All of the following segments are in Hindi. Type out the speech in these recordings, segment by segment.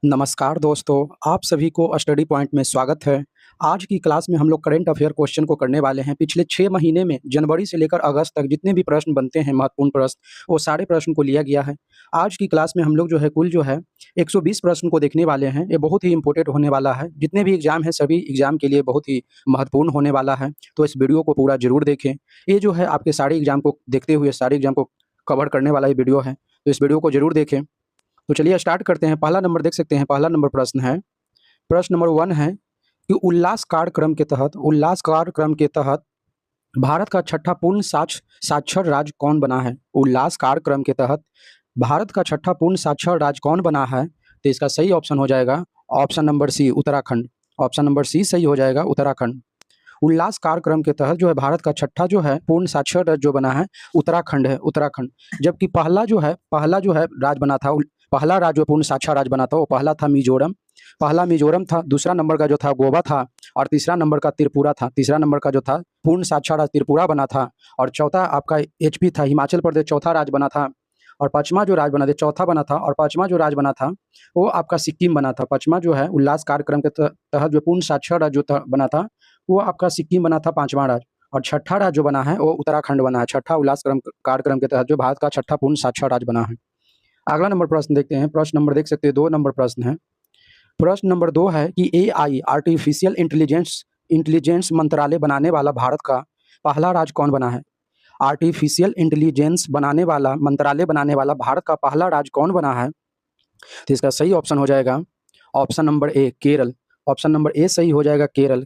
नमस्कार दोस्तों, आप सभी को स्टडी पॉइंट में स्वागत है। आज की क्लास में हम लोग करंट अफेयर क्वेश्चन को करने वाले हैं। पिछले 6 महीने में जनवरी से लेकर अगस्त तक जितने भी प्रश्न बनते हैं महत्वपूर्ण प्रश्न, वो सारे प्रश्न को लिया गया है। आज की क्लास में हम लोग कुल 120 प्रश्न को देखने वाले हैं। ये बहुत ही इम्पोर्टेंट होने वाला है। जितने भी एग्ज़ाम हैं सभी एग्ज़ाम के लिए बहुत ही महत्वपूर्ण होने वाला है। तो इस वीडियो को पूरा ज़रूर देखें। ये आपके सारे एग्ज़ाम को देखते हुए सारे एग्ज़ाम को कवर करने वाला ये वीडियो है। तो इस वीडियो को ज़रूर देखें। तो चलिए स्टार्ट करते हैं। पहला नंबर देख सकते हैं। पहला नंबर प्रश्न है, प्रश्न नंबर 1 है कि उल्लास कार्यक्रम के तहत भारत का छठा पूर्ण साक्षर राज्य कौन बना है? उल्लास कार्यक्रम के तहत भारत का छठा पूर्ण साक्षर राज्य कौन बना है? तो इसका सही ऑप्शन हो जाएगा option number C, Uttarakhand. Option number C सही हो जाएगा, उत्तराखंड। उल्लास कार्यक्रम के तहत भारत का छठा पूर्ण साक्षर राज्य जो बना है उत्तराखंड है, उत्तराखंड। जबकि पहला राज्य बना था, पहला राज्य जो पूर्ण साक्षर राज्य बना था वो पहला था मिजोरम। पहला मिजोरम था, दूसरा नंबर का जो था गोवा था और तीसरा नंबर का त्रिपुरा था। तीसरा नंबर का जो था पूर्ण साक्षर राज्य त्रिपुरा बना था और चौथा आपका एचपी था, हिमाचल प्रदेश चौथा राज्य बना था। और पांचवा जो राज्य बना था, चौथा बना था और पांचवा जो राज्य बना था वो आपका सिक्किम बना था। पांचवा उल्लास कार्यक्रम के तहत जो पूर्ण साक्षर राज्य बना था वो आपका सिक्किम बना था, पांचवा राज्य। और छठा राज्य जो बना है वो उत्तराखंड बना है। छठा कार्यक्रम के तहत जो भारत का छठा पूर्ण साक्षर राज्य बना है। अगला नंबर प्रश्न देखते हैं। प्रश्न नंबर देख सकते हैं 2 नंबर प्रश्न है। प्रश्न नंबर 2 है कि एआई आर्टिफिशियल इंटेलिजेंस मंत्रालय बनाने वाला भारत का पहला राज्य कौन बना है? आर्टिफिशियल इंटेलिजेंस बनाने वाला मंत्रालय बनाने वाला भारत का पहला राज्य कौन बना है? तो इसका सही ऑप्शन हो जाएगा option number A, Kerala. Option number A सही हो जाएगा, केरल।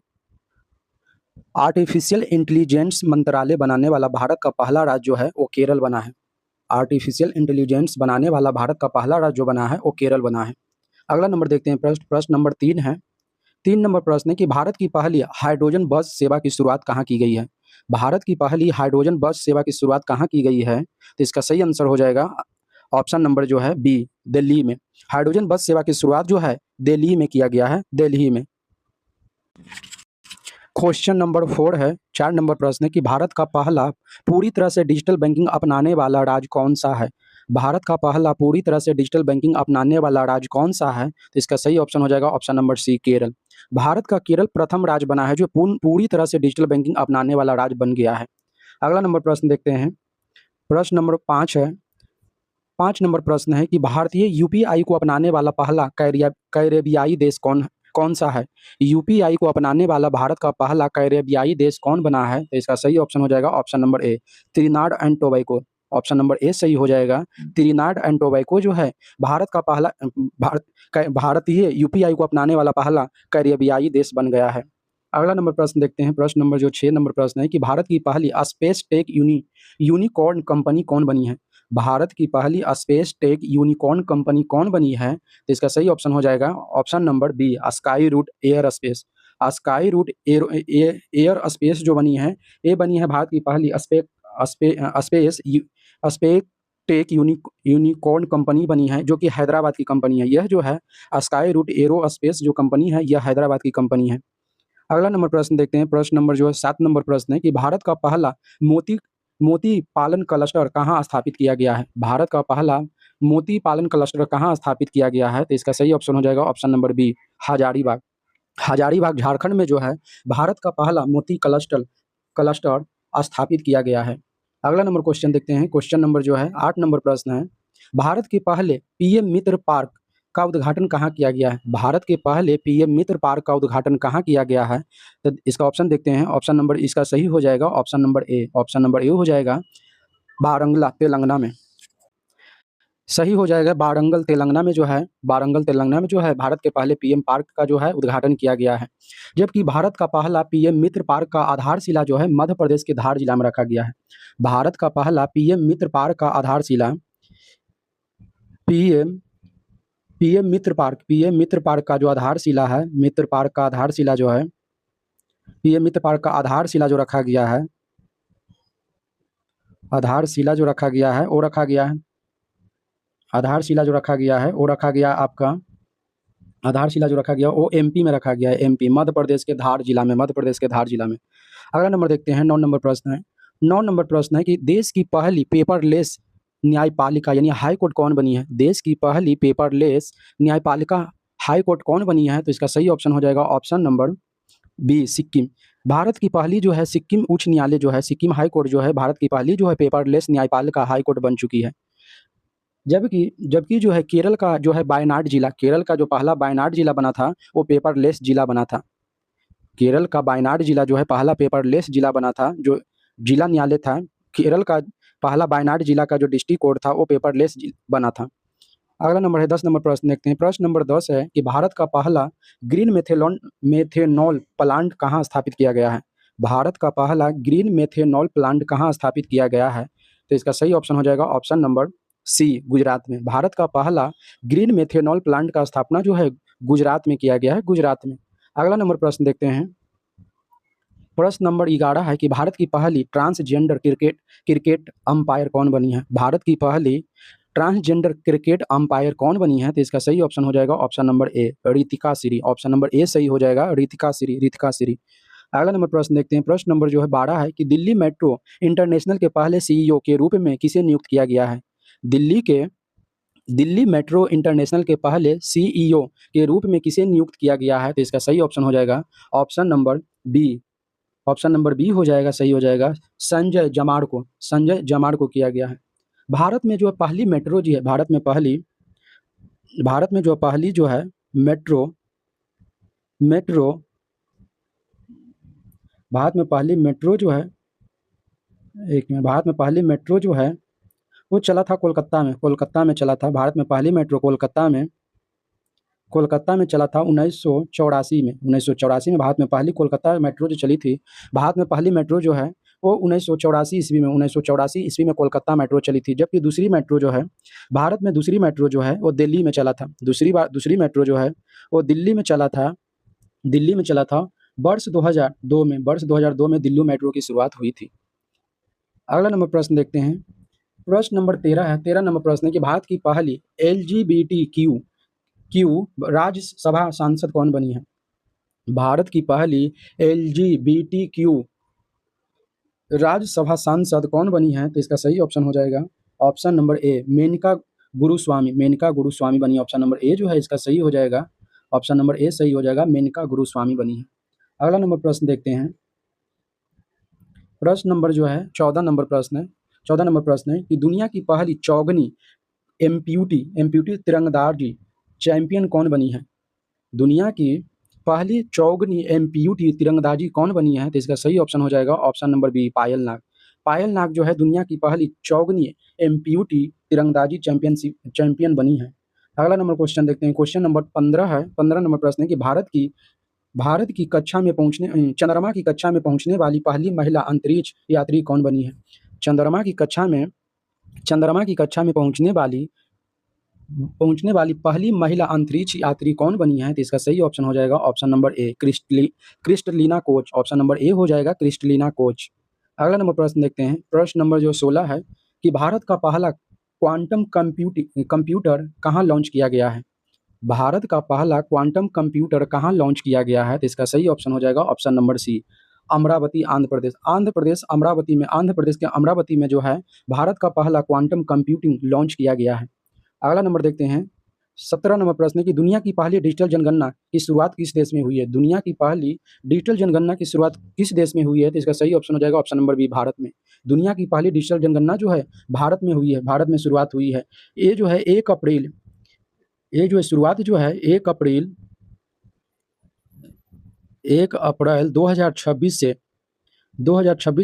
आर्टिफिशियल इंटेलिजेंस मंत्रालय बनाने वाला भारत का पहला राज्य जो है वो केरल बना है। आर्टिफिशियल इंटेलिजेंस बनाने वाला भारत का पहला राज्य जो बना है वो केरल बना है। अगला नंबर देखते हैं। प्रश्न नंबर 3 है। 3 नंबर प्रश्न है कि भारत की पहली हाइड्रोजन बस सेवा की शुरुआत कहाँ की गई है? भारत की पहली हाइड्रोजन बस सेवा की शुरुआत कहाँ की गई है? तो इसका सही आंसर हो जाएगा ऑप्शन नंबर बी, दिल्ली में। हाइड्रोजन बस सेवा की शुरुआत दिल्ली में किया गया है, दिल्ली में। क्वेश्चन नंबर 4 है। 4 नंबर प्रश्न है कि भारत का पहला पूरी तरह से डिजिटल बैंकिंग अपनाने वाला राज्य कौन सा है? भारत का पहला पूरी तरह से डिजिटल बैंकिंग अपनाने वाला राज्य कौन सा है? तो इसका सही ऑप्शन हो जाएगा option number C, Kerala. Bharat का केरल प्रथम राज्य बना है जो पूरी तरह से डिजिटल बैंकिंग अपनाने वाला राज्य बन गया है। अगला नंबर प्रश्न देखते हैं। प्रश्न नंबर 5 है। 5 नंबर प्रश्न है कि भारतीय यूपीआई को अपनाने वाला पहला कैरेबियाई देश कौन सा है? यूपीआई को अपनाने वाला भारत का पहला कैरेबियाई देश कौन बना है? तो इसका सही ऑप्शन हो जाएगा option number A, Trinidad and Tobago. Option number A सही हो जाएगा। त्रिनाड एंड टोबैगो भारत का पहला भारतीय यूपीआई को अपनाने वाला पहला कैरेबियाई देश बन गया है। अगला नंबर प्रश्न देखते हैं। प्रश्न नंबर 6 नंबर प्रश्न है कि भारत की पहली स्पेस टेक यूनिकॉर्न कंपनी कौन बनी है? भारत की पहली स्पेस टेक यूनिकॉर्न कंपनी कौन बनी है? तो इसका सही ऑप्शन हो जाएगा option number B, Skyroot Aerospace. Skyroot Aerospace जो बनी है, ये बनी है भारत की पहली स्पेस टेक यूनिकॉर्न कंपनी बनी है, जो कि हैदराबाद की कंपनी है। यह स्काई रूट एरो स्पेस जो कंपनी है, यह हैदराबाद की कंपनी है। अगला नंबर प्रश्न देखते हैं। प्रश्न नंबर 7 नंबर प्रश्न है कि भारत का पहला मोती पालन क्लस्टर कहाँ स्थापित किया गया है? भारत का पहला मोती पालन क्लस्टर कहाँ स्थापित किया गया है? तो इसका सही ऑप्शन हो जाएगा option number B, Hazaribagh. Hazaribagh Jharkhand में भारत का पहला मोती क्लस्टर स्थापित किया गया है। अगला नंबर क्वेश्चन देखते हैं। क्वेश्चन नंबर 8 नंबर प्रश्न है। भारत के पहले पीएम मित्र पार्क का उद्घाटन कहाँ किया गया है? भारत के पहले पीएम मित्र पार्क का उद्घाटन कहाँ किया गया है? तो इसका ऑप्शन देखते हैं। ऑप्शन नंबर इसका सही हो जाएगा option number A. Option number A हो जाएगा वारंगल, तेलंगाना में। सही हो जाएगा वारंगल, तेलंगाना में वारंगल, तेलंगाना में भारत के पहले पीएम पार्क का उद्घाटन किया गया है। जबकि भारत का पहला पीएम मित्र पार्क का आधारशिला मध्य प्रदेश के धार जिला में रखा गया है। भारत का पहला पीएम मित्र पार्क का आधारशिला पीएम मित्र पार्क का जो आधारशिला है, मित्र पार्क का आधारशिला पीएम मित्र पार्क का आधारशिला जो रखा गया है, आधारशिला जो रखा गया है वो रखा गया है आधारशिला जो रखा गया है वो रखा गया आपका आधारशिला जो रखा गया वो एमपी में रखा गया है, एमपी मध्य प्रदेश के धार जिला में, मध्य प्रदेश के धार जिला में। अगला नंबर देखते हैं। 9 नंबर प्रश्न है। 9 नंबर प्रश्न है कि देश की पहली पेपरलेस न्यायपालिका यानी हाई कोर्ट कौन बनी है? देश की पहली पेपरलेस न्यायपालिका हाई कोर्ट कौन बनी है? तो इसका सही ऑप्शन हो जाएगा option number B, Sikkim. Bharat की पहली जो है सिक्किम उच्च न्यायालय जो है, सिक्किम हाई कोर्ट जो है भारत की पहली जो है पेपरलेस न्यायपालिका हाई कोर्ट बन चुकी है। जबकि जबकि जो है केरल का जो है वायनाड जिला, केरल का जो पहला वायनाड जिला बना था, वो पेपरलेस जिला बना था। केरल का वायनाड जिला जो है पहला पेपरलेस जिला बना था, जो जिला न्यायालय था। केरल का पहला वायनाड जिला का जो डिस्ट्रिक्ट कोर्ट था, वो पेपरलेस बना था। अगला नंबर है 10 नंबर प्रश्न देखते हैं। प्रश्न नंबर 10 है कि भारत का पहला ग्रीन मेथेनॉल प्लांट कहाँ स्थापित किया गया है? भारत का पहला ग्रीन मेथेनॉल प्लांट कहाँ स्थापित किया गया है? तो इसका सही ऑप्शन हो जाएगा ऑप्शन नंबर सी, गुजरात में। भारत का पहला ग्रीन मेथेनॉल प्लांट का स्थापना जो है गुजरात में किया गया है, गुजरात में। अगला नंबर प्रश्न देखते हैं। प्रश्न नंबर 11 है कि भारत की पहली ट्रांसजेंडर क्रिकेट अंपायर कौन बनी है? भारत की पहली ट्रांसजेंडर क्रिकेट अंपायर कौन बनी है? तो इसका सही ऑप्शन हो जाएगा option number A, Ritika Shri. Option number A सही हो जाएगा, रितिका श्री, रितिका श्री। अगला नंबर प्रश्न देखते हैं। प्रश्न नंबर जो है 12 है कि दिल्ली मेट्रो इंटरनेशनल के पहले सीईओ के रूप में किसे नियुक्त किया गया है? दिल्ली मेट्रो इंटरनेशनल के पहले सीईओ के रूप में किसे नियुक्त किया गया है? तो इसका सही ऑप्शन हो जाएगा option number B. Option number B हो जाएगा, सही हो जाएगा, संजय जमाड़ को, संजय जमाड़ को किया गया है। भारत में जो पहली मेट्रो जी है, भारत में जो पहली जो है मेट्रो भारत में पहली मेट्रो जो है, एक मिनट, भारत में पहली मेट्रो जो है वो चला था कोलकाता में, कोलकाता में चला था। भारत में पहली मेट्रो कोलकाता में चला था 1984 में। 1984 में भारत में पहली कोलकाता मेट्रो जो चली थी, भारत में पहली मेट्रो जो है वो 1984 ईस्वी में, 1984 ईस्वी में कोलकाता मेट्रो चली थी। जबकि दूसरी मेट्रो जो है, भारत में दूसरी मेट्रो जो है वो दिल्ली में चला था। दूसरी मेट्रो जो है वो दिल्ली में चला था, वर्ष 2002 में, वर्ष 2002 में दिल्ली मेट्रो की शुरुआत हुई थी। अगला नंबर प्रश्न देखते हैं। प्रश्न नंबर 13 है। 13 नंबर प्रश्न है कि भारत की पहली LGBTQ राज्यसभा सांसद कौन बनी है? भारत की पहली LGBTQ राज्यसभा सांसद कौन बनी है? तो इसका सही ऑप्शन हो जाएगा option number A, Menaka Guruswamy. Menaka Guruswamy बनी। ऑप्शन नंबर ए जो है इसका सही हो जाएगा, ऑप्शन नंबर ए सही हो जाएगा, मेनका गुरुस्वामी बनी है। अगला नंबर प्रश्न देखते हैं। प्रश्न नंबर जो है 14 नंबर प्रश्न है। 14 नंबर प्रश्न है कि दुनिया की पहली चौगनी एम्प्यूटी तिरंदाजी चैंपियन कौन बनी है? दुनिया की पहली चौगनी एम्प्यूटी तिरंदाजी कौन बनी है? तो इसका सही ऑप्शन हो जाएगा ऑप्शन नंबर बी, पायल नाग। पायल नाग जो है दुनिया की पहली चौगनी एम्प्यूटी तिरंदाजी चैंपियन बनी है। अगला नंबर क्वेश्चन देखते हैं। क्वेश्चन नंबर 15 है। 15 नंबर प्रश्न है कि भारत की कक्षा में पहुंचने चंद्रमा की कक्षा में पहुंचने वाली पहली महिला अंतरिक्ष यात्री कौन बनी है? चंद्रमा की कक्षा में पहुंचने वाली पहली महिला अंतरिक्ष यात्री कौन बनी है? तो इसका सही ऑप्शन हो जाएगा option number A, Kristalina coach. Option number A हो जाएगा, क्रिस्टलिना कोच। अगला नंबर प्रश्न देखते हैं। प्रश्न नंबर जो 16 है कि भारत का पहला क्वांटम कंप्यूटर कहाँ लॉन्च किया गया है? भारत का पहला क्वांटम कंप्यूटर कहाँ लॉन्च किया गया है? तो इसका सही ऑप्शन हो जाएगा option number C, Amaravati, Andhra Pradesh. Andhra Pradesh के अमरावती में जो है भारत का पहला क्वांटम कंप्यूटिंग लॉन्च किया गया है। अगला नंबर देखते हैं। 17 नंबर प्रश्न है कि दुनिया की पहली डिजिटल जनगणना की शुरुआत किस देश में हुई है? दुनिया की पहली डिजिटल जनगणना की शुरुआत किस देश में हुई है? तो इसका सही ऑप्शन हो जाएगा ऑप्शन नंबर बी, भारत में। दुनिया की पहली डिजिटल जनगणना जो है भारत में हुई है, भारत में शुरुआत हुई है। ये जो है 1 अप्रैल, ये जो है शुरुआत जो है 1 अप्रैल 2026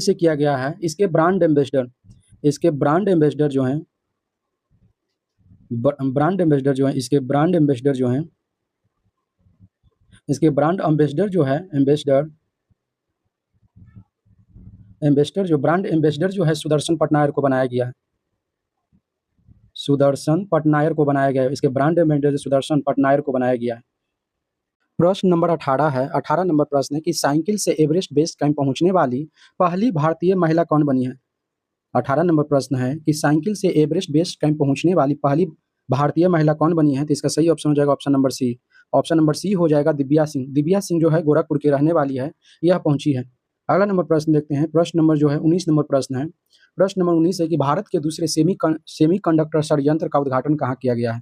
से किया गया है। इसके ब्रांड एम्बेसडर जो हैं, इसके ब्रांड एम्बेसडर जो है सुदर्शन पटनायक को बनाया गया है। इसके ब्रांड एम्बेसडर सुदर्शन पटनायक को बनाया गया है। प्रश्न नंबर 18 है। 18 नंबर प्रश्न है कि साइकिल से एवरेस्ट बेस कैंप पहुंचने वाली पहली भारतीय महिला कौन बनी है? 18 नंबर प्रश्न है कि साइकिल से एवरेस्ट बेस कैंप पहुंचने वाली पहली भारतीय महिला कौन बनी है? तो इसका सही ऑप्शन हो जाएगा option number C. Option number C हो जाएगा दिव्या सिंह। दिव्या सिंह जो है गोरखपुर की रहने वाली है, यह पहुंची है। अगला नंबर प्रश्न देखते हैं। प्रश्न नंबर जो है 19 नंबर प्रश्न है। प्रश्न नंबर 19 है कि भारत के दूसरे सेमीकंडक्टर षड्यंत्र का उद्घाटन कहाँ किया गया है?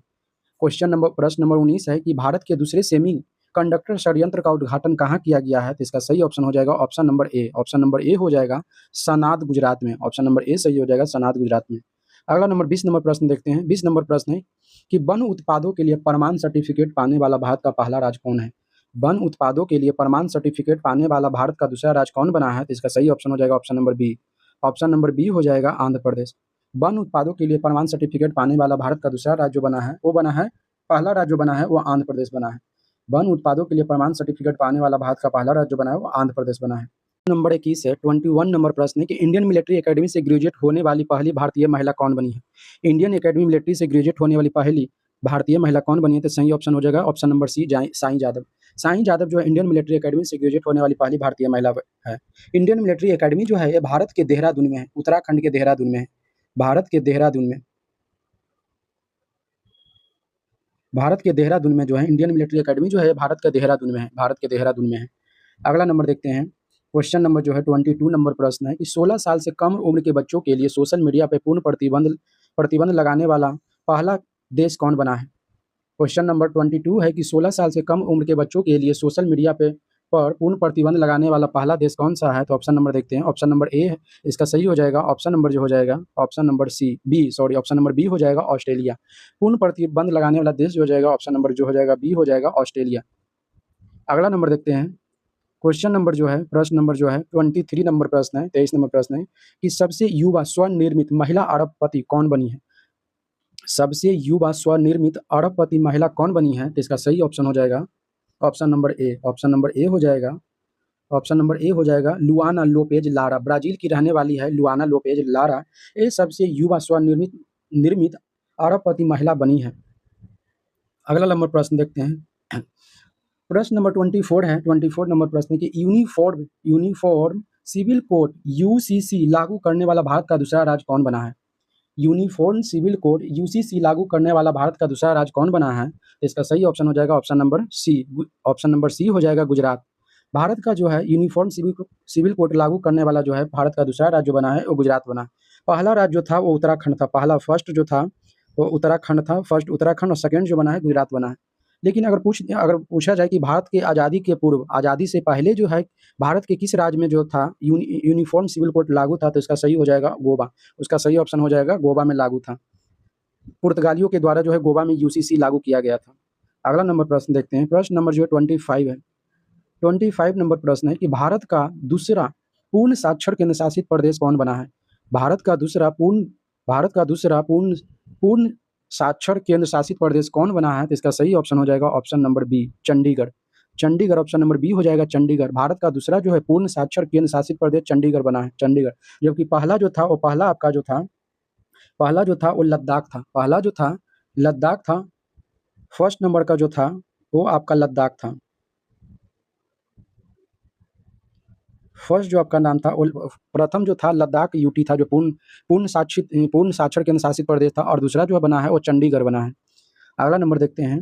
प्रश्न नंबर 19 है कि भारत के दूसरे सेमी कंडक्टर षड्यंत्र का उद्घाटन कहाँ किया गया है? तो इसका सही ऑप्शन हो जाएगा option number A. Option number A हो जाएगा सनाद, गुजरात में। ऑप्शन नंबर ए सही हो जाएगा, सनाद, गुजरात में। अगला नंबर 20 नंबर प्रश्न देखते हैं। 20 नंबर प्रश्न है कि वन उत्पादों के लिए प्रमाण सर्टिफिकेट पाने वाला भारत का पहला राज्य कौन है? वन उत्पादों के लिए प्रमाण सर्टिफिकेट पाने वाला भारत का दूसरा राज्य कौन बना है? तो इसका सही ऑप्शन हो जाएगा option number B. Option number B हो जाएगा आंध्र प्रदेश। वन उत्पादों के लिए प्रमाण सर्टिफिकेट पाने वाला भारत का दूसरा राज्य जो बना है वो बना है, पहला राज्य जो बना है वो आंध्र प्रदेश बना है। वन उत्पादों के लिए प्रमाण सर्टिफिकेट पाने वाला भारत का पहला राज्य जो बना है वो आंध्र प्रदेश बना है। नंबर 21 है, 21 नंबर प्रश्न है कि इंडियन मिलिट्री एकेडमी से ग्रेजुएट होने वाली पहली भारतीय महिला कौन बनी है? इंडियन एकेडमी मिलिट्री से ग्रेजुएट होने वाली पहली भारतीय महिला कौन बनी है? तो सही ऑप्शन हो जाएगा option number C, Sai Yadav. Sai Yadav जो है इंडियन मिलिट्री एकेडमी से ग्रेजुएट होने वाली पहली भारतीय महिला है। इंडियन मिलिट्री एकेडमी जो है ये भारत के देहरादून में है, उत्तराखंड के देहरादून में है। भारत के देहरादून में, भारत के देहरादून में जो है इंडियन मिलिट्री एकेडमी जो है भारत के देहरादून में है, भारत के देहरादून में है। अगला नंबर देखते हैं। क्वेश्चन नंबर जो है 22 नंबर प्रश्न है कि 16 साल से कम उम्र के बच्चों के लिए सोशल मीडिया पर पूर्ण प्रतिबंध लगाने वाला पहला देश कौन बना है? क्वेश्चन नंबर 22 है कि 16 साल से कम उम्र के बच्चों के लिए सोशल मीडिया पर पूर्ण प्रतिबंध लगाने वाला पहला देश कौन सा है? तो ऑप्शन नंबर देखते हैं। ऑप्शन नंबर ए है, इसका सही हो जाएगा ऑप्शन नंबर जो हो जाएगा option number option number B हो जाएगा ऑस्ट्रेलिया। पूर्ण प्रतिबंध लगाने वाला देश जो हो जाएगा ऑप्शन नंबर जो हो जाएगा बी हो जाएगा ऑस्ट्रेलिया। अगला नंबर देखते हैं। क्वेश्चन नंबर जो है, प्रश्न नंबर जो है 23 नंबर प्रश्न है, 23 नंबर प्रश्न है कि सबसे युवा स्वनिर्मित महिला अरबपति कौन बनी है? सबसे युवा स्वनिर्मित अरबपति महिला कौन बनी है? तो इसका सही ऑप्शन हो जाएगा option number A. Option number A हो जाएगा, ऑप्शन नंबर ए हो जाएगा लुआना लोपेज लारा। ब्राजील की रहने वाली है लुआना लोपेज लारा, ये सबसे युवा स्वनिर्मित अरबपति महिला बनी है। अगला नंबर प्रश्न देखते हैं। प्रश्न नंबर 24 है, 24 नंबर प्रश्न की यूनिफॉर्म सिविल कोड यूसीसी लागू करने वाला भारत का दूसरा राज्य कौन बना है? यूनिफॉर्म सिविल कोड यूसीसी लागू करने वाला भारत का दूसरा राज्य कौन बना है? इसका सही ऑप्शन हो जाएगा option number C. Option number C हो जाएगा गुजरात। भारत का जो है यूनिफॉर्म सिविल कोड लागू करने वाला जो है भारत का दूसरा राज्य जो बना है वो गुजरात बना। पहला राज्य जो था वो उत्तराखंड था, पहला फर्स्ट जो था वो उत्तराखंड था, फर्स्ट उत्तराखंड, और सेकेंड जो बना है गुजरात बना है। लेकिन अगर पूछा जाए कि भारत के आज़ादी के पूर्व, आज़ादी से पहले जो है भारत के किस राज्य में जो था यूनिफॉर्म सिविल कोड लागू था? तो इसका सही हो जाएगा गोवा। उसका सही ऑप्शन हो जाएगा गोवा में लागू था। पुर्तगालियों के द्वारा जो है गोवा में यूसीसी लागू किया गया था। अगला नंबर प्रश्न देखते हैं। प्रश्न नंबर जो है 25 है, 25 नंबर प्रश्न है कि भारत का दूसरा पूर्ण साक्षर केंद्र शासित प्रदेश कौन बना है? भारत का दूसरा पूर्ण साक्षर केंद्र शासित प्रदेश कौन बना है? तो इसका सही ऑप्शन हो जाएगा option number B, Chandigarh. Chandigarh, option number B हो जाएगा चंडीगढ़। भारत का दूसरा जो है पूर्ण साक्षर केंद्र शासित प्रदेश चंडीगढ़ बना है, चंडीगढ़। जबकि पहला जो था वो लद्दाख था। पहला जो था लद्दाख था। फर्स्ट नंबर का जो था वो आपका लद्दाख था। फर्स्ट जो आपका नाम था, प्रथम जो था लद्दाख यूटी था, जो पूर्ण साक्षर केंद्र शासित प्रदेश था, और दूसरा जो बना है वो चंडीगढ़ बना है। अगला नंबर देखते हैं।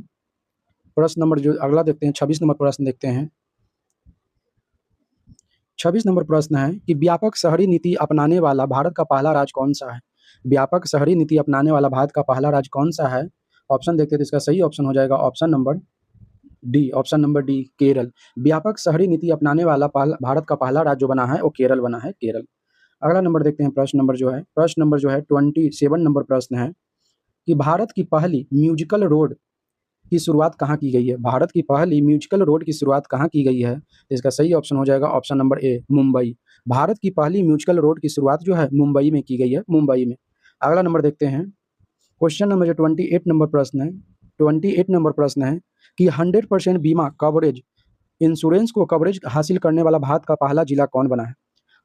प्रश्न नंबर जो अगला देखते हैं 26 नंबर प्रश्न देखते हैं। 26 नंबर प्रश्न है कि व्यापक शहरी नीति अपनाने वाला भारत का पहला राज्य कौन सा है? व्यापक शहरी नीति अपनाने वाला भारत का पहला राज्य कौन सा है? ऑप्शन देखते हैं तो इसका सही ऑप्शन हो जाएगा option number D, option number D, Kerala. व्यापक शहरी नीति अपनाने वाला भारत का पहला राज्य जो बना है वो केरल बना है, केरल। अगला नंबर देखते हैं। प्रश्न नंबर जो है 27 नंबर प्रश्न है कि भारत की पहली म्यूजिकल रोड की शुरुआत कहाँ की गई है? भारत की पहली म्यूजिकल रोड की शुरुआत कहाँ की गई है? इसका सही ऑप्शन हो जाएगा ऑप्शन नंबर ए, मुंबई। भारत की पहली म्यूजिकल रोड की शुरुआत जो है मुंबई में की गई है, मुंबई में। अगला नंबर देखते हैं। क्वेश्चन नंबर जो 28 नंबर प्रश्न है, 28 नंबर प्रश्न है कि 100% बीमा कवरेज इंश्योरेंस को कवरेज हासिल करने वाला भारत का पहला जिला कौन बना है?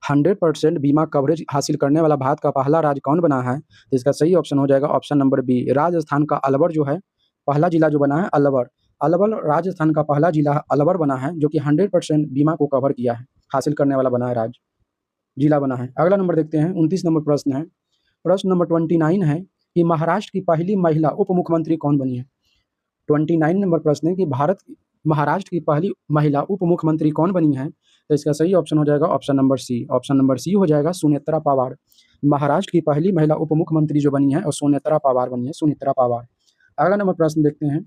100% बीमा कवरेज हासिल करने वाला भारत का पहला राज्य कौन बना है? तो इसका सही ऑप्शन हो जाएगा ऑप्शन नंबर बी, राजस्थान का अलवर जो है पहला जिला जो बना है, अलवर। अलवर राजस्थान का पहला जिला अलवर बना है, जो कि 100% बीमा को कवर किया है, हासिल करने वाला बना है, राज्य जिला बना है। अगला नंबर देखते हैं। 29 नंबर प्रश्न है। प्रश्न नंबर 29 है कि महाराष्ट्र की पहली महिला उप मुख्यमंत्री कौन बनी है? 29 नंबर प्रश्न है कि महाराष्ट्र की पहली महिला उप मुख्यमंत्री कौन बनी है? तो इसका सही ऑप्शन हो जाएगा option number C. Option number C हो जाएगा सुनेत्रा पवार। महाराष्ट्र की पहली महिला उप मुख्यमंत्री जो बनी है और सुनेत्रा पवार बनी है, सुनेत्रा पवार। अगला नंबर प्रश्न देखते हैं।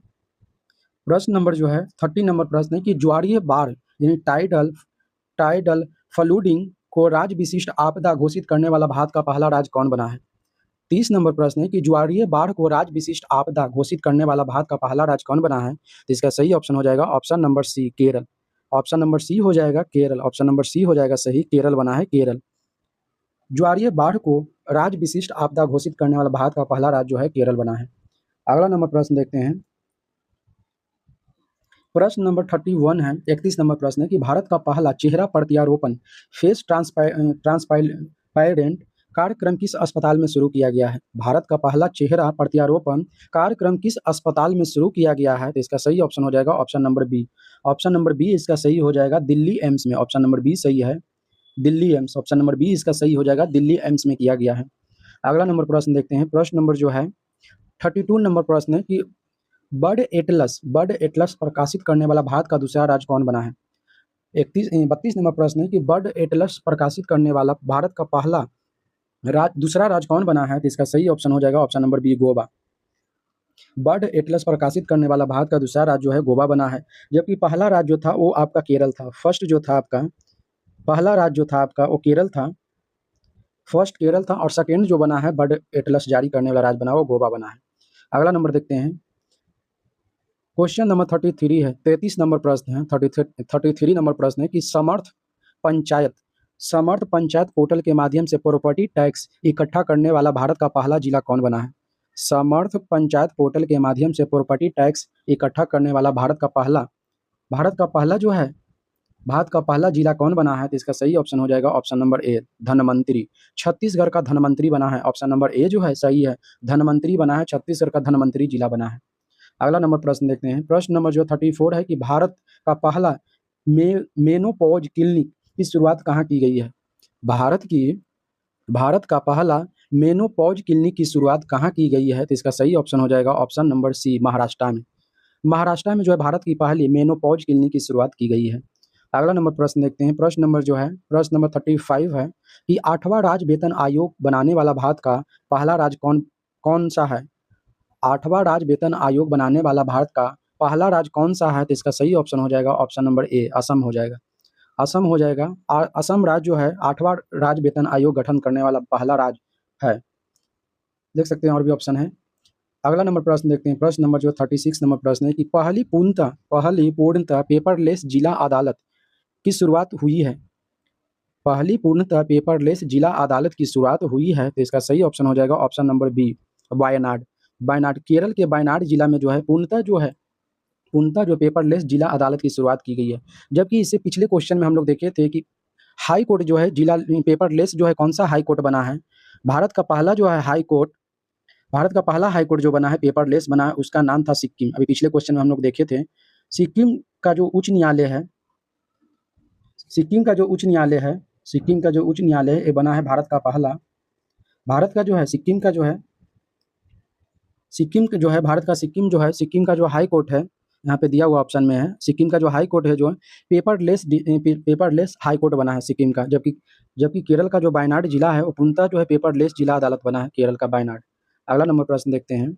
प्रश्न नंबर जो है 30 नंबर प्रश्न है कि ज्वारीय बाढ़ यानी टाइडल टाइडल फ्लूडिंग को राज्य विशिष्ट आपदा घोषित करने वाला भारत का पहला राज्य कौन बना है? 30 नंबर प्रश्न है कि ज्वारीय बाढ़ को राज्य विशिष्ट आपदा घोषित करने वाला भारत का पहला राज्य कौन बना है? तो इसका सही ऑप्शन हो जाएगा option number C, Kerala. Option number C हो जाएगा केरल। ऑप्शन नंबर सी हो जाएगा सही, केरल बना है, केरल। ज्वारीय बाढ़ को राज्य विशिष्ट आपदा घोषित करने वाला भारत का पहला राज्य जो है केरल बना है। अगला नंबर प्रश्न देखते हैं। प्रश्न नंबर 31 है, 31 नंबर प्रश्न है कि भारत का पहला चेहरा प्रत्यारोपण फेस ट्रांसपेरेंट कार्यक्रम किस अस्पताल में शुरू किया गया है? भारत का पहला चेहरा प्रत्यारोपण कार्यक्रम किस अस्पताल में शुरू किया गया है? तो इसका सही ऑप्शन हो जाएगा option number B. Option number B इसका सही हो जाएगा दिल्ली एम्स में। ऑप्शन नंबर बी सही है, Delhi AIIMS. Option number B इसका सही हो जाएगा, दिल्ली एम्स में किया गया है। अगला नंबर प्रश्न देखते हैं। प्रश्न नंबर जो है 32 नंबर प्रश्न है कि बर्ड एटलस प्रकाशित करने वाला भारत का दूसरा राज्य कौन बना है? 32 नंबर प्रश्न है कि बर्ड एटलस प्रकाशित करने वाला भारत का पहला दूसरा राज्य कौन बना है? तो इसका सही ऑप्शन हो जाएगा option number B, Goa. Bird atlas प्रकाशित करने वाला भारत का दूसरा राज्य जो है गोवा बना है, जबकि पहला राज्य जो था वो आपका केरल था। फर्स्ट जो था आपका पहला राज्य जो था आपका वो केरल था, फर्स्ट केरल था, और सेकेंड जो बना है बर्ड एटलस जारी करने वाला राज्य बना वो गोवा बना है। अगला नंबर देखते हैं। क्वेश्चन नंबर 33 है, 33 नंबर प्रश्न है। 33 नंबर प्रश्न है कि समर्थ पंचायत पोर्टल के माध्यम से प्रॉपर्टी टैक्स इकट्ठा करने वाला भारत का पहला जिला कौन बना है? समर्थ पंचायत पोर्टल के माध्यम से प्रॉपर्टी टैक्स इकट्ठा करने वाला भारत का पहला जो है भारत का पहला जिला कौन बना है? तो इसका सही ऑप्शन हो जाएगा ऑप्शन नंबर ए, धनवंतरी। छत्तीसगढ़ का धनवंतरी बना है। ऑप्शन नंबर ए जो है सही है, धनवंतरी बना है, छत्तीसगढ़ का धनवंतरी जिला बना है। अगला नंबर प्रश्न देखते हैं। प्रश्न नंबर जो 34 है कि भारत का पहला मेनोपॉज क्लिनिक की शुरुआत कहाँ की गई है? भारत का पहला मेनोपॉज क्लिनिक की शुरुआत कहाँ की गई है? तो इसका सही ऑप्शन हो जाएगा ऑप्शन नंबर सी, महाराष्ट्र में। महाराष्ट्र में जो है भारत की पहली मेनोपॉज क्लिनिक की शुरुआत की गई है। अगला नंबर प्रश्न देखते हैं। प्रश्न नंबर 35 है कि 8वां राज्य वेतन आयोग बनाने वाला भारत का पहला राज्य कौन सा है? 8वां राज्य वेतन आयोग बनाने वाला भारत का पहला राज्य कौन सा है? तो इसका सही ऑप्शन हो जाएगा ऑप्शन नंबर ए, असम हो जाएगा। असम हो जाएगा। असम राज्य जो है 8वां राज्य वेतन आयोग गठन करने वाला पहला राज्य है। देख सकते हैं और भी ऑप्शन है। अगला नंबर प्रश्न देखते हैं। प्रश्न नंबर जो 36 नंबर प्रश्न है कि पहली पूर्णतः पेपरलेस जिला अदालत की शुरुआत हुई है? पहली पूर्णतः पेपरलेस जिला अदालत की शुरुआत हुई है, तो इसका सही ऑप्शन हो जाएगा option number B, Wayanad. Wayanad, Kerala के वायनाड जिला में जो है पूर्णतः जो पेपरलेस जिला अदालत की शुरुआत की गई है। जबकि इससे पिछले क्वेश्चन में हम लोग देखे थे कि हाई कोर्ट जो है जिला पेपरलेस जो है कौन सा हाई कोर्ट बना है? भारत का पहला जो है हाई कोर्ट भारत का पहला हाई कोर्ट जो बना है पेपरलेस बना है, उसका नाम था सिक्किम। अभी पिछले क्वेश्चन में हम लोग देखे थे। सिक्किम का जो उच्च न्यायालय है सिक्किम का जो उच्च न्यायालय है ये बना है भारत का पहला। भारत का जो है सिक्किम का जो है भारत का सिक्किम का जो हाई कोर्ट है, यहाँ पे दिया हुआ ऑप्शन में है, सिक्किम का जो हाई कोर्ट है जो है पेपरलेस हाई कोर्ट बना है सिक्किम का। जबकि केरल का जो वायनाड जिला है वो पूर्णतः जो है पेपरलेस जिला अदालत बना है, केरल का वायनाड। अगला नंबर प्रश्न देखते हैं।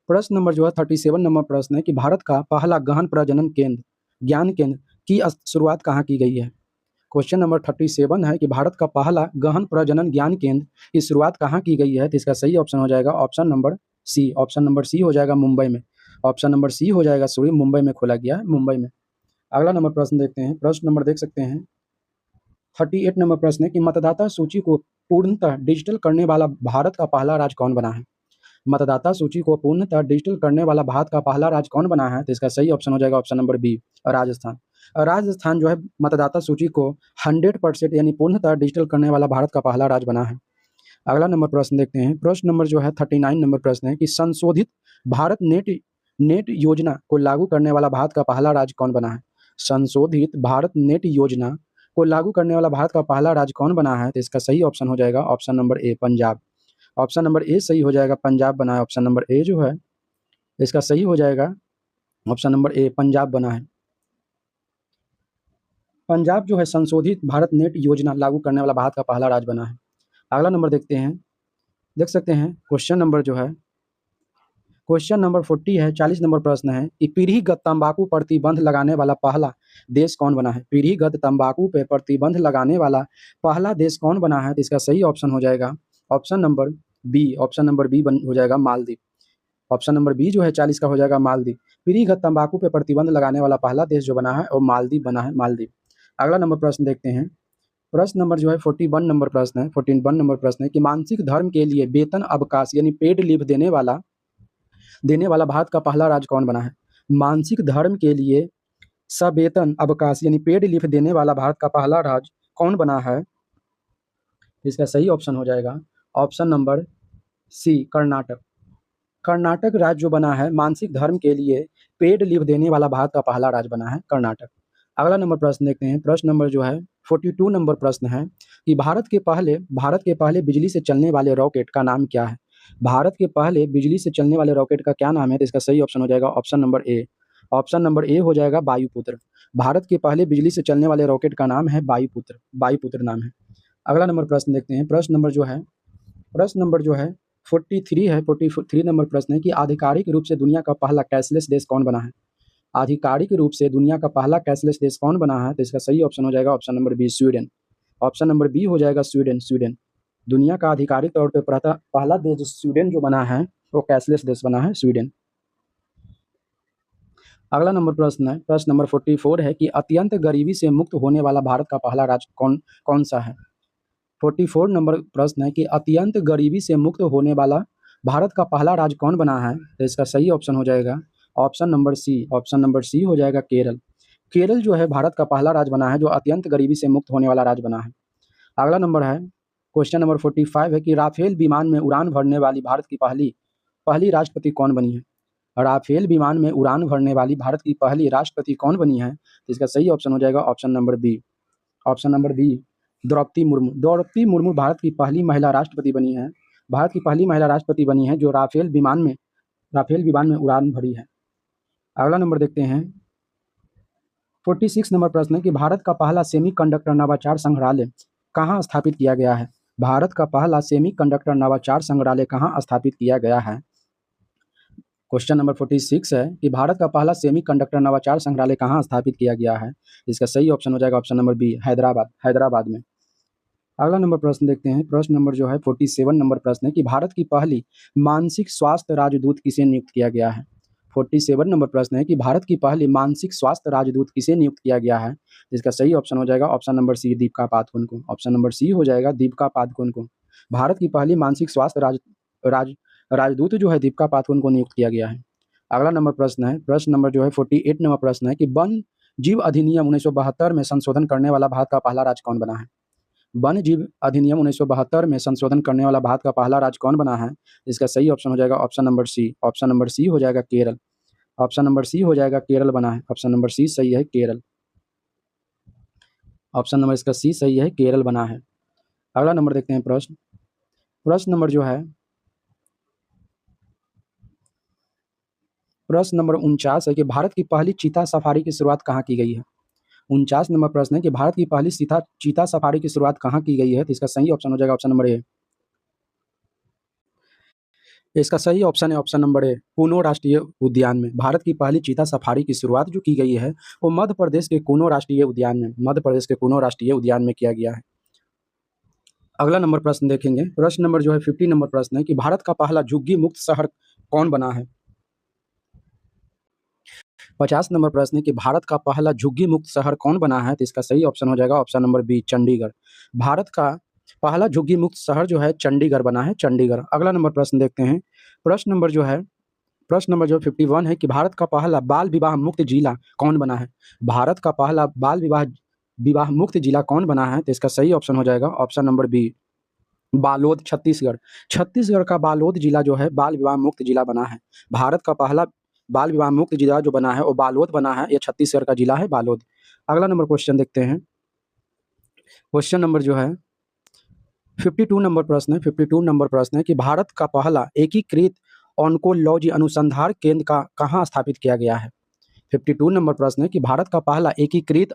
प्रश्न नंबर जो है 37 नंबर प्रश्न है कि भारत का पहला गहन प्रजनन ज्ञान केंद्र की शुरुआत कहाँ की गई है? क्वेश्चन नंबर 37 है कि भारत का पहला गहन प्रजनन ज्ञान केंद्र की शुरुआत कहाँ की गई है? तो इसका सही ऑप्शन हो जाएगा option number C. Option number C हो जाएगा मुंबई में। ऑप्शन नंबर सी हो जाएगा मुंबई में खोला गया है, मुंबई में। अगला नंबर प्रश्न देखते हैं। प्रश्न नंबर देख सकते हैं 38 नंबर प्रश्न है कि मतदाता सूची को पूर्णतः डिजिटल करने वाला भारत का पहला राज्य कौन बना है? मतदाता सूची को पूर्णतः डिजिटल करने वाला भारत का पहला राज्य कौन बना है? तो इसका सही ऑप्शन हो जाएगा option number B, Rajasthan. Rajasthan जो है मतदाता सूची को 100% यानी पूर्णतः डिजिटल करने वाला भारत का पहला राज्य बना है। अगला नंबर प्रश्न देखते हैं। प्रश्न नंबर जो है 39 नंबर प्रश्न है कि संशोधित भारत नेट योजना को लागू करने वाला भारत का पहला राज्य कौन बना है? संशोधित भारत नेट योजना को लागू करने वाला भारत का पहला राज्य कौन बना है? तो इसका सही ऑप्शन हो जाएगा option number A, Punjab. Option number A सही हो जाएगा, पंजाब बना है। ऑप्शन नंबर ए जो है इसका सही हो जाएगा ऑप्शन नंबर ए, पंजाब बना है। पंजाब जो है संशोधित भारत नेट योजना लागू करने वाला भारत का पहला राज्य बना है। अगला नंबर देखते हैं। देख सकते हैं क्वेश्चन नंबर जो है क्वेश्चन नंबर 40 है, 40 नंबर प्रश्न है कि पीढ़ीगत तंबाकू प्रतिबंध लगाने वाला पहला देश कौन बना है? पीढ़ीगत तंबाकू पे प्रतिबंध लगाने वाला पहला देश कौन बना है? तो इसका सही ऑप्शन हो जाएगा option number B. Option number B हो जाएगा मालदीव। ऑप्शन नंबर बी जो है 40 का हो जाएगा मालदीव। पीढ़ीगत तंबाकू पे प्रतिबंध लगाने वाला पहला देश जो बना है वो मालदीव बना है, मालदीव। अगला नंबर प्रश्न देखते हैं। प्रश्न नंबर जो है 41 नंबर प्रश्न है, 41 नंबर प्रश्न है कि मानसिक धर्म के लिए वेतन अवकाश यानी पेड लीव देने वाला भारत का पहला राज्य कौन बना है? मानसिक धर्म के लिए सवेतन अवकाश यानी पेड लीव देने वाला भारत का पहला राज्य कौन बना है? इसका सही ऑप्शन हो जाएगा option number C, Karnataka. Karnataka राज्य जो बना है मानसिक धर्म के लिए पेड लीव देने वाला भारत का पहला राज्य बना है कर्नाटक। अगला नंबर प्रश्न देखते हैं। प्रश्न नंबर जो है 42 नंबर प्रश्न है कि भारत के पहले बिजली से चलने वाले रॉकेट का नाम क्या है? भारत के पहले बिजली से चलने वाले रॉकेट का क्या नाम है? तो इसका सही ऑप्शन हो जाएगा option number A. Option number A हो जाएगा वायुपुत्र। भारत के पहले बिजली से चलने वाले रॉकेट का नाम है वायुपुत्र, वायुपुत्र नाम है। अगला नंबर प्रश्न देखते हैं। प्रश्न नंबर जो है 43 है, 43 नंबर प्रश्न है कि आधिकारिक रूप से दुनिया का पहला कैशलेस देश कौन बना है? आधिकारिक रूप से दुनिया का पहला कैशलेस देश कौन बना है? तो इसका सही ऑप्शन हो जाएगा option number B, Sweden. Option number B हो जाएगा स्वीडन, स्वीडन। दुनिया का आधिकारिक तौर पे पहला देश जो स्वीडन जो बना है वो कैशलेस देश बना है, स्वीडन। अगला नंबर प्रश्न है, प्रश्न नंबर 44 है कि अत्यंत गरीबी से मुक्त होने वाला भारत का पहला राज्य कौन सा है? 44 नंबर प्रश्न है कि अत्यंत गरीबी से मुक्त होने वाला भारत का पहला राज्य कौन बना है? तो इसका सही ऑप्शन हो जाएगा option number C. Option number C हो जाएगा केरल। केरल जो है भारत का पहला राज्य बना है जो अत्यंत गरीबी से मुक्त होने वाला राज्य बना है। अगला नंबर है, क्वेश्चन नंबर 45 है कि राफेल विमान में उड़ान भरने वाली भारत की पहली पहली राष्ट्रपति कौन बनी है? राफेल विमान में उड़ान भरने वाली भारत की पहली राष्ट्रपति कौन बनी है? तो इसका सही ऑप्शन हो जाएगा option number B. Option number B, Draupadi Murmu. Draupadi Murmu Bharat की पहली महिला राष्ट्रपति बनी है। भारत की पहली महिला राष्ट्रपति बनी है जो राफेल विमान में उड़ान भरी है। अगला नंबर देखते हैं। 46 नंबर प्रश्न है कि भारत का पहला सेमीकंडक्टर नवाचार संग्रहालय कहाँ स्थापित किया गया है? भारत का पहला सेमीकंडक्टर नवाचार संग्रहालय कहाँ स्थापित किया गया है? क्वेश्चन नंबर 46 है कि भारत का पहला सेमीकंडक्टर नवाचार संग्रहालय कहाँ स्थापित किया गया है? इसका सही ऑप्शन हो जाएगा option number B, Hyderabad, Hyderabad में। अगला नंबर प्रश्न देखते हैं। प्रश्न नंबर जो है 47 नंबर प्रश्न है कि भारत की पहली मानसिक स्वास्थ्य राजदूत किसे नियुक्त किया गया है? 47 नंबर प्रश्न है कि भारत की पहली मानसिक स्वास्थ्य राजदूत किसे नियुक्त किया गया है? इसका सही ऑप्शन हो जाएगा option number C, Deepika Padukone को। ऑप्शन नंबर सी हो जाएगा दीपिका पादुकोण को। भारत की पहली मानसिक स्वास्थ्य राजदूत जो है दीपिका पादुकोण को नियुक्त किया गया है। अगला नंबर प्रश्न है, प्रश्न नंबर जो है 48 नंबर प्रश्न है कि वन जीव अधिनियम 1972 में संशोधन करने वाला भारत का पहला राज्य कौन बना है? वन जीव अधिनियम 1972 में संशोधन करने वाला भारत का पहला राज्य कौन बना है? इसका सही ऑप्शन हो जाएगा option number C. Option number C हो जाएगा केरल। ऑप्शन नंबर सी हो जाएगा केरल बना है। ऑप्शन नंबर सी सही है, केरल। ऑप्शन नंबर इसका सी सही है, केरल बना है। अगला नंबर देखते हैं। प्रश्न नंबर जो है प्रश्न नंबर 49 है कि भारत की पहली चीता सफारी की शुरुआत कहाँ की गई है? 49 नंबर प्रश्न है कि भारत की पहली चीता सफारी की शुरुआत कहाँ की गई है? तो इसका सही ऑप्शन हो जाएगा ऑप्शन नंबर ए। इसका सही ऑप्शन है ऑप्शन नंबर ए, कूनो राष्ट्रीय उद्यान में। भारत की पहली चीता सफारी की शुरुआत जो की गई है वो मध्य प्रदेश के कूनो राष्ट्रीय उद्यान में किया गया है। अगला नंबर प्रश्न देखेंगे। प्रश्न नंबर जो है 50 नंबर प्रश्न है कि भारत का पहला झुग्गी मुक्त शहर कौन बना है? 50 नंबर प्रश्न है कि भारत का पहला झुग्गी मुक्त शहर कौन बना है? तो इसका सही ऑप्शन हो जाएगा option number B, Chandigarh. Bharat का पहला झुग्गी मुक्त शहर जो है चंडीगढ़ बना है, चंडीगढ़। अगला नंबर प्रश्न देखते हैं। प्रश्न नंबर जो 51 है कि भारत का पहला बाल विवाह मुक्त जिला कौन बना है? भारत का पहला बाल विवाह मुक्त जिला कौन बना है? तो इसका सही ऑप्शन हो जाएगा option number B, Balod, Chhattisgarh. Chhattisgarh का बालोद जिला जो है बाल विवाह मुक्त जिला बना है। भारत का पहला बाल विवाह मुक्त जिला जो बना है वो बालोद बना है, ये छत्तीसगढ़ का जिला है बालोद। अगला नंबर क्वेश्चन देखते हैं। क्वेश्चन नंबर जो है 52 नंबर प्रश्न है। 52 नंबर प्रश्न है कि भारत का पहला एकीकृत ऑन्कोलॉजी अनुसंधान केंद्र का कहाँ स्थापित किया गया है? 52 नंबर प्रश्न है कि भारत का पहला एकीकृत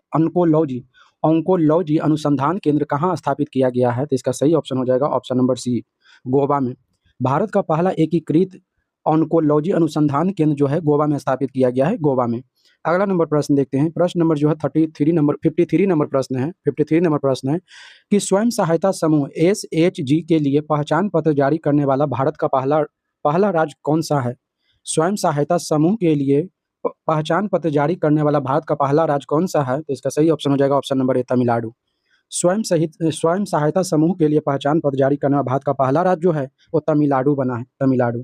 ऑन्कोलॉजी अनुसंधान केंद्र कहाँ स्थापित किया गया है? तो इसका सही ऑप्शन हो जाएगा ऑप्शन नंबर सी, गोवा में। भारत का पहला एकीकृत ऑन्कोलॉजी अनुसंधान केंद्र जो है गोवा में स्थापित किया गया है, गोवा में। अगला नंबर प्रश्न देखते हैं। प्रश्न नंबर जो है 53 नंबर प्रश्न है। 53 नंबर प्रश्न है कि स्वयं सहायता समूह SHG के लिए पहचान पत्र जारी करने वाला भारत का पहला राज्य कौन सा है? स्वयं सहायता समूह के लिए पहचान पत्र जारी करने वाला भारत का पहला राज्य कौन सा है? तो इसका सही ऑप्शन हो जाएगा ऑप्शन नंबर ए, तमिलनाडु। स्वयं सहायता समूह के लिए पहचान पत्र जारी करने वाला भारत का पहला राज्य जो है वो तमिलनाडु बना है, तमिलनाडु।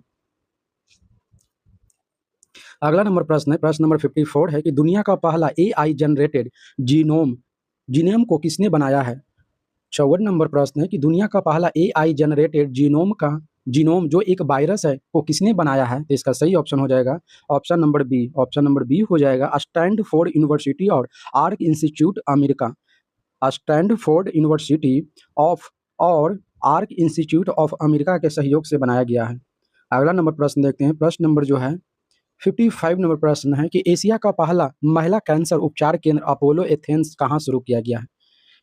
अगला नंबर प्रश्न है, प्रश्न नंबर 54 है कि दुनिया का पहला AI जनरेटेड जीनोम को किसने बनाया है? 54 नंबर प्रश्न है कि दुनिया का पहला AI जनरेटेड जीनोम जो एक वायरस है वो किसने बनाया है? तो इसका सही ऑप्शन हो जाएगा option number B. Option number B हो जाएगा स्टैनफोर्ड यूनिवर्सिटी और Arc Institute America. Stanford University और आर्क इंस्टीट्यूट ऑफ अमेरिका के सहयोग से बनाया गया है। अगला नंबर प्रश्न देखते हैं। प्रश्न नंबर जो है 55 नंबर प्रश्न है कि एशिया का पहला महिला कैंसर उपचार केंद्र अपोलो एथेंस कहाँ शुरू किया गया है?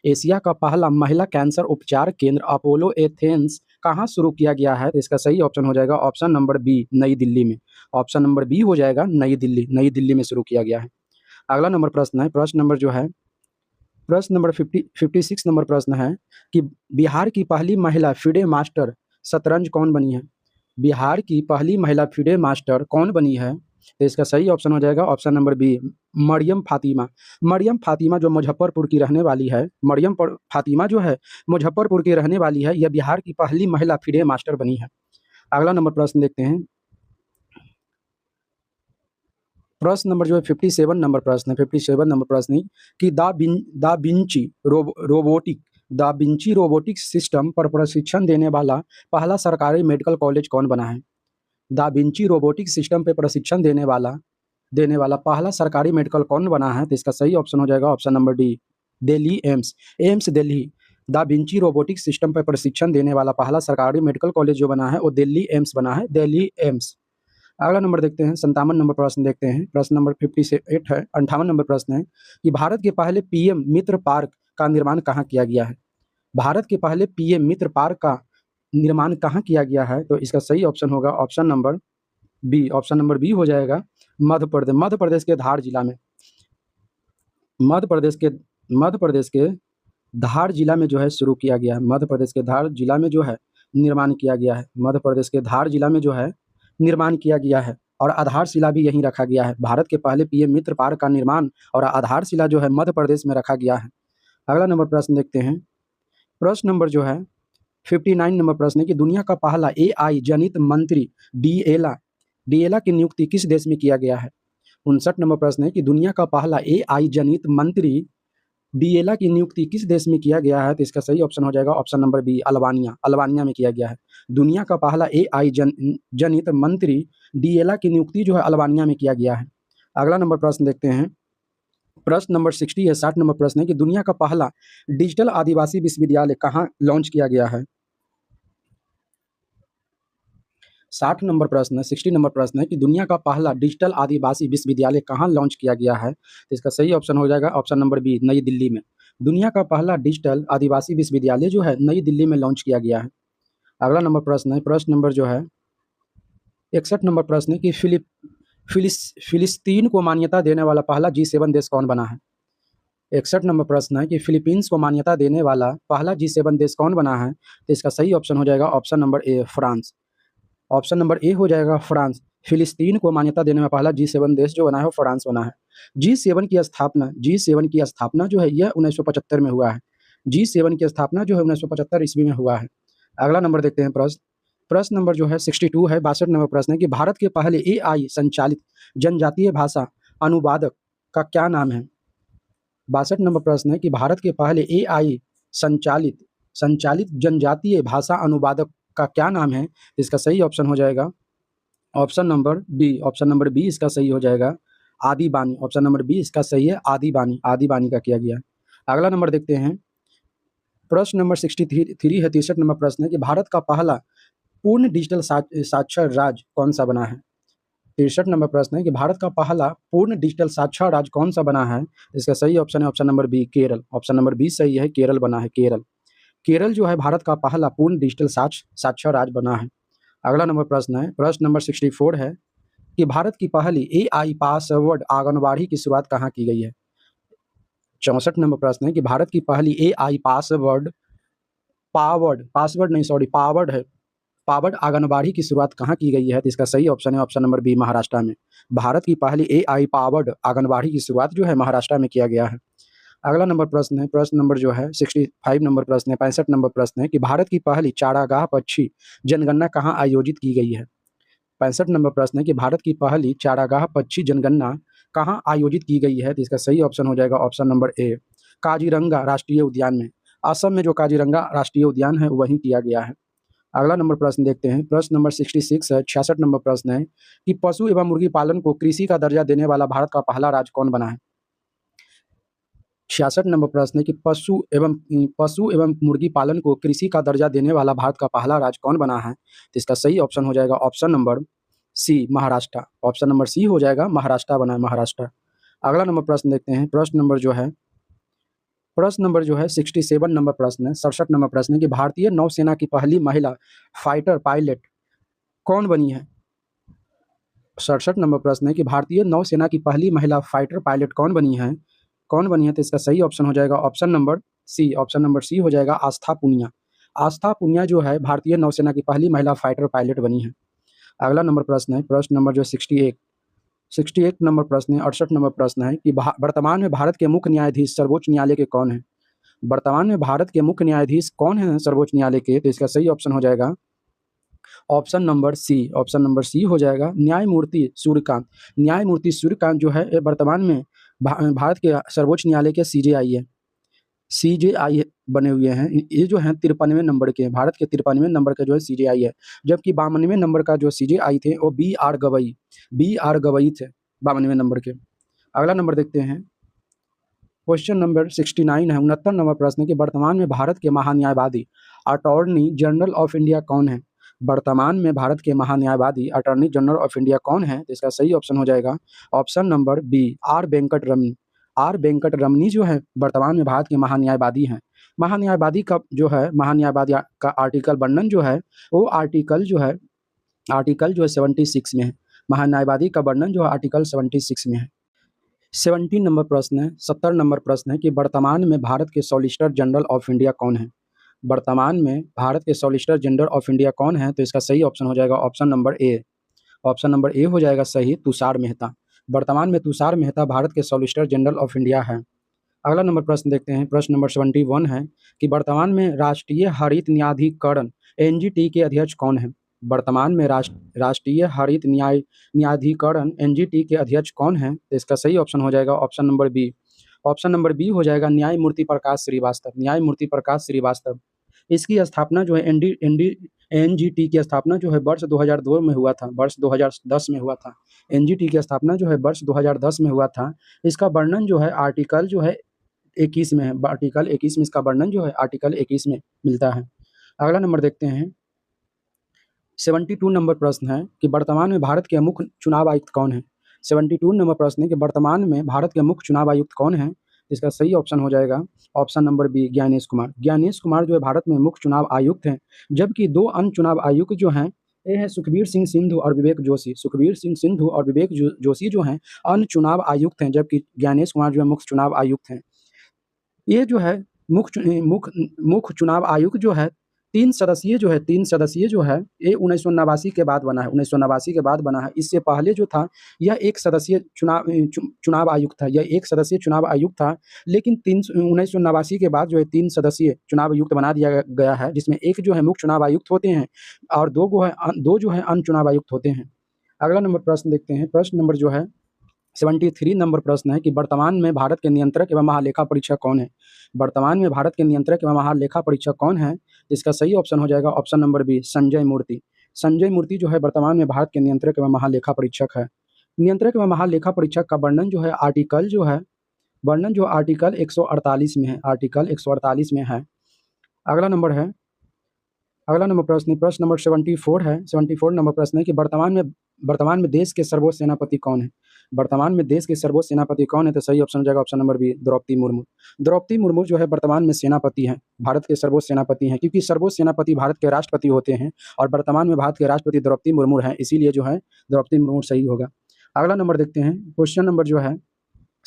एशिया का पहला महिला कैंसर उपचार केंद्र अपोलो एथेंस कहाँ शुरू किया गया है? तो इसका सही ऑप्शन हो जाएगा ऑप्शन नंबर बी, नई दिल्ली में। ऑप्शन नंबर बी हो जाएगा नई दिल्ली में शुरू किया गया है। अगला नंबर प्रश्न है, प्रश्न नंबर जो है प्रश्न नंबर 56 नंबर प्रश्न है कि बिहार की पहली महिला फिडे मास्टर शतरंज कौन बनी है? बिहार की पहली महिला फिडे मास्टर कौन बनी है? तो इसका सही ऑप्शन हो जाएगा option number B, Mariam Fatima. Mariam Fatima जो मुजफ्फरपुर की रहने वाली है, फातिमा जो है मुजफ्फरपुर की रहने वाली है, यह बिहार की पहली महिला फिडे मास्टर बनी है। अगला नंबर प्रश्न देखते हैं। प्रश्न नंबर जो है 57 नंबर प्रश्न है। 57 नंबर प्रश्न है कि दा विंची रोबोटिक सिस्टम पर प्रशिक्षण देने वाला पहला सरकारी मेडिकल कॉलेज कौन बना है? दा विंची रोबोटिक सिस्टम पर प्रशिक्षण देने वाला पहला सरकारी मेडिकल कौन बना है? तो इसका सही ऑप्शन हो जाएगा option number D, Delhi AIIMS Delhi. Da Vinci robotic system पर प्रशिक्षण देने वाला पहला सरकारी मेडिकल कॉलेज जो बना है वो दिल्ली एम्स बना है, दिल्ली एम्स। अगला नंबर देखते हैं, 57 नंबर प्रश्न देखते हैं। प्रश्न नंबर 58 है, 58 नंबर प्रश्न है कि भारत के पहले PM मित्र पार्क का निर्माण कहाँ किया गया है? भारत के पहले PM मित्र पार्क का निर्माण कहाँ किया गया है? तो इसका सही ऑप्शन होगा option number B. Option number B हो जाएगा मध्य प्रदेश के धार जिला में। मध्य प्रदेश के धार जिला में जो है शुरू किया गया है। मध्य प्रदेश के धार जिला में जो है निर्माण किया गया है। मध्य प्रदेश के धार जिला में जो है निर्माण किया गया है और आधारशिला भी यहीं रखा गया है। भारत के पहले PM मित्र पार्क का निर्माण और आधारशिला जो है मध्य प्रदेश में रखा गया है। अगला नंबर प्रश्न देखते हैं। प्रश्न नंबर जो है 59 नंबर प्रश्न है कि दुनिया का पहला AI जनित मंत्री डीएला की नियुक्ति किस देश में किया गया है? 59 नंबर प्रश्न है कि दुनिया का पहला AI जनित मंत्री डीएला की नियुक्ति किस देश में किया गया है? तो इसका सही ऑप्शन हो जाएगा ऑप्शन नंबर बी, अल्बानिया में किया गया है। दुनिया का पहला AI जनित मंत्री डीएला की नियुक्ति जो है अल्बानिया में किया गया है। अगला नंबर प्रश्न देखते हैं। प्रश्न नंबर 60 नंबर प्रश्न है कि दुनिया का पहला डिजिटल आदिवासी विश्वविद्यालय कहाँ लॉन्च किया गया है? 60 नंबर प्रश्न है कि दुनिया का पहला डिजिटल आदिवासी विश्वविद्यालय कहाँ लॉन्च किया गया है? तो इसका सही ऑप्शन हो जाएगा ऑप्शन नंबर बी, नई दिल्ली में। दुनिया का पहला डिजिटल आदिवासी विश्वविद्यालय जो है नई दिल्ली में लॉन्च किया गया है। अगला नंबर प्रश्न है, प्रश्न नंबर जो है 61 नंबर प्रश्न है कि फिलिस्तीन को मान्यता देने वाला पहला G7 देश कौन बना है? 61 नंबर प्रश्न है कि फिलीपींस को मान्यता देने वाला पहला G7 देश कौन बना है? तो इसका सही ऑप्शन हो जाएगा option number A, France. Option number A हो जाएगा फ्रांस। फिलिस्तीन को मान्यता देने में पहला G7 देश जो बना है वो फ्रांस बना है। G7 की स्थापना जो है यह 1975 में हुआ है। G7 की स्थापना जो है 1975 ईस्वी में हुआ है। अगला नंबर देखते हैं। प्रश्न नंबर जो है 62 है। 62 नंबर प्रश्न है कि भारत के पहले AI संचालित जनजातीय भाषा अनुवादक का क्या नाम है? 62 नंबर प्रश्न है कि भारत के पहले AI संचालित जनजातीय भाषा अनुवादक का क्या नाम है? इसका सही ऑप्शन हो जाएगा option number B. Option number B इसका सही हो जाएगा आदि बानी। ऑप्शन नंबर बी इसका सही है आदि बानी का किया गया। अगला नंबर देखते हैं। प्रश्न नंबर 63 है। 63 नंबर प्रश्न है कि भारत का पहला पूर्ण डिजिटल साक्षर राज्य कौन सा बना है? 63 नंबर प्रश्न है कि भारत का पहला पूर्ण डिजिटल साक्षर राज्य कौन सा बना है? इसका सही ऑप्शन है option number B, Kerala. Option number B सही है, केरल बना है। केरल जो है भारत का पहला पूर्ण डिजिटल साक्षर राज्य बना है। अगला नंबर प्रश्न है, प्रश्न नंबर 64 है कि भारत की पहली एआई पासवर्ड आंगनबाड़ी की शुरुआत कहाँ की गई है? 64 नंबर प्रश्न है कि भारत की पहली एआई पावर्ड आंगनबाड़ी की शुरुआत कहाँ की गई है? तो इसका सही ऑप्शन है ऑप्शन नंबर बी, महाराष्ट्र में। भारत की पहली एआई पावर्ड आंगनबाड़ी की शुरुआत जो है महाराष्ट्र में किया गया है। अगला नंबर प्रश्न है, प्रश्न नंबर जो है 65 नंबर प्रश्न है, 65 नंबर प्रश्न है कि भारत की पहली चारागाह पक्षी जनगणना कहाँ आयोजित की गई है? 65 नंबर प्रश्न है कि भारत की पहली चारागाह पक्षी जनगणना कहाँ आयोजित की गई है? तो इसका सही ऑप्शन हो जाएगा ऑप्शन नंबर ए, काजीरंगा राष्ट्रीय उद्यान में। असम में जो काजीरंगा राष्ट्रीय उद्यान है वहीं किया गया है। अगला नंबर प्रश्न देखते हैं, प्रश्न नंबर 66 है, 66 नंबर प्रश्न है कि पशु एवं मुर्गी पालन को कृषि का दर्जा देने वाला भारत का पहला राज्य कौन बना है? 66 नंबर प्रश्न है कि पशु एवं मुर्गी पालन को कृषि का दर्जा देने वाला भारत का पहला राज्य कौन बना है? तो इसका सही ऑप्शन हो जाएगा option number C, Maharashtra. Option number C हो जाएगा, महाराष्ट्र बना है, महाराष्ट्र। अगला नंबर प्रश्न देखते हैं, प्रश्न नंबर जो है 67 नंबर प्रश्न है, 67 नंबर प्रश्न है कि भारतीय नौसेना की पहली महिला फाइटर पायलट कौन बनी है? 67 नंबर प्रश्न है कि भारतीय नौसेना की पहली महिला फाइटर पायलट कौन बनी है? तो इसका सही ऑप्शन हो जाएगा option number C, option number C हो जाएगा, आस्था पुनिया। आस्था पुनिया जो है भारतीय नौसेना की पहली महिला फाइटर पायलट बनी है। अगला नंबर प्रश्न है, प्रश्न नंबर जो 68 नंबर प्रश्न है, 68 नंबर प्रश्न है कि वर्तमान में भारत के मुख्य न्यायाधीश सर्वोच्च न्यायालय के कौन है? वर्तमान में भारत के मुख्य न्यायाधीश कौन है सर्वोच्च न्यायालय के? तो इसका सही ऑप्शन हो जाएगा option number C, option number C हो जाएगा, न्यायमूर्ति सूर्यकांत। न्यायमूर्ति सूर्यकांत जो है ये वर्तमान में भारत के सर्वोच्च न्यायालय के सीजेआई है, सीजेआई बने हुए हैं। ये जो हैं 53वें नंबर के, भारत के 53वें नंबर का जो है सीजेआई है, जबकि 52वें नंबर का जो सीजेआई थे वो बी आर गवई थे 52वें नंबर के। अगला नंबर देखते हैं, क्वेश्चन नंबर 69 है, 69 नंबर प्रश्न है कि वर्तमान में भारत के महान्यायवादी अटॉर्नी जनरल ऑफ इंडिया कौन है? वर्तमान में भारत के महान्यायवादी अटॉर्नी जनरल ऑफ इंडिया कौन है? तो इसका सही ऑप्शन हो जाएगा option number B, R Venkat Ramani. R Venkat Ramani जो है वर्तमान में भारत के महान्यायवादी हैं। महान्यायवादी का जो है महान्यायवादी का आर्टिकल वर्णन जो है वो आर्टिकल जो है 76 में है। महान्यायवादी का वर्णन जो है आर्टिकल 76 में है। 70 नंबर प्रश्न है, 70 नंबर प्रश्न है कि वर्तमान में भारत के सॉलिसिटर जनरल ऑफ इंडिया कौन है? वर्तमान में भारत के सॉलिसिटर जनरल ऑफ इंडिया कौन है? तो इसका सही ऑप्शन हो जाएगा option number A, option number A हो जाएगा सही, तुषार मेहता। वर्तमान में तुषार मेहता भारत के सॉलिसिटर जनरल ऑफ इंडिया है। अगला नंबर प्रश्न देखते हैं, प्रश्न नंबर 71 है कि वर्तमान में राष्ट्रीय हरित न्यायाधिकरण एनजीटी के अध्यक्ष कौन है? वर्तमान में राष्ट्रीय हरित न्यायाधिकरण एनजीटी के अध्यक्ष कौन है? तो इसका सही ऑप्शन हो जाएगा option number B, option number B हो जाएगा, न्यायमूर्ति प्रकाश श्रीवास्तव। न्यायमूर्ति प्रकाश श्रीवास्तव। इसकी स्थापना जो है एनजीटी की स्थापना जो है वर्ष 2002 में हुआ था, वर्ष 2010 में हुआ था। एनजीटी की स्थापना जो है वर्ष 2010 में हुआ था। इसका वर्णन जो है आर्टिकल जो है 21 में है, आर्टिकल 21 में इसका वर्णन जो है आर्टिकल 21 में मिलता है। अगला नंबर देखते हैं, 72 नंबर प्रश्न है कि वर्तमान में भारत के मुख्य चुनाव आयुक्त कौन है? 72 नंबर प्रश्न है कि वर्तमान में भारत के मुख्य चुनाव आयुक्त कौन है? इसका सही ऑप्शन हो जाएगा option number B, Gyanesh Kumar. Gyanesh Kumar जो है भारत में मुख्य चुनाव आयुक्त हैं, जबकि दो अन्य चुनाव आयुक्त जो हैं ये है सुखबीर सिंह सिंधु और विवेक जोशी। सुखबीर सिंह सिंधु और विवेक जोशी जो हैं अन्य चुनाव आयुक्त हैं, जबकि ज्ञानेश कुमार जो है मुख्य चुनाव आयुक्त हैं। ये जो है मुख्य चुनाव आयुक्त जो है 3 सदस्यीय जो है ये 1989 के बाद बना है, 1989 के बाद बना है। इससे पहले जो था यह एक सदस्यीय चुनाव आयुक्त था, यह एक सदस्यीय चुनाव आयुक्त था, लेकिन 1989 के बाद जो है 3 सदस्यीय चुनाव आयुक्त बना दिया गया है, जिसमें एक जो है मुख्य चुनाव आयुक्त होते हैं और दो जो है अन्य चुनाव आयुक्त होते हैं। अगला नंबर प्रश्न देखते हैं, प्रश्न नंबर जो है 73 नंबर प्रश्न है कि वर्तमान में भारत के नियंत्रक एवं महालेखा परीक्षक कौन है? वर्तमान में भारत के नियंत्रक एवं महालेखा परीक्षक कौन है? इसका सही ऑप्शन हो जाएगा ऑप्शन नंबर बी, संजय मूर्ति। संजय मूर्ति जो है वर्तमान में भारत के नियंत्रक एवं महालेखा परीक्षक है। नियंत्रक एवं महालेखा परीक्षक का वर्णन जो है आर्टिकल 148 में है, आर्टिकल 148 में है। अगला नंबर प्रश्न नंबर 74 है, 74 नंबर प्रश्न है कि वर्तमान में देश के सर्वोच्च सेनापति कौन है? वर्तमान में देश के सर्वोच्च सेनापति कौन है? तो सही ऑप्शन हो जाएगा option number B, Draupadi Murmu. Draupadi Murmu जो है वर्तमान में सेनापति हैं, भारत के सर्वोच्च सेनापति हैं, क्योंकि सर्वोच्च सेनापति भारत के राष्ट्रपति होते हैं और वर्तमान में भारत के राष्ट्रपति द्रौपदी मुर्मू हैं, इसीलिए जो है द्रौपदी मुर्मू सही होगा। अगला नंबर देखते हैं, क्वेश्चन नंबर जो है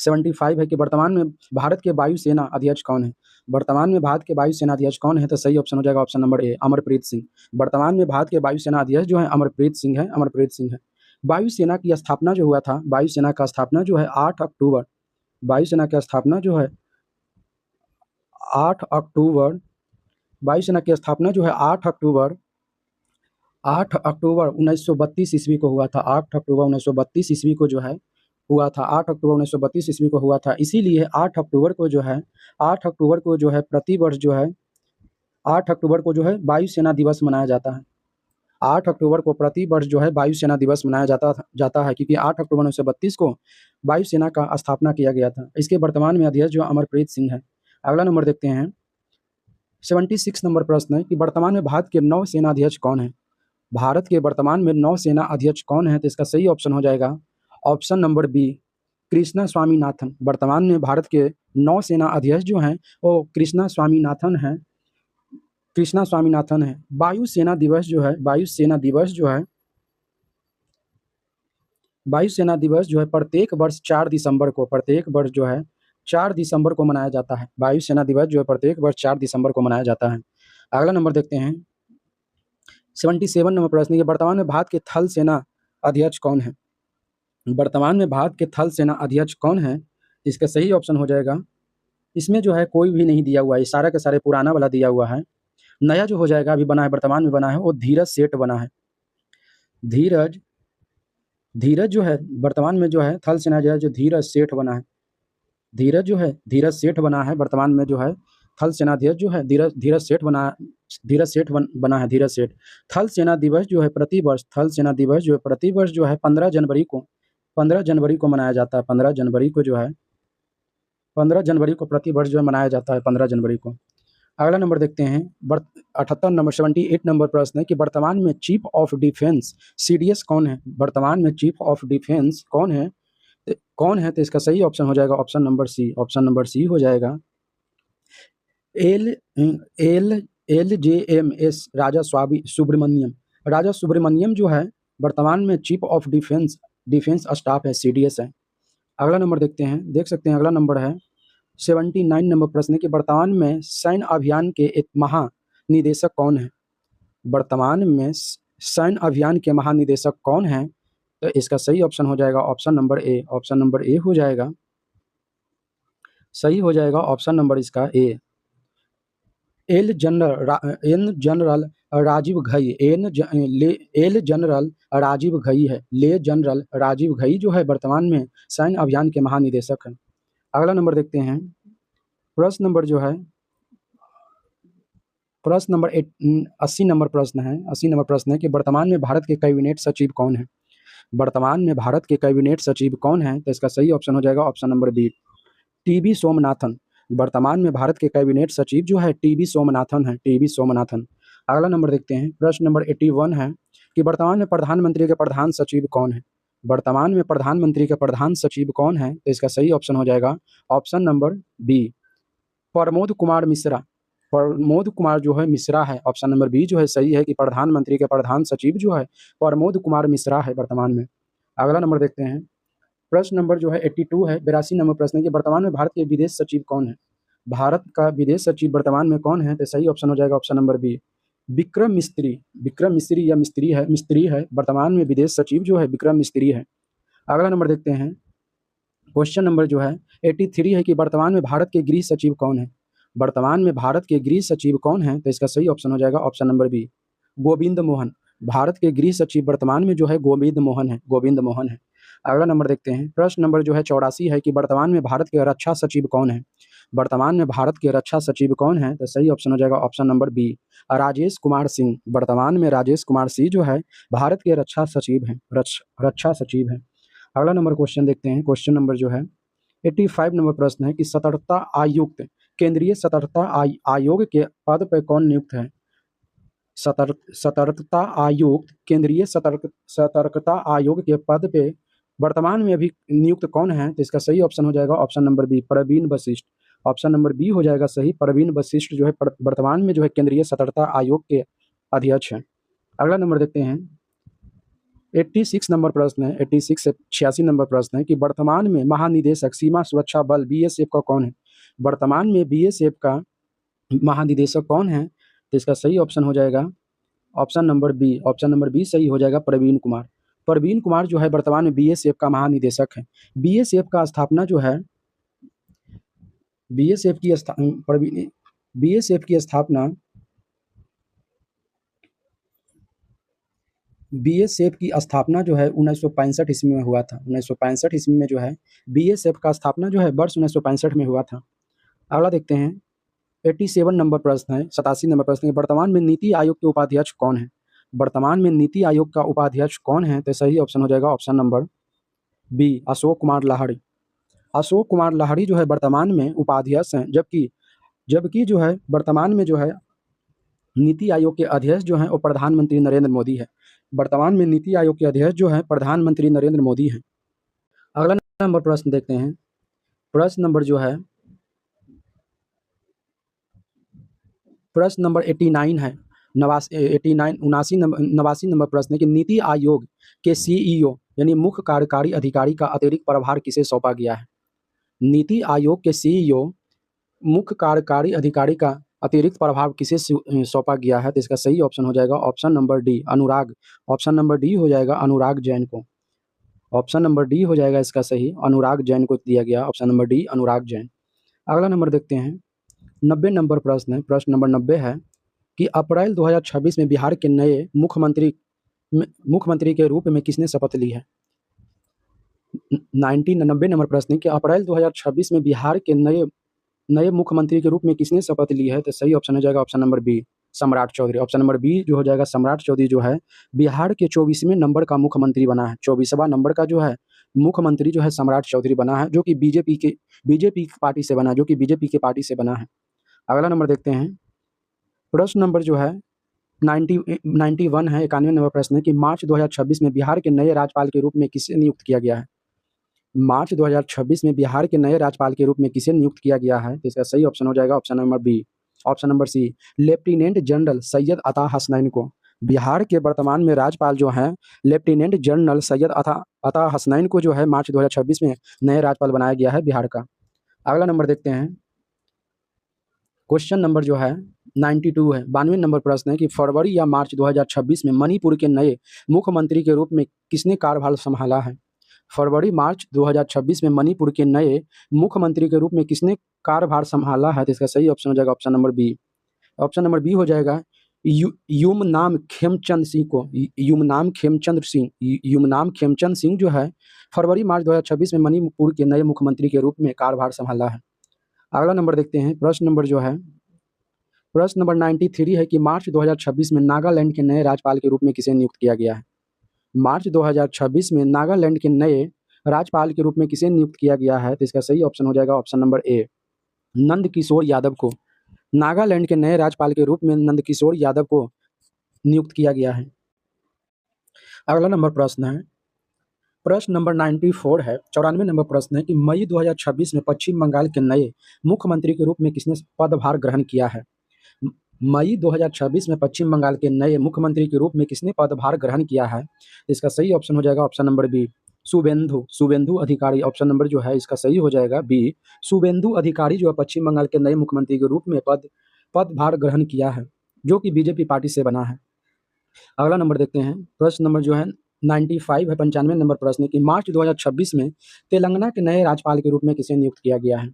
75 है कि वर्तमान में भारत के वायुसेना अध्यक्ष कौन है? वर्तमान में भारत के वायुसेना अध्यक्ष कौन है? तो सही ऑप्शन हो जाएगा ऑप्शन नंबर ए, अमरप्रीत सिंह। वर्तमान में भारत के वायुसेना अध्यक्ष जो है अमरप्रीत सिंह है, अमरप्रीत सिंह है। वायुसेना की स्थापना जो हुआ था, वायुसेना का स्थापना जो है 8 अक्टूबर, वायुसेना की स्थापना जो है 8 अक्टूबर, वायुसेना की स्थापना जो है 8 अक्टूबर 1932 ईस्वी को हुआ था। 8 अक्टूबर 1932 ईस्वी को जो है हुआ था, 8 अक्टूबर 1932 ईस्वी को हुआ था। इसीलिए 8 अक्टूबर को जो है 8 अक्टूबर को जो है प्रतिवर्ष जो है 8 अक्टूबर को जो है वायुसेना दिवस मनाया जाता है। 8 अक्टूबर को प्रतिवर्ष जो है वायुसेना दिवस मनाया जाता है, क्योंकि 8 अक्टूबर 1932 को वायुसेना का स्थापना किया गया था। इसके वर्तमान में अध्यक्ष जो अमरप्रीत सिंह है। अगला नंबर देखते हैं, 76 नंबर प्रश्न है कि वर्तमान में भारत के नौसेना अध्यक्ष कौन है? भारत के वर्तमान में नौसेना अध्यक्ष कौन है? तो इसका सही ऑप्शन हो जाएगा option number B, Krishna Swaminathan. वर्तमान में भारत के नौसेना अध्यक्ष जो हैं वो कृष्णा स्वामीनाथन हैं, कृष्णा स्वामीनाथन है। वायुसेना दिवस जो है, वायुसेना दिवस जो है, वायुसेना दिवस जो है प्रत्येक वर्ष 4 दिसंबर को, प्रत्येक वर्ष जो है 4 दिसंबर को मनाया जाता है। वायुसेना दिवस जो है प्रत्येक वर्ष 4 दिसंबर को मनाया जाता है। अगला नंबर देखते हैं, 77 नंबर प्रश्न है, वर्तमान में भारत के थल सेना अध्यक्ष कौन है? वर्तमान में भारत के थल सेना अध्यक्ष कौन है? इसका सही ऑप्शन हो जाएगा, इसमें जो है कोई भी नहीं दिया हुआ है, सारा का सारे पुराना वाला दिया हुआ है। नया जो हो जाएगा, अभी बना है, वर्तमान में बना है, वो धीरज सेठ बना है। धीरज धीरज जो है वर्तमान में जो है थल सेना जो धीरज सेठ बना है। धीरज जो है धीरज सेठ बना है, वर्तमान में जो है थल सेनाध्यक्ष जो है धीरज सेठ बना है, धीरज सेठ। थल सेना दिवस जो है प्रतिवर्ष, थल सेना दिवस जो है प्रतिवर्ष जो है 15 जनवरी को मनाया जाता है। 15 जनवरी को जो है 15 जनवरी को प्रतिवर्ष जो है मनाया जाता है, 15 जनवरी को। अगला नंबर देखते हैं, 78 नंबर 78 नंबर प्रश्न है कि वर्तमान में चीफ ऑफ डिफेंस सीडीएस कौन है? वर्तमान में चीफ ऑफ डिफेंस कौन है? तो इसका सही ऑप्शन हो जाएगा option number C, option number C हो जाएगा L L L J M S Raja Subramaniam. Raja Subramaniam जो है वर्तमान में चीफ ऑफ डिफेंस स्टाफ है, सीडीएस है। अगला नंबर देखते हैं, देख सकते हैं अगला नंबर है 79 नंबर प्रश्न है कि वर्तमान में सैन्य अभियान के एक महानिदेशक कौन है? वर्तमान में सैन्य अभियान के महानिदेशक कौन है? तो इसका सही ऑप्शन हो जाएगा option number A, option number A हो जाएगा, सही हो जाएगा ऑप्शन नंबर इसका A, L general Rajiv Ghai. L general Rajiv Ghai है, ले जनरल राजीव घई जो है वर्तमान में सैन्य अभियान के महानिदेशक हैं। अगला नंबर देखते हैं, प्रश्न नंबर जो है प्रश्न नंबर 80 नंबर प्रश्न है, 80 नंबर प्रश्न है कि वर्तमान में भारत के कैबिनेट सचिव कौन है? वर्तमान में भारत के कैबिनेट सचिव कौन है? तो इसका सही ऑप्शन हो जाएगा option number B, TV Somanathan. वर्तमान में भारत के कैबिनेट सचिव जो है टीबी सोमनाथन है, टीबी सोमनाथन। अगला नंबर देखते हैं, प्रश्न नंबर 81 है कि वर्तमान में प्रधानमंत्री के प्रधान सचिव कौन है? वर्तमान में प्रधानमंत्री के प्रधान सचिव कौन है? तो इसका सही ऑप्शन हो जाएगा option number B, Pramod Kumar Mishra. Pramod Kumar जो है मिश्रा है, ऑप्शन नंबर बी जो है सही है कि प्रधानमंत्री के प्रधान सचिव जो है प्रमोद कुमार मिश्रा है वर्तमान में। अगला नंबर देखते हैं, प्रश्न नंबर जो है 82 है, 82 नंबर प्रश्न है कि वर्तमान में भारत के विदेश सचिव कौन है? भारत का विदेश सचिव वर्तमान में कौन है? तो सही ऑप्शन हो जाएगा ऑप्शन नंबर बी, विक्रम मिस्त्री। विक्रम मिस्त्री या मिस्त्री है, वर्तमान में विदेश सचिव जो है विक्रम मिस्त्री है। अगला नंबर देखते हैं, क्वेश्चन नंबर जो है 83 है कि वर्तमान में भारत के गृह सचिव कौन है? वर्तमान में भारत के गृह सचिव कौन है? तो इसका सही ऑप्शन हो जाएगा option number B, Govind Mohan. Bharat के गृह सचिव वर्तमान में जो है गोविंद मोहन है, गोविंद मोहन है। अगला नंबर देखते हैं, प्रश्न नंबर जो है 84 है कि वर्तमान में भारत के रक्षा सचिव कौन है? वर्तमान में भारत के रक्षा सचिव कौन है? तो सही ऑप्शन हो जाएगा option number B, Rajesh Kumar Singh. वर्तमान में राजेश कुमार सिंह जो है भारत के रक्षा सचिव हैं, रक्षा सचिव हैं। अगला नंबर क्वेश्चन देखते हैं, क्वेश्चन नंबर जो है 85 नंबर प्रश्न है कि सतर्कता आयुक्त, केंद्रीय सतर्कता आयोग के पद पर कौन नियुक्त है? सतर्कता आयुक्त, केंद्रीय सतर्कता आयोग के पद पे वर्तमान में अभी नियुक्त कौन है? तो इसका सही ऑप्शन हो जाएगा option number B, Praveen Vashishtha. Option number B हो जाएगा सही, प्रवीण वशिष्ठ जो है वर्तमान में जो है केंद्रीय सतर्कता आयोग के अध्यक्ष हैं। अगला नंबर देखते हैं, 86 नंबर प्रश्न है, 86 से 86 नंबर प्रश्न है कि वर्तमान में महानिदेशक सीमा सुरक्षा बल बीएसएफ का कौन है? वर्तमान में बीएसएफ का महानिदेशक कौन है? तो इसका सही ऑप्शन हो जाएगा option number B, option number B सही हो जाएगा, प्रवीण कुमार। प्रवीण कुमार जो है वर्तमान में बीएसएफ का महानिदेशक है। बीएसएफ का स्थापना जो है, बीएसएफ की बीएसएफ की स्थापना बीएसएफ की स्थापना जो है 1965 ईस्वी में हुआ था। 1965 ईस्वी में जो है बीएसएफ का स्थापना जो है वर्ष 1965 में हुआ था। अगला देखते हैं, 87 नंबर प्रश्न है, 87 नंबर प्रश्न है, वर्तमान में नीति आयोग के उपाध्यक्ष कौन है? वर्तमान में नीति आयोग का उपाध्यक्ष कौन है? तो सही ऑप्शन हो जाएगा option number B, Ashok Kumar Lahiri. Ashok Kumar Lahiri जो है वर्तमान में उपाध्यक्ष हैं, जबकि जो है वर्तमान में जो है नीति आयोग के अध्यक्ष जो हैं वो प्रधानमंत्री नरेंद्र मोदी है। वर्तमान में नीति आयोग के अध्यक्ष जो हैं प्रधानमंत्री नरेंद्र मोदी हैं। अगला नंबर प्रश्न देखते हैं, प्रश्न नंबर जो है प्रश्न नंबर 89 है, 89 नंबर प्रश्न है कि नीति आयोग के सीईओ यानी मुख्य कार्यकारी अधिकारी का अतिरिक्त प्रभार किसे सौंपा गया है? नीति आयोग के सीईओ मुख्य कार्यकारी अधिकारी का अतिरिक्त प्रभाव किसे सौंपा गया है? तो इसका सही ऑप्शन हो जाएगा ऑप्शन नंबर डी, अनुराग। ऑप्शन नंबर डी हो जाएगा अनुराग जैन को। ऑप्शन नंबर डी हो जाएगा इसका सही, अनुराग जैन को दिया गया option number D, Anurag Jain. अगला नंबर देखते हैं, 90 नंबर प्रश्न है, प्रश्न नंबर 90 है कि अप्रैल 2026 में बिहार के नए मुख्यमंत्री के रूप में किसने शपथ ली है? 90 नंबर प्रश्न है कि अप्रैल 2026 में बिहार के नए मुख्यमंत्री के रूप में किसने शपथ ली है? तो सही ऑप्शन हो जाएगा ऑप्शन नंबर बी, सम्राट चौधरी। ऑप्शन नंबर बी जो हो जाएगा सम्राट चौधरी जो है बिहार के 24वें नंबर का मुख्यमंत्री बना है। 24वां नंबर का जो है मुख्यमंत्री जो है सम्राट चौधरी बना है, जो कि बीजेपी पार्टी से बना है, जो कि बीजेपी की पार्टी से बना है। अगला नंबर देखते हैं, प्रश्न नंबर जो है 91 है, 91 नंबर प्रश्न है कि मार्च 2026 में बिहार के नए राज्यपाल के रूप में किसे नियुक्त किया गया है? मार्च 2026 में बिहार के नए राज्यपाल के रूप में किसे नियुक्त किया गया है? तो इसका सही ऑप्शन हो जाएगा option number B, option number C, lieutenant general Syed Ata Hasnain को। बिहार के वर्तमान में राज्यपाल जो हैं लेफ्टिनेंट जनरल सैयद अता हसनैन को जो है मार्च 2026 में नए राज्यपाल बनाया गया है बिहार का। अगला नंबर देखते हैं, क्वेश्चन नंबर जो है 92 है, 92 नंबर प्रश्न है कि फरवरी या मार्च 2026 में मणिपुर के नए मुख्यमंत्री के रूप में किसने कार्यभार संभाला है? फरवरी मार्च 2026 में मणिपुर के नए मुख्यमंत्री के रूप में किसने कार्यभार संभाला है? तो इसका सही ऑप्शन हो जाएगा option number B, option number B हो जाएगा युमनाम खेमचंद सिंह को। युमनाम खेमचंद सिंह जो है फरवरी मार्च 2026 में मणिपुर के नए मुख्यमंत्री के रूप में कार्यभार संभाला है। अगला नंबर देखते हैं, प्रश्न नंबर जो है प्रश्न नंबर 93 है कि मार्च 2026 में नागालैंड के नए राज्यपाल के रूप में किसे नियुक्त किया गया है? मार्च 2026 में नागालैंड के नए राज्यपाल के रूप में किसे नियुक्त किया गया है? तो इसका सही ऑप्शन हो जाएगा ऑप्शन नंबर ए, नंद किशोर यादव को। नागालैंड के नए राज्यपाल के रूप में नंद किशोर यादव को नियुक्त किया गया है। अगला नंबर प्रश्न है, प्रश्न नंबर 94 है, 94 नंबर प्रश्न है कि मई 2026 में पश्चिम बंगाल के नए मुख्यमंत्री के रूप में किसने पदभार ग्रहण किया है? मई 2026 में पश्चिम बंगाल के नए मुख्यमंत्री के रूप में किसने पदभार ग्रहण किया है? इसका सही ऑप्शन हो जाएगा ऑप्शन नंबर बी, शुभेंदु अधिकारी। ऑप्शन नंबर जो है इसका सही हो जाएगा बी, शुभेंदु अधिकारी जो है पश्चिम बंगाल के नए मुख्यमंत्री के रूप में पदभार ग्रहण किया है, जो कि बीजेपी पार्टी से बना है। अगला नंबर देखते हैं, प्रश्न नंबर जो है 95 है, 95 नंबर प्रश्न है कि मार्च 2026 में तेलंगाना के नए राज्यपाल के रूप में किसे नियुक्त किया गया है?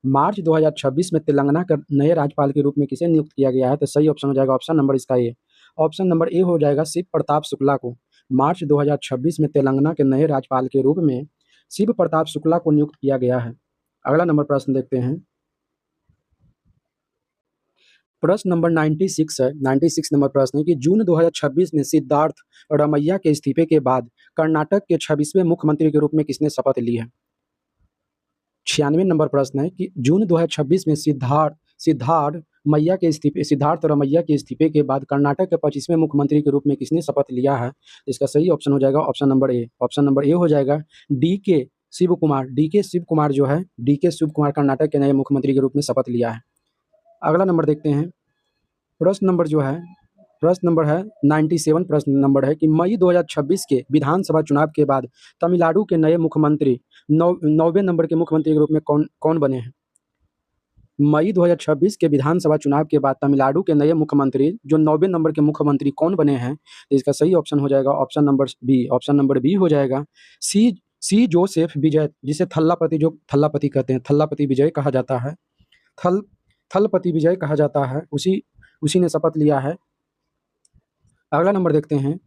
मार्च 2026 में तेलंगाना के नए राज्यपाल के रूप में किसे नियुक्त किया गया है? तो सही ऑप्शन हो जाएगा ऑप्शन नंबर इसका ए, ऑप्शन नंबर ए हो जाएगा शिव प्रताप शुक्ला को। मार्च 2026 में तेलंगाना के नए राज्यपाल के रूप में शिव प्रताप शुक्ला को नियुक्त किया गया है। अगला नंबर प्रश्न देखते हैं, प्रश्न नंबर 96 है, 96 नंबर प्रश्न है कि जून 2026 में सिद्धार्थ रमैया के इस्तीफे के बाद कर्नाटक के 26वें मुख्यमंत्री के रूप में किसने शपथ ली है? 96 नंबर प्रश्न है कि जून 2026 में सिद्धार्थ मैया के इस्तीफे सिद्धार्थ रमैया के इस्तीफे के बाद कर्नाटक के 25वें मुख्यमंत्री के रूप में किसने शपथ लिया है? इसका सही ऑप्शन हो जाएगा option number A. Option number A हो जाएगा डी.के. शिव कुमार। डी.के. शिव कुमार जो है, डी.के. शिव कुमार कर्नाटक के नए मुख्यमंत्री के रूप में शपथ लिया है। अगला नंबर देखते हैं। प्रश्न नंबर जो है, प्रश्न नंबर है 97, प्रश्न नंबर है कि मई 2026 के विधानसभा चुनाव के बाद तमिलनाडु के नए मुख्यमंत्री 9वें नंबर के मुख्यमंत्री के रूप में कौन बने हैं? मई 2026 के विधानसभा चुनाव के बाद तमिलनाडु के नए मुख्यमंत्री जो 9वें नंबर के मुख्यमंत्री कौन बने हैं? तो इसका सही ऑप्शन हो जाएगा option number B. Option number B हो जाएगा सी जोसेफ विजय, जिसे थल्लापति कहते हैं, थल्लापति विजय कहा जाता है। थलपति विजय कहा जाता है, उसी ने शपथ लिया है। अगला नंबर देखते हैं।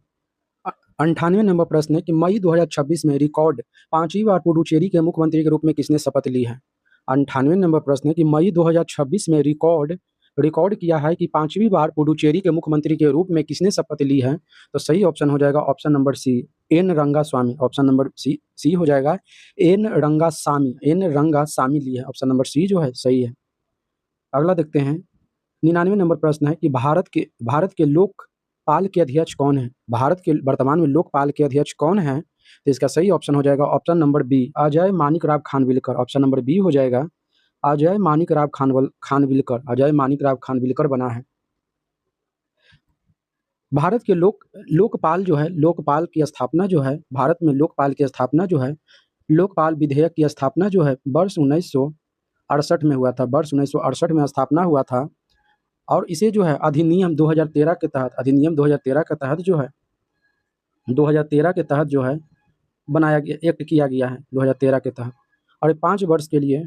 98 नंबर प्रश्न है कि मई 2026 में रिकॉर्ड 5वीं बार पुडुचेरी के मुख्यमंत्री के रूप में किसने शपथ ली है? 98 नंबर प्रश्न है कि मई 2026 में रिकॉर्ड किया है कि 5वीं बार पुडुचेरी के मुख्यमंत्री के रूप में किसने शपथ ली है? तो सही ऑप्शन हो जाएगा option number C, N Rangaswamy. Option number C हो जाएगा एन रंगास्वामी ली है। ऑप्शन नंबर सी जो है सही है। अगला देखते हैं। 99 नंबर प्रश्न है कि भारत के लोकपाल के अध्यक्ष कौन है? भारत के वर्तमान में लोकपाल के अध्यक्ष कौन है? तो इसका सही ऑप्शन हो जाएगा option number B, Ajay Manikrao Khanwilkar. Option number B हो जाएगा अजय माणिकराव खानविलकर। अजय माणिकराव खानविलकर बना है। भारत के लोकपाल जो है, लोकपाल की स्थापना जो है, भारत में लोकपाल की स्थापना जो है, लोकपाल विधेयक की स्थापना जो है वर्ष 1968 में हुआ था। वर्ष 1968 में स्थापना हुआ था और इसे जो है अधिनियम 2013 के तहत, अधिनियम 2013 के तहत जो है, 2013 के तहत जो है बनाया गया, एक्ट किया गया है 2013 के तहत, और 5 वर्ष के लिए।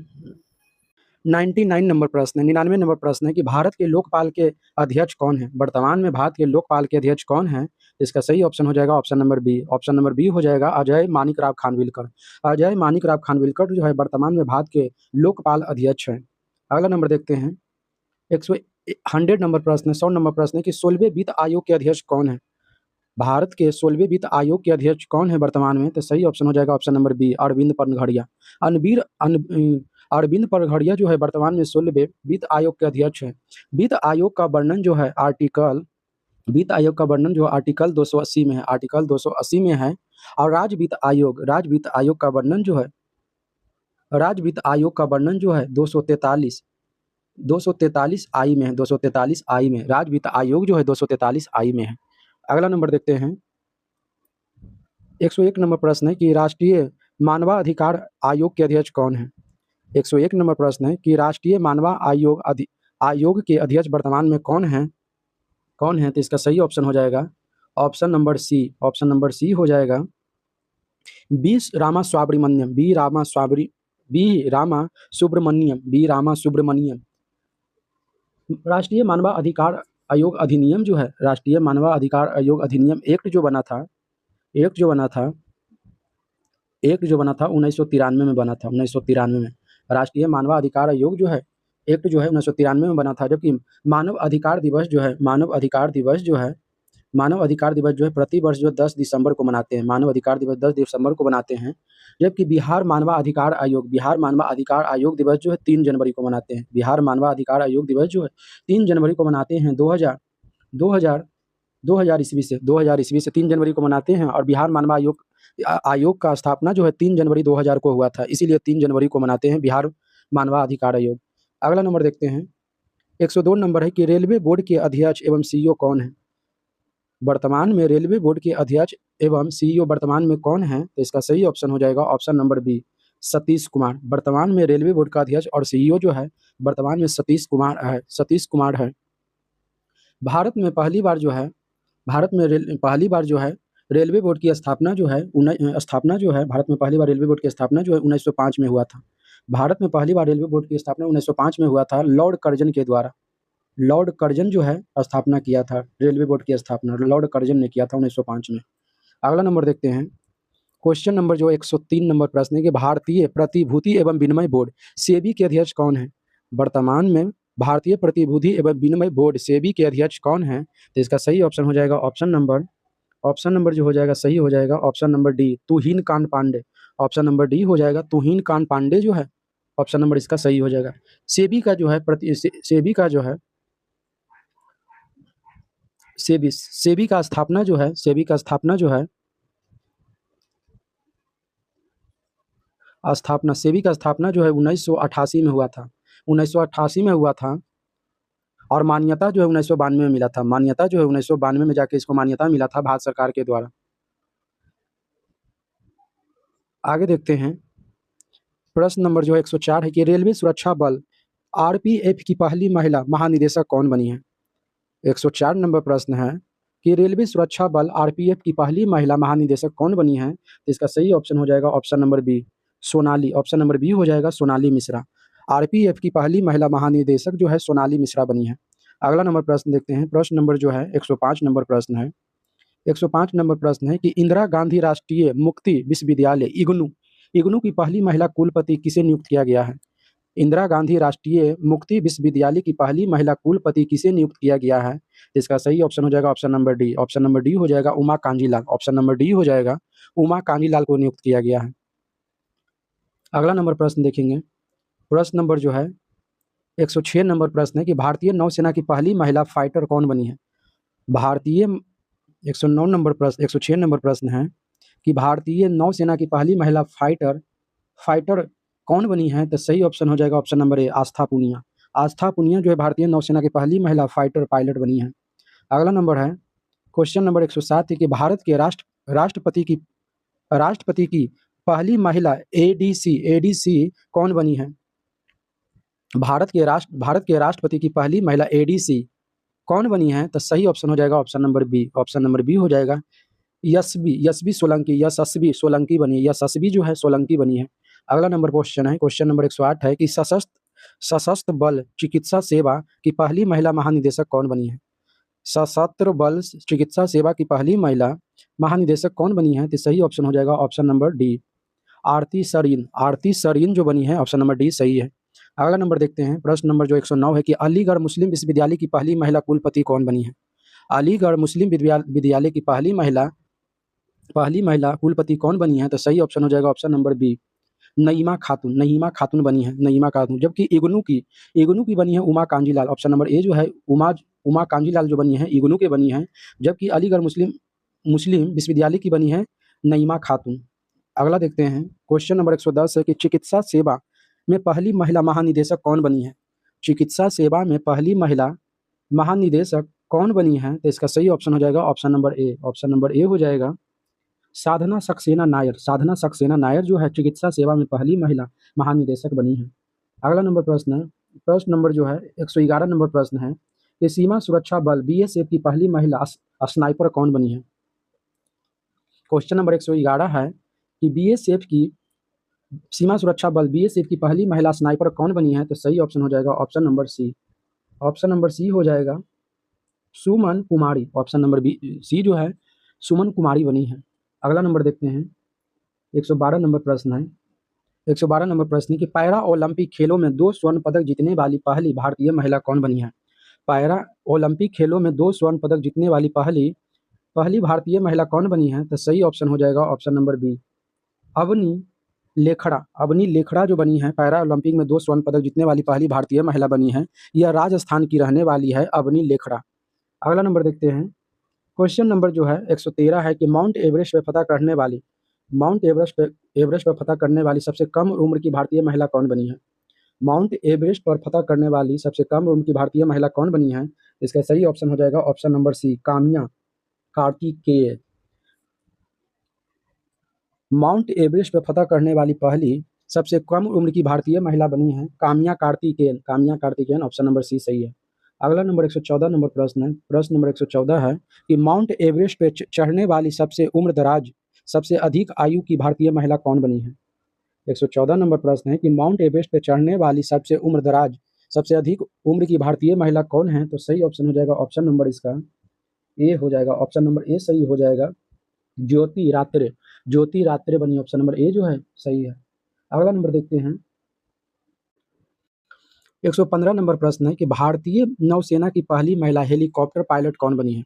99 नंबर प्रश्न है, 99 नंबर प्रश्न है कि भारत के लोकपाल के अध्यक्ष कौन है? वर्तमान में भारत के लोकपाल के अध्यक्ष कौन है? इसका सही ऑप्शन हो जाएगा option number B. Option number B हो जाएगा अजय माणिकराव खानविलकर। अजय माणिकराव खानविलकर जो है वर्तमान में भारत के लोकपाल अध्यक्ष हैं। अगला नंबर देखते हैं। 100 नंबर प्रश्न है, 100 नंबर प्रश्न है कि 16वें वित्त आयोग के अध्यक्ष कौन है? भारत के 16वें वित्त आयोग के अध्यक्ष कौन है वर्तमान में? तो सही ऑप्शन हो जाएगा option number B, Arvind Panagariya. Arvind Panagariya जो है वर्तमान में 16वें वित्त आयोग के अध्यक्ष हैं। वित्त आयोग का वर्णन जो है वित्त आयोग का वर्णन जो आर्टिकल 280 में है, आर्टिकल 280 में है। और राज्य वित्त आयोग का वर्णन जो है, राज्य वित्त आयोग का वर्णन जो है 243 आई में है, 243 आई में। राज्य वित्त आयोग जो है 243 आई में है। अगला नंबर देखते हैं। 101 नंबर प्रश्न है कि राष्ट्रीय मानवाधिकार आयोग के अध्यक्ष कौन है? 101 नंबर प्रश्न है कि राष्ट्रीय आयोग के अध्यक्ष वर्तमान में कौन है? तो इसका सही ऑप्शन हो जाएगा option number C. Option number C हो जाएगा बी रामा सुब्रमण्यम। राष्ट्रीय मानवाधिकार आयोग अधिनियम जो है, राष्ट्रीय मानवाधिकार आयोग अधिनियम एक्ट जो बना था 1993 में बना था। 1993 में राष्ट्रीय मानवाधिकार आयोग जो है एक्ट जो है 1993 में बना था। जबकि मानव अधिकार दिवस जो है प्रति वर्ष जो 10 दिसंबर को मनाते हैं। मानव अधिकार दिवस 10 दिसंबर को मनाते हैं। जबकि बिहार मानवाधिकार आयोग दिवस जो है 3 जनवरी को मनाते हैं। बिहार मानवाधिकार आयोग दिवस जो है 3 जनवरी को मनाते हैं। 2000 ईस्वी से 3 जनवरी को मनाते हैं। और बिहार मानव आयोग का स्थापना जो है 3 जनवरी 2000 को हुआ था, इसीलिए 3 जनवरी को मनाते हैं बिहार मानवाधिकार आयोग। अगला नंबर देखते हैं। 102 नंबर है कि रेलवे बोर्ड के अध्यक्ष एवं सीईओ कौन है? वर्तमान में रेलवे बोर्ड के अध्यक्ष एवं सीईओ वर्तमान में कौन है? तो इसका सही ऑप्शन हो जाएगा option number B, Satish Kumar. वर्तमान में रेलवे बोर्ड का अध्यक्ष और सीईओ जो है वर्तमान में सतीश कुमार है। भारत में पहली बार जो है रेलवे बोर्ड की स्थापना जो है भारत में पहली बार रेलवे बोर्ड की स्थापना जो है 1905 में हुआ था। भारत में पहली बार रेलवे बोर्ड की स्थापना 1905 में हुआ था लॉर्ड कर्जन के द्वारा। लॉर्ड कर्जन जो है स्थापना किया था, रेलवे बोर्ड की स्थापना लॉर्ड कर्जन ने किया था 1905 में। अगला नंबर देखते हैं। क्वेश्चन नंबर जो 103 नंबर प्रश्न है कि भारतीय प्रतिभूति एवं विनिमय बोर्ड सेबी के अध्यक्ष कौन है? वर्तमान में भारतीय प्रतिभूति एवं विनिमय बोर्ड सेबी के अध्यक्ष कौन है? तो इसका सही ऑप्शन हो जाएगा ऑप्शन नंबर जो हो जाएगा सही हो जाएगा option number D, Tuhin Kanta Pandey. Option number D हो जाएगा तुहिन कांत पांडे जो है ऑप्शन नंबर इसका सही हो जाएगा। सेबी का जो है सेबी का स्थापना जो है, सेबी का स्थापना जो है, सेबी का स्थापना जो है 1988 में हुआ था। 1988 में हुआ था और मान्यता जो है 1992 में मिला था। मान्यता जो है 1992 में जाके इसको मान्यता मिला था भारत सरकार के द्वारा। आगे देखते हैं, प्रश्न नंबर जो है 104 है कि रेलवे सुरक्षा बल आरपीएफ की पहली महिला महानिदेशक कौन बनी है? 104 नंबर प्रश्न है कि रेलवे सुरक्षा बल आरपीएफ की पहली महिला महानिदेशक कौन बनी है? तो इसका सही ऑप्शन हो जाएगा option number B, Sonali. Option number B हो जाएगा सोनाली मिश्रा। आरपीएफ की पहली महिला महानिदेशक जो है सोनाली मिश्रा बनी है। अगला नंबर प्रश्न देखते हैं, प्रश्न नंबर जो है 105 नंबर प्रश्न है। 105 नंबर प्रश्न है कि इंदिरा गांधी राष्ट्रीय मुक्ति विश्वविद्यालय इग्नू इग्नू की पहली महिला कुलपति किसे नियुक्त किया गया है? इंदिरा गांधी राष्ट्रीय मुक्ति विश्वविद्यालय की पहली महिला कुलपति किसे नियुक्त किया गया है? इसका सही ऑप्शन हो जाएगा option number D. Option number D हो जाएगा Uma Kanjilal. Option number D हो जाएगा उमा कांजीलाल को नियुक्त किया गया है। अगला नंबर प्रश्न देखेंगे, प्रश्न नंबर जो है 106 नंबर प्रश्न है कि भारतीय नौसेना की पहली महिला फाइटर कौन बनी है? भारतीय 109 नंबर प्रश्न 106 नंबर प्रश्न है कि भारतीय नौसेना की पहली महिला फाइटर फाइटर कौन बनी है? तो सही ऑप्शन हो जाएगा ऑप्शन नंबर ए, आस्था पुनिया। आस्था पुनिया जो है भारतीय नौसेना की पहली महिला फाइटर पायलट बनी है। अगला नंबर है, क्वेश्चन नंबर 107 है कि भारत के राष्ट्रपति की पहली महिला एडीसी कौन बनी है? भारत के राष्ट्रपति की पहली महिला एडीसी कौन बनी है? तो सही ऑप्शन हो जाएगा option number B. Option number B हो जाएगा यशस्वी सोलंकी बनी है। यशस्वी जो है सोलंकी बनी है। अगला नंबर क्वेश्चन है, क्वेश्चन नंबर 108 है कि सशस्त्र बल चिकित्सा सेवा की पहली महिला महानिदेशक कौन बनी है? सशस्त्र बल चिकित्सा सेवा की पहली महिला महानिदेशक कौन बनी है? तो सही ऑप्शन हो जाएगा ऑप्शन नंबर डी, आरती सरीन जो बनी है। ऑप्शन नंबर डी सही है। अगला नंबर देखते हैं, प्रश्न नंबर जो 109 है कि अलीगढ़ मुस्लिम विश्वविद्यालय की पहली महिला कुलपति कौन बनी है? अलीगढ़ मुस्लिम विद्यालय की पहली महिला कुलपति कौन बनी है? तो सही ऑप्शन हो जाएगा ऑप्शन नंबर बी, नईमा खातून बनी है, नईमा खातून। जबकि इग्नू की बनी है उमा कांजीलाल। ऑप्शन नंबर ए जो है उमा कांजीलाल जो बनी है इग्नू के बनी है, जबकि अलीगढ़ मुस्लिम विश्वविद्यालय की बनी है नईमा खातून। अगला देखते हैं, क्वेश्चन नंबर 110 है कि चिकित्सा सेवा में पहली महिला महानिदेशक कौन बनी है? चिकित्सा सेवा में पहली महिला महानिदेशक कौन बनी है? तो इसका सही ऑप्शन हो जाएगा option number A. Option number A हो जाएगा साधना सक्सेना नायर। साधना सक्सेना नायर जो है चिकित्सा सेवा में पहली महिला महानिदेशक बनी है। अगला नंबर प्रश्न है, प्रश्न नंबर जो है 111 नंबर प्रश्न है कि सीमा सुरक्षा बल बीएसएफ की पहली महिला स्नाइपर कौन बनी है? क्वेश्चन नंबर 111 है कि सीमा सुरक्षा बल बीएसएफ की पहली महिला स्नाइपर कौन बनी है? तो सही ऑप्शन हो जाएगा option number C. Option number C हो जाएगा Suman Kumari. Option number B C जो है सुमन कुमारी बनी है। अगला नंबर देखते हैं, 112 नंबर प्रश्न है। 112 नंबर प्रश्न है कि पैरा ओलंपिक खेलों में 2 स्वर्ण पदक जीतने वाली पहली भारतीय महिला कौन बनी है? पैरा ओलंपिक खेलों में 2 स्वर्ण पदक जीतने वाली पहली भारतीय महिला कौन बनी है? तो सही ऑप्शन हो जाएगा ऑप्शन नंबर बी, अवनी लेखड़ा जो बनी है पैरा ओलंपिक में 2 स्वर्ण पदक जीतने वाली पहली भारतीय महिला बनी है। यह राजस्थान की रहने वाली है अवनी लेखड़ा। अगला नंबर देखते हैं, क्वेश्चन नंबर जो है 113 है कि माउंट एवरेस्ट पर फतह करने वाली सबसे कम उम्र की भारतीय महिला कौन बनी है? माउंट एवरेस्ट पर फतह करने वाली सबसे कम उम्र की भारतीय महिला कौन बनी है? इसका सही ऑप्शन हो जाएगा option number C, Kamya Kartikeya. Mount Everest पर फतह करने वाली पहली सबसे कम उम्र की भारतीय महिला बनी है Kamya Karthikeyan. Option number C सही है। अगला नंबर 114 नंबर प्रश्न है। प्रश्न नंबर 114 है कि माउंट एवरेस्ट पे चढ़ने वाली सबसे अधिक आयु की भारतीय महिला कौन बनी है? 114 नंबर प्रश्न है कि माउंट एवरेस्ट पे चढ़ने वाली सबसे अधिक उम्र की भारतीय महिला कौन है? तो सही ऑप्शन हो जाएगा ऑप्शन नंबर इसका ए हो जाएगा। ऑप्शन नंबर ए सही हो जाएगा, ज्योति रात्रे बनी। ऑप्शन नंबर ए जो है सही है। अगला नंबर देखते हैं, 115 नंबर प्रश्न है कि भारतीय नौसेना की पहली महिला हेलीकॉप्टर पायलट कौन बनी है?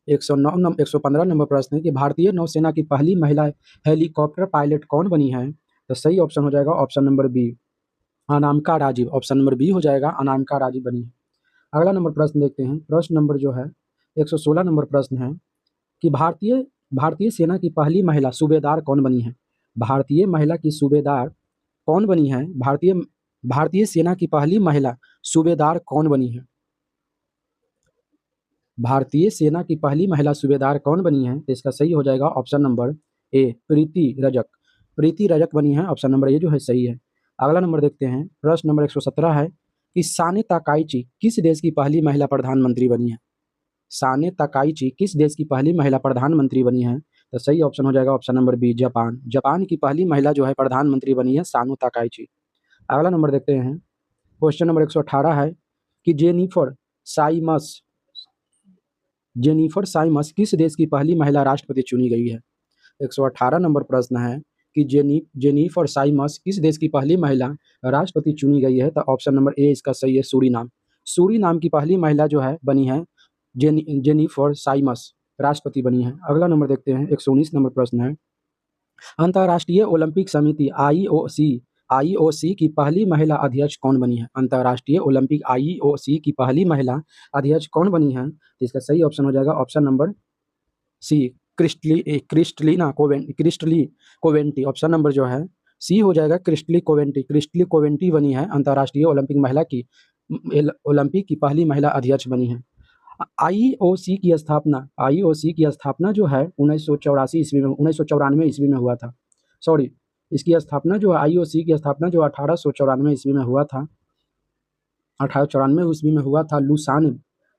115 नंबर प्रश्न है कि भारतीय नौसेना की पहली महिला हेलीकॉप्टर पायलट कौन बनी है? तो सही ऑप्शन हो जाएगा option number B, Anamika Rajeev. Option number B हो जाएगा, अनामिका राजीव बनी है। अगला नंबर प्रश्न देखते हैं, प्रश्न नंबर जो है 116 नंबर प्रश्न है कि भारतीय सेना की पहली महिला सूबेदार कौन बनी है? भारतीय महिला की सूबेदार कौन बनी है? भारतीय सेना की पहली महिला सूबेदार कौन बनी है? भारतीय सेना की पहली महिला सूबेदार कौन बनी है? तो इसका सही हो जाएगा ऑप्शन नंबर ए, प्रीति रजक। प्रीति रजक बनी है, ऑप्शन नंबर ए जो है सही है। अगला नंबर देखते हैं, प्रश्न नंबर 117 है कि साने ताकाइची किस देश की पहली महिला प्रधानमंत्री बनी है? साने ताकाइची किस देश की पहली महिला प्रधानमंत्री बनी है? तो सही ऑप्शन हो जाएगा option number B, Japan. Japan की पहली महिला जो है प्रधानमंत्री बनी है सानो ताकाइची। अगला नंबर देखते हैं, क्वेश्चन नंबर 118 है कि जेनिफर साइमस किस देश की पहली महिला राष्ट्रपति चुनी गई है? 118 नंबर प्रश्न है कि जेनिफर साइमस किस देश की पहली महिला राष्ट्रपति चुनी गई है? तो ऑप्शन नंबर ए इसका सही है, सूरीनाम। सूरीनाम की पहली महिला जो है बनी है जेनिफर साइमस, राष्ट्रपति बनी है। अगला नंबर देखते हैं, 119 नंबर प्रश्न है, अंतर्राष्ट्रीय ओलंपिक समिति आईओसी की पहली महिला अध्यक्ष कौन बनी है? अंतर्राष्ट्रीय ओलंपिक आईओसी की पहली महिला अध्यक्ष कौन बनी है? तो इसका सही ऑप्शन हो जाएगा option number C, Kirsty Coventry. Option number जो है सी हो जाएगा, क्रिस्टली कोवेंटी बनी है अंतर्राष्ट्रीय ओलंपिक की पहली महिला अध्यक्ष बनी है। आईओसी की स्थापना जो है 1984 ईस्वी में 1994 ईस्वी में हुआ था। सॉरी, इसकी स्थापना जो है आईओसी की स्थापना जो 1894 ईस्वी में हुआ था। 1894 ईस्वी में हुआ था,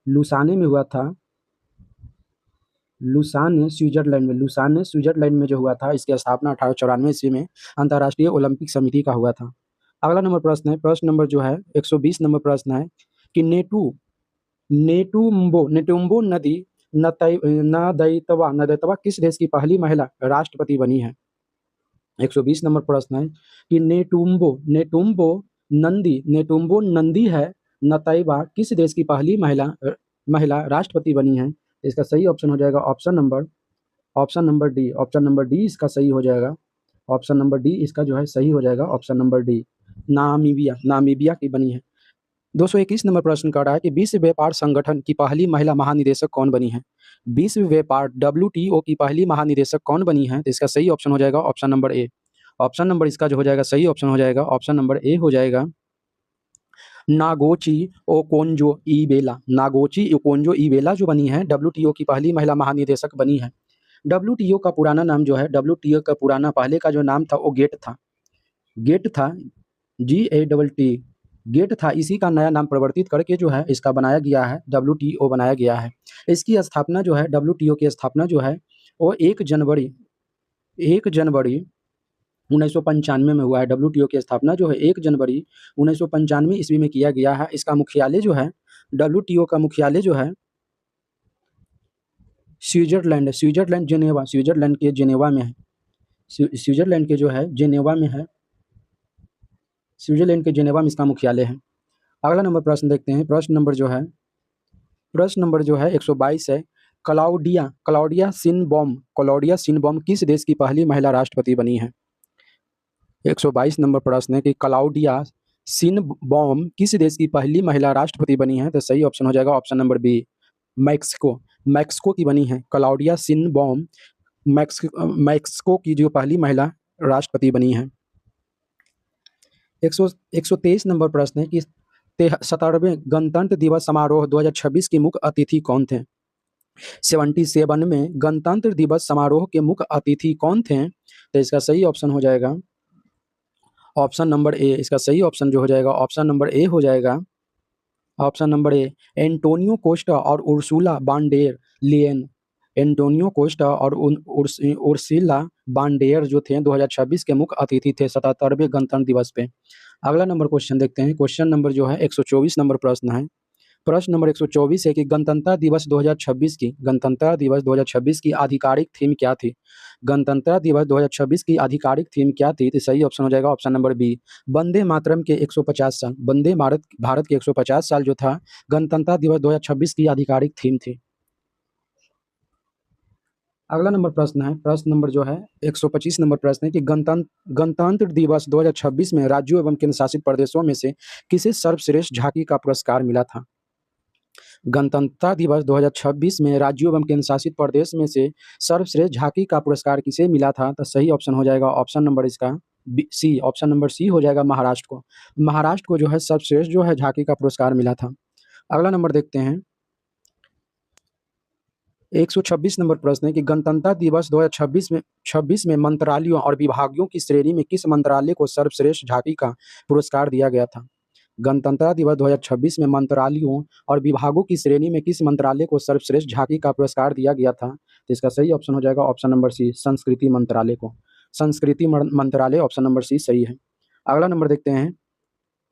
लुसाने में हुआ था, लुसाने स्विट्जरलैंड में जो हुआ था। इसकी स्थापना 1894 ईस्वी में अंतर्राष्ट्रीय ओलंपिक समिति का हुआ था। अगला नंबर प्रश्न है, प्रश्न नंबर जो है 120 नंबर प्रश्न है कि नेटुम्बो नदी नदैतवा किस देश की पहली महिला राष्ट्रपति बनी है? 120 नंबर प्रश्न है कि नेटुम्बो नंदी है नतैबा किस देश की पहली महिला राष्ट्रपति बनी है? इसका सही ऑप्शन हो जाएगा ऑप्शन नंबर डी इसका सही हो जाएगा। ऑप्शन नंबर डी इसका जो है सही हो जाएगा, ऑप्शन नंबर डी, नामीबिया की बनी है। 221 नंबर प्रश्न कर रहा है कि विश्व व्यापार संगठन की पहली महिला महानिदेशक कौन बनी है? विश्व व्यापार WTO की पहली महानिदेशक कौन बनी है? तो इसका सही ऑप्शन हो जाएगा option number A. Option number इसका जो हो जाएगा सही ऑप्शन हो जाएगा ऑप्शन नंबर ए हो जाएगा, नागोची ओकोंजो इवेला जो बनी है WTO की पहली महिला महानिदेशक बनी है। WTO का पुराना नाम जो है, WTO का पुराना पहले का जो नाम था वो गेट था, GATT गेट था। इसी का नया नाम परिवर्तित करके जो है इसका बनाया गया है, WTO बनाया गया है। इसकी स्थापना जो है, WTO की स्थापना जो है वो 1 जनवरी 1995 में हुआ है। WTO की स्थापना जो है 1 जनवरी 1995 ईस्वी में किया गया है। इसका मुख्यालय जो है, WTO का मुख्यालय जो है स्विट्जरलैंड के जेनेवा में है। स्विट्जरलैंड के जेनेवा में इसका मुख्यालय है। अगला नंबर प्रश्न देखते हैं, प्रश्न नंबर जो है 122 है, क्लाउडिया सिनबॉम किस देश की पहली महिला राष्ट्रपति बनी है? 122 नंबर प्रश्न है कि क्लाउडिया सिनबॉम किस देश की पहली महिला राष्ट्रपति बनी है? तो सही ऑप्शन हो जाएगा ऑप्शन नंबर बी, मैक्सिको की बनी है। क्लाउडिया सिनबॉम मैक्सिको की जो पहली महिला राष्ट्रपति बनी है। 123 नंबर प्रश्न है कि 77वें गणतंत्र दिवस समारोह 2026 के मुख्य अतिथि कौन थे? 77 में गणतंत्र दिवस समारोह के मुख्य अतिथि कौन थे? तो इसका सही ऑप्शन हो जाएगा ऑप्शन नंबर ए। इसका सही ऑप्शन जो हो जाएगा ऑप्शन नंबर ए हो जाएगा, ऑप्शन नंबर ए, एंटोनियो कोस्टा और उर्सुला बांडेर लियन। एंटोनियो कोस्टा और उर्सुला बांडेर जो थे 2026 के मुख्य अतिथि थे 77वें गणतंत्र दिवस पे। अगला नंबर क्वेश्चन देखते हैं, क्वेश्चन नंबर जो है 124 नंबर प्रश्न है। प्रश्न नंबर 124 है कि गणतंत्र दिवस 2026 की आधिकारिक थीम क्या थी? गणतंत्र दिवस 2026 की आधिकारिक थीम क्या थी? तो सही ऑप्शन हो जाएगा option number B, Vande Mataram के 150 साल। वंदे भारत के 150 साल जो था गणतंत्र दिवस 2026 की आधिकारिक थीम थी। अगला नंबर प्रश्न है, प्रश्न नंबर जो है 125 नंबर प्रश्न है कि गणतंत्र दिवस 2026 में राज्यों एवं केंद्र शासित प्रदेशों में से किसे सर्वश्रेष्ठ झांकी का पुरस्कार मिला था? गणतंत्रता दिवस 2026 में राज्यों एवं केंद्र शासित प्रदेश में से सर्वश्रेष्ठ झांकी का पुरस्कार किसे मिला था? तो सही ऑप्शन हो जाएगा ऑप्शन नंबर इसका सी, ऑप्शन नंबर सी हो जाएगा महाराष्ट्र को। महाराष्ट्र को जो है सर्वश्रेष्ठ जो है झांकी का पुरस्कार मिला था। अगला नंबर देखते हैं, 126 नंबर प्रश्न है कि गणतंत्रता दिवस 2026 में मंत्रालयों और विभागों की श्रेणी में किस मंत्रालय को सर्वश्रेष्ठ झांकी का पुरस्कार दिया गया था? गणतंत्रता दिवस 2026 में मंत्रालयों और विभागों की श्रेणी में किस मंत्रालय को सर्वश्रेष्ठ झांकी का पुरस्कार दिया गया था? तो इसका सही ऑप्शन हो जाएगा ऑप्शन नंबर सी, संस्कृति मंत्रालय को। संस्कृति मंत्रालय, ऑप्शन नंबर सी सही है। अगला नंबर देखते हैं,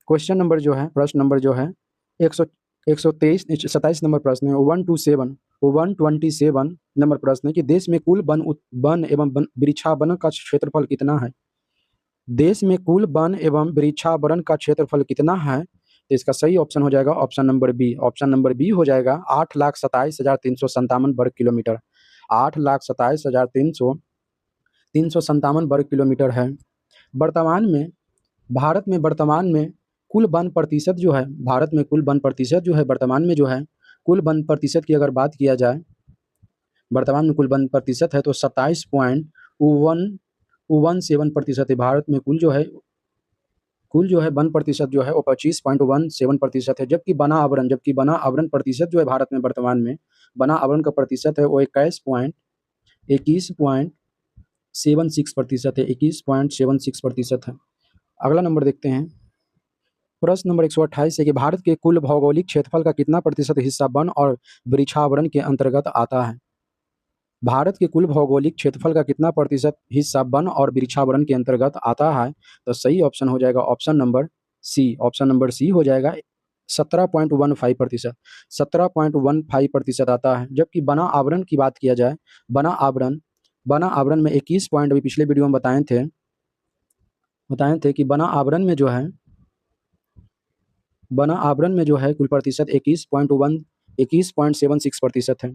क्वेश्चन नंबर जो है, प्रश्न नंबर जो है 127 नंबर प्रश्न है, 127 नंबर प्रश्न है कि देश में कुल वन एवं वृक्षावरण का क्षेत्रफल कितना है? देश में कुल वन एवं वृक्षावरण का क्षेत्रफल कितना है? तो इसका सही ऑप्शन हो जाएगा option number B. Option number B हो जाएगा 8,27,357 वर्ग किलोमीटर। 8,27,357 वर्ग किलोमीटर है। वर्तमान में भारत में कुल वन प्रतिशत जो है, भारत में कुल वन प्रतिशत जो है वर्तमान में जो है, कुल वन प्रतिशत की अगर बात किया जाए, वर्तमान में कुल वन प्रतिशत है तो 27.17% है। भारत में कुल जो है वन प्रतिशत जो है वो 25.17% है। जबकि बना आवरण प्रतिशत जो है भारत में वर्तमान में बना आवरण का प्रतिशत है वो 21.76% है। 21.76% है। अगला नंबर देखते हैं, प्रश्न नंबर 128 है कि भारत के कुल भौगोलिक क्षेत्रफल का कितना प्रतिशत हिस्सा वन और वृक्षावरण के अंतर्गत आता है? भारत के कुल भौगोलिक क्षेत्रफल का कितना प्रतिशत हिस्सा वन और वृक्षावरण के अंतर्गत आता है? तो सही ऑप्शन हो जाएगा option number C. Option number C हो जाएगा 17.15%। 17.15% आता है। जबकि बना आवरण की बात किया जाए, बना आवरण में 21 पॉइंट, अभी पिछले वीडियो में बताए थे कि बना आवरण में जो है कुल प्रतिशत 21.76% है।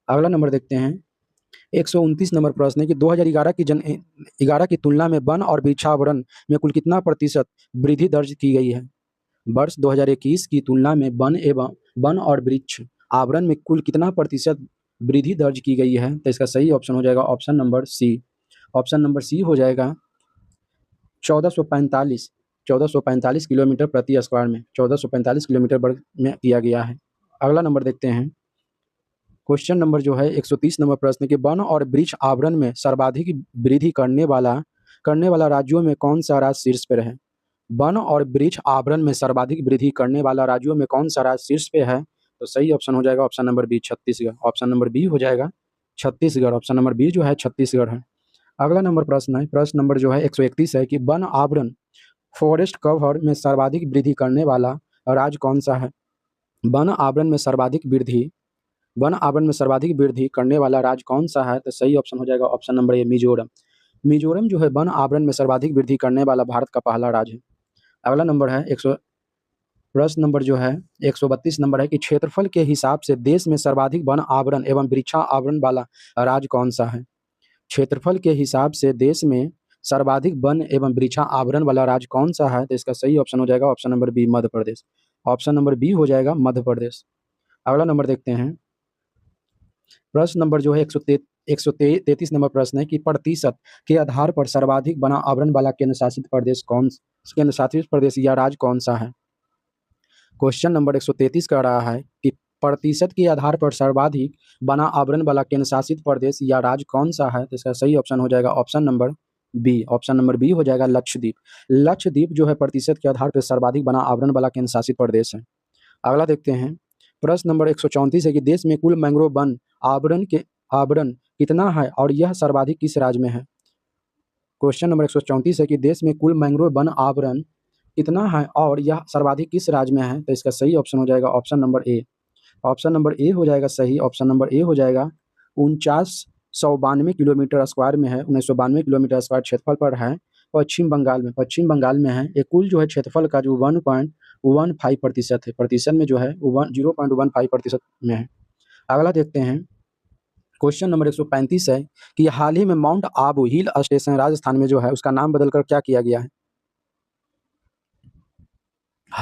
अगला नंबर देखते हैं, 129 नंबर प्रश्न है कि 2011 की तुलना में वन और वृक्षावरण में कुल कितना प्रतिशत वृद्धि दर्ज की गई है? वर्ष 2021 की तुलना में वन और वृक्ष आवरण में कुल कितना प्रतिशत वृद्धि दर्ज की गई है? तो इसका सही ऑप्शन हो जाएगा option number C. Option number C हो जाएगा 1445 किलोमीटर प्रति स्क्वायर में, 1445 किलोमीटर वर्ग में किया गया है। अगला नंबर देखते हैं, क्वेश्चन नंबर जो है 130 नंबर प्रश्न कि वन और वृक्ष आवरण में सर्वाधिक वृद्धि करने वाला राज्यों में कौन सा राज्य शीर्ष पर है? वन और वृक्ष आवरण में सर्वाधिक वृद्धि करने वाला राज्यों में कौन सा राज्य शीर्ष पे है? तो सही ऑप्शन हो जाएगा option number B, Chhattisgarh. Option number B हो जाएगा छत्तीसगढ़। ऑप्शन नंबर बी जो है छत्तीसगढ़ है। अगला नंबर प्रश्न है, प्रश्न नंबर जो है 131 है कि वन आवरण फॉरेस्ट कवर में सर्वाधिक वृद्धि करने वाला राज्य कौन सा है? वन आवरण में सर्वाधिक वृद्धि करने वाला राज्य कौन सा है? तो सही ऑप्शन हो जाएगा ऑप्शन नंबर ए, मिजोरम। मिजोरम जो है वन आवरण में सर्वाधिक वृद्धि करने वाला भारत का पहला राज्य है। अगला नंबर है प्रश्न नंबर जो है 132 नंबर है कि क्षेत्रफल के हिसाब से देश में सर्वाधिक वन आवरण एवं वृक्षा आवरण वाला राज्य कौन सा है? क्षेत्रफल के हिसाब से देश में सर्वाधिक वन एवं वृक्षा आवरण वाला राज्य कौन सा है? तो इसका सही ऑप्शन हो जाएगा option number B, Madhya Pradesh. Option number B हो जाएगा मध्य प्रदेश। अगला नंबर देखते हैं, प्रश्न नंबर जो है 133 नंबर प्रश्न है कि प्रतिशत के आधार पर सर्वाधिक वन आवरण वाला केंद्र शासित प्रदेश या राज्य कौन सा है? क्वेश्चन नंबर 133 कह रहा है कि प्रतिशत के आधार पर सर्वाधिक वन आवरण वाला केंद्र शासित प्रदेश या राज्य कौन सा है? तो इसका सही ऑप्शन हो जाएगा option number B. Option number B हो जाएगा लक्षद्वीप। लक्षद्वीप जो है प्रतिशत के आधार पर सर्वाधिक वन आवरण वाला केंद्र शासित प्रदेश है। अगला देखते हैं, प्रश्न नंबर 134 है कि देश में कुल मैंग्रोव वन आवरण कितना है और यह सर्वाधिक किस राज्य में है? क्वेश्चन नंबर 134 है कि देश में कुल मैंग्रोव वन आवरण कितना है और यह सर्वाधिक किस राज्य में है? तो इसका सही ऑप्शन हो जाएगा option number A. Option number A हो जाएगा सही। ऑप्शन नंबर ए हो जाएगा 4992 किलोमीटर स्क्वायर में है। 1992 किलोमीटर स्क्वायर क्षेत्रफल पर है। पश्चिम बंगाल में है। ये कुल जो है क्षेत्रफल का जो 1.15% है, प्रतिशत में जो है 0.15% में है। अगला देखते हैं, क्वेश्चन नंबर 135 है कि हाल ही में mount Abu hill station Rajasthan में जो है उसका नाम बदलकर क्या किया गया है?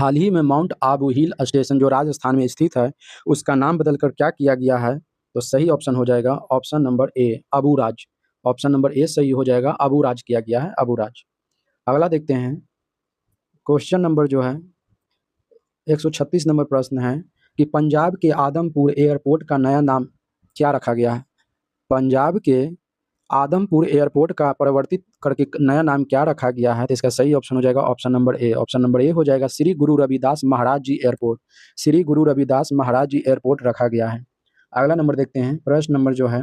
हाल ही में माउंट आबू हिल स्टेशन जो राजस्थान में स्थित है उसका नाम बदलकर क्या किया गया है? तो सही ऑप्शन हो जाएगा ऑप्शन नंबर ए अबूराज। ऑप्शन नंबर ए सही हो जाएगा, अबूराज किया गया है, अबूराज। अगला देखते हैं। क्वेश्चन नंबर जो है 136 नंबर प्रश्न है कि पंजाब के आदमपुर एयरपोर्ट का नया नाम क्या रखा गया है? पंजाब के आदमपुर एयरपोर्ट का परिवर्तित करके नया नाम क्या रखा गया है? तो इसका सही ऑप्शन हो जाएगा option number A. Option number A हो जाएगा श्री गुरु रविदास महाराज जी एयरपोर्ट। श्री गुरु रविदास महाराज जी एयरपोर्ट रखा गया है। अगला नंबर देखते हैं। प्रश्न नंबर जो है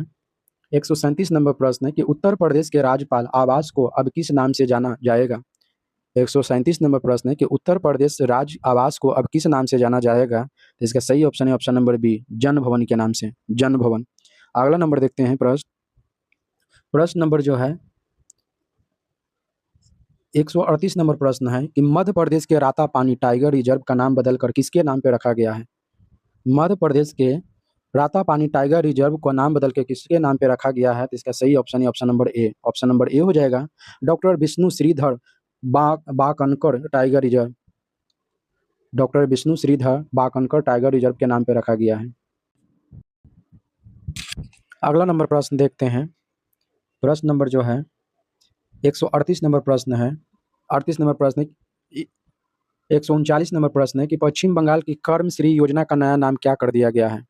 137 नंबर प्रश्न है कि उत्तर प्रदेश के राज्यपाल आवास को अब किस नाम से जाना जाएगा? 137 नंबर प्रश्न है कि उत्तर प्रदेश राज्य आवास को अब किस नाम से जाना जाएगा? तो इसका सही ऑप्शन है ऑप्शन नंबर बी, जन भवन के नाम से, जन भवन। अगला नंबर देखते हैं। प्रश्न नंबर जो है 138 नंबर प्रश्न है कि मध्य प्रदेश के रातापानी टाइगर रिजर्व का नाम बदलकर किसके नाम पे रखा गया है? मध्य प्रदेश के रातापानी टाइगर रिजर्व का नाम बदल के किसके नाम पे रखा गया है? तो इसका सही ऑप्शन है option number A. Option number A हो जाएगा doctor Vishnu Shridhar Wakankar tiger reserve. Doctor Vishnu Shridhar Wakankar tiger reserve के नाम पे रखा गया है। अगला नंबर प्रश्न देखते हैं। प्रश्न नंबर जो है 138 नंबर प्रश्न है। 38 नंबर प्रश्न 139 नंबर प्रश्न है कि पश्चिम बंगाल की कर्मश्री योजना का नया नाम क्या कर दिया गया है?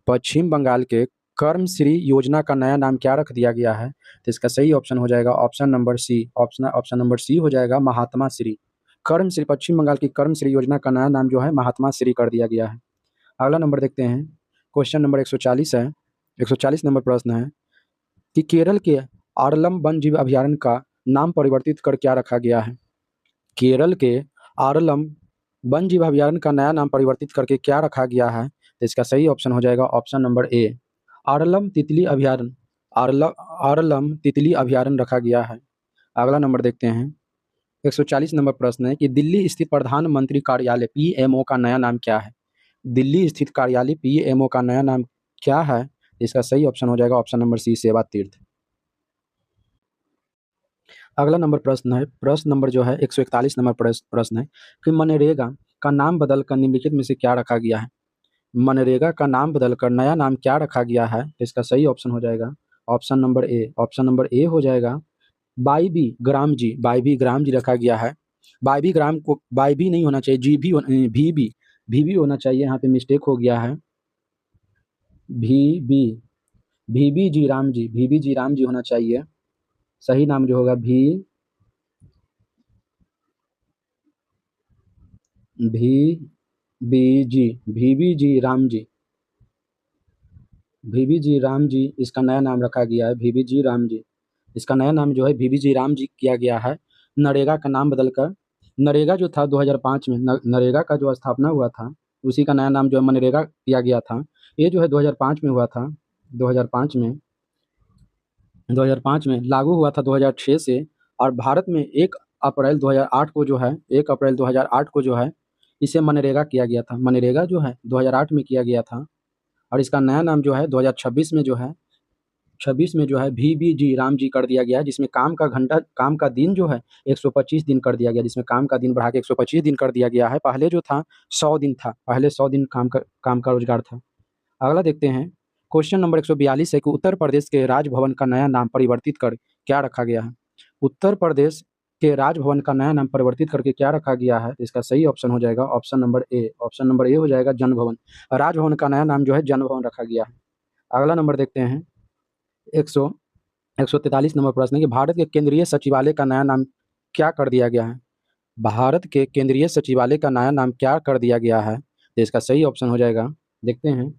पश्चिम बंगाल के कर्मश्री योजना का नया नाम क्या रख दिया गया है? तो इसका सही ऑप्शन हो जाएगा option number C. Option number C हो जाएगा महात्मा श्री। कर्मश्री, पश्चिम बंगाल की कर्मश्री योजना का नया नाम जो है महात्मा श्री कर दिया गया है। अगला नंबर देखते हैं। क्वेश्चन नंबर 140 है। 140 नंबर प्रश्न है कि केरल के आरलम वन जीव अभयारण्य का नाम परिवर्तित कर क्या रखा गया है? केरल के आरलम वन जीव अभयारण्य का नया नाम परिवर्तित करके क्या रखा गया है? तो इसका सही ऑप्शन हो जाएगा ऑप्शन नंबर ए आरलम तितली अभयारण्य। आरलम तितली अभयारण्य रखा गया है। अगला नंबर देखते हैं। 140 नंबर प्रश्न है कि दिल्ली स्थित प्रधानमंत्री कार्यालय पीएमओ का नया नाम क्या है? दिल्ली स्थित कार्यालय पीएमओ का नया नाम क्या है? इसका सही ऑप्शन हो जाएगा ऑप्शन नंबर सी सेवा तीर्थ। अगला नंबर प्रश्न है। प्रश्न नंबर जो है 141 नंबर प्रश्न है कि मनरेगा का नाम बदलकर निम्नलिखित में से क्या रखा गया है? मनरेगा का नाम बदलकर नया नाम क्या रखा गया है? तो इसका सही ऑप्शन हो जाएगा option number A. Option number A हो जाएगा बाईबी ग्राम जी। बाईबी ग्राम जी रखा गया है। बाईबी ग्राम को बाईबी नहीं होना चाहिए, जी भी भी होना चाहिए। यहाँ पे मिस्टेक हो गया है। भी भीबी जी राम जी, भीबी जी राम जी होना चाहिए। सही नाम जो होगा भी भीबी जी राम जी, भीबी जी राम जी इसका नया नाम रखा गया है। भीबी जी राम जी इसका नया नाम जो है भीबी जी राम जी किया गया है। नरेगा का नाम बदलकर, नरेगा जो था 2005 में नरेगा का जो स्थापना हुआ था उसी का नया नाम जो है मनरेगा किया गया था। ये जो है 2005 में हुआ था। 2005 में 2005 में लागू हुआ था 2006 से। और भारत में 1 अप्रैल 2008 को जो है 1 अप्रैल 2008 को जो है इसे मनरेगा किया गया था। मनरेगा जो है 2008 में किया गया था। और इसका नया नाम जो है 2026 में जो है 26 में जो है भीबी जी राम जी कर दिया गया है, जिसमें काम का दिन जो है 125 दिन कर दिया गया, जिसमें काम का दिन बढ़ा के 125 दिन कर दिया गया है। पहले जो था 100 दिन था, पहले 100 दिन काम का रोजगार था। अगला देखते हैं। क्वेश्चन नंबर 142 है कि उत्तर प्रदेश के राजभवन का नया नाम परिवर्तित कर क्या रखा गया है? उत्तर प्रदेश के राजभवन का नया नाम परिवर्तित करके क्या रखा गया है? इसका सही ऑप्शन हो जाएगा option number A. Option number A हो जाएगा जन भवन। राजभवन का नया नाम जो है जन भवन रखा गया है। अगला नंबर देखते हैं। 143 नंबर प्रश्न है कि भारत के केंद्रीय सचिवालय का नया नाम क्या कर दिया गया है? भारत के केंद्रीय सचिवालय का नया नाम क्या कर दिया गया है? तो इसका सही ऑप्शन हो जाएगा, देखते हैं।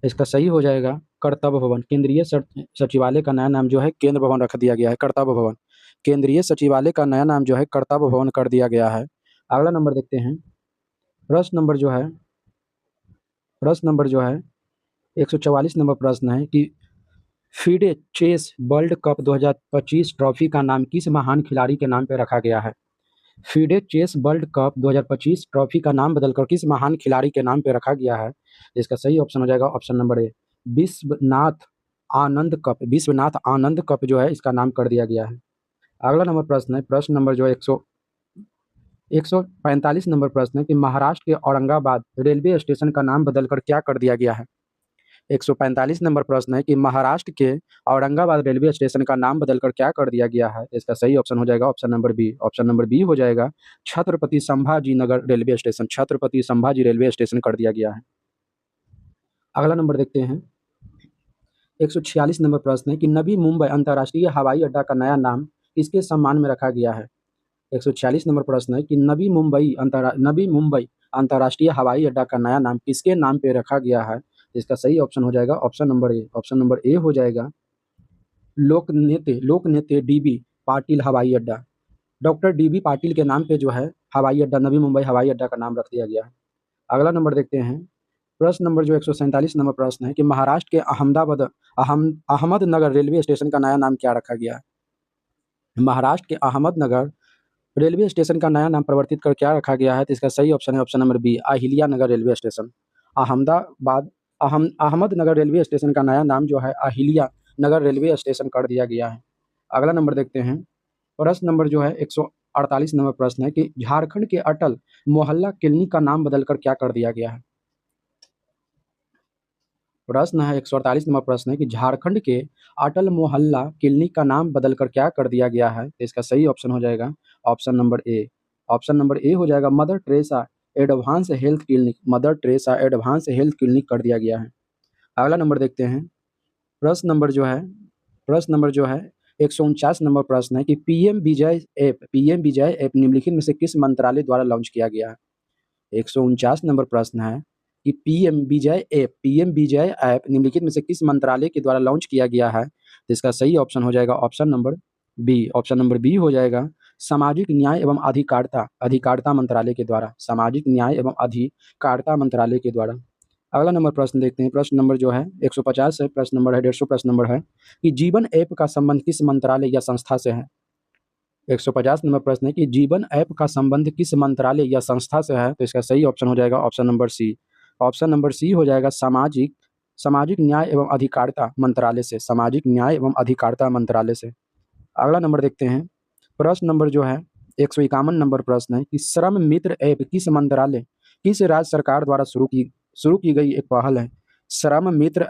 इसका सही हो जाएगा कर्तव्य भवन। केंद्रीय सचिवालय का नया नाम जो है केंद्र भवन रख दिया गया है, कर्तव्य भवन। केंद्रीय सचिवालय का नया नाम जो है कर्तव्य भवन कर दिया गया है। अगला नंबर देखते हैं। प्रश्न नंबर जो है 144 नंबर प्रश्न है कि FIDE chess World Cup 2025 Trophy का नाम किस महान खिलाड़ी के नाम पर रखा गया है? FIDE chess World Cup 2025 Trophy का नाम बदलकर किस महान खिलाड़ी के नाम पे रखा गया है? इसका सही ऑप्शन हो जाएगा ऑप्शन नंबर ए विश्वनाथ आनंद कप। विश्वनाथ आनंद कप जो है इसका नाम कर दिया गया है। अगला नंबर प्रश्न है। प्रश्न नंबर जो है 145 नंबर प्रश्न है कि महाराष्ट्र के औरंगाबाद रेलवे स्टेशन का नाम बदलकर क्या कर दिया गया है? 145 नंबर प्रश्न है कि महाराष्ट्र के औरंगाबाद रेलवे स्टेशन का नाम बदलकर क्या कर दिया गया है? इसका सही ऑप्शन हो जाएगा option number B. Option number B हो जाएगा Chhatrapati Sambhaji Nagar railway station, Chhatrapati Sambhaji railway station कर दिया गया है। अगला नंबर देखते हैं। 146 नंबर प्रश्न है कि नवी मुंबई अंतर्राष्ट्रीय हवाई अड्डा का नया नाम किसके सम्मान में रखा गया है? 146 नंबर प्रश्न है कि नवी मुंबई अंतर्राष्ट्रीय हवाई अड्डा का नया नाम किसके नाम पे रखा गया है? इसका सही ऑप्शन हो जाएगा option number A. Option number A हो जाएगा लोकनेते डीबी पाटिल हवाई अड्डा। डॉक्टर डीबी पाटिल के नाम पे जो है हवाई अड्डा, नवी मुंबई हवाई अड्डा का नाम रख दिया गया है। अगला नंबर देखते हैं। प्रश्न नंबर जो 147 नंबर प्रश्न है कि महाराष्ट्र के अहमदनगर रेलवे स्टेशन का नया नाम क्या रखा गया है? महाराष्ट्र के अहमदनगर रेलवे स्टेशन का नया नाम परिवर्तित कर क्या रखा गया है? तो इसका सही ऑप्शन है option number B, Ahilya Nagar railway station. Ahmednagar railway station का नया नाम जो है अहिल्या नगर रेलवे स्टेशन कर दिया गया है। अगला नंबर देखते हैं। प्रश्न नंबर जो है 148 नंबर प्रश्न है कि झारखंड के अटल मोहल्ला क्लिनिक का नाम बदलकर क्या कर दिया गया है? प्रश्न है 148 नंबर प्रश्न है कि झारखंड के अटल मोहल्ला क्लिनिक का नाम बदलकर क्या कर दिया गया है? तो इसका सही ऑप्शन हो जाएगा option number A. Option number A हो जाएगा mother Teresa advance health clinic, mother Teresa advance health clinic कर दिया गया है। अगला नंबर देखते हैं। प्रश्न नंबर जो है 149 नंबर प्रश्न है कि पीएम विजय ऐप निम्नलिखित में से किस मंत्रालय द्वारा लॉन्च किया गया है? 149 नंबर प्रश्न है कि पीएम विजय ऐप निम्नलिखित में से किस मंत्रालय के द्वारा लॉन्च किया गया है? तो इसका सही ऑप्शन हो जाएगा option number B. Option number B हो जाएगा सामाजिक न्याय एवं अधिकारिता अधिकारिता मंत्रालय के द्वारा, सामाजिक न्याय एवं अधिकारिता मंत्रालय के द्वारा। अगला नंबर प्रश्न देखते हैं। प्रश्न नंबर जो है 150 है, प्रश्न नंबर है 150 प्रश्न नंबर है कि जीवन ऐप का संबंध किस मंत्रालय या संस्था से है? 150 नंबर प्रश्न है कि जीवन ऐप का संबंध किस मंत्रालय या संस्था से है? तो इसका सही ऑप्शन हो जाएगा option number C. Option number C हो जाएगा सामाजिक सामाजिक न्याय एवं अधिकारिता मंत्रालय से, सामाजिक न्याय एवं अधिकारिता मंत्रालय से। अगला नंबर देखते हैं। प्रश्न नंबर जो है 151 नंबर प्रश्न है कि श्रम मित्र ऐप किस मंत्रालय, किस राज्य सरकार द्वारा शुरू की गई एक पहल है? श्रम मित्र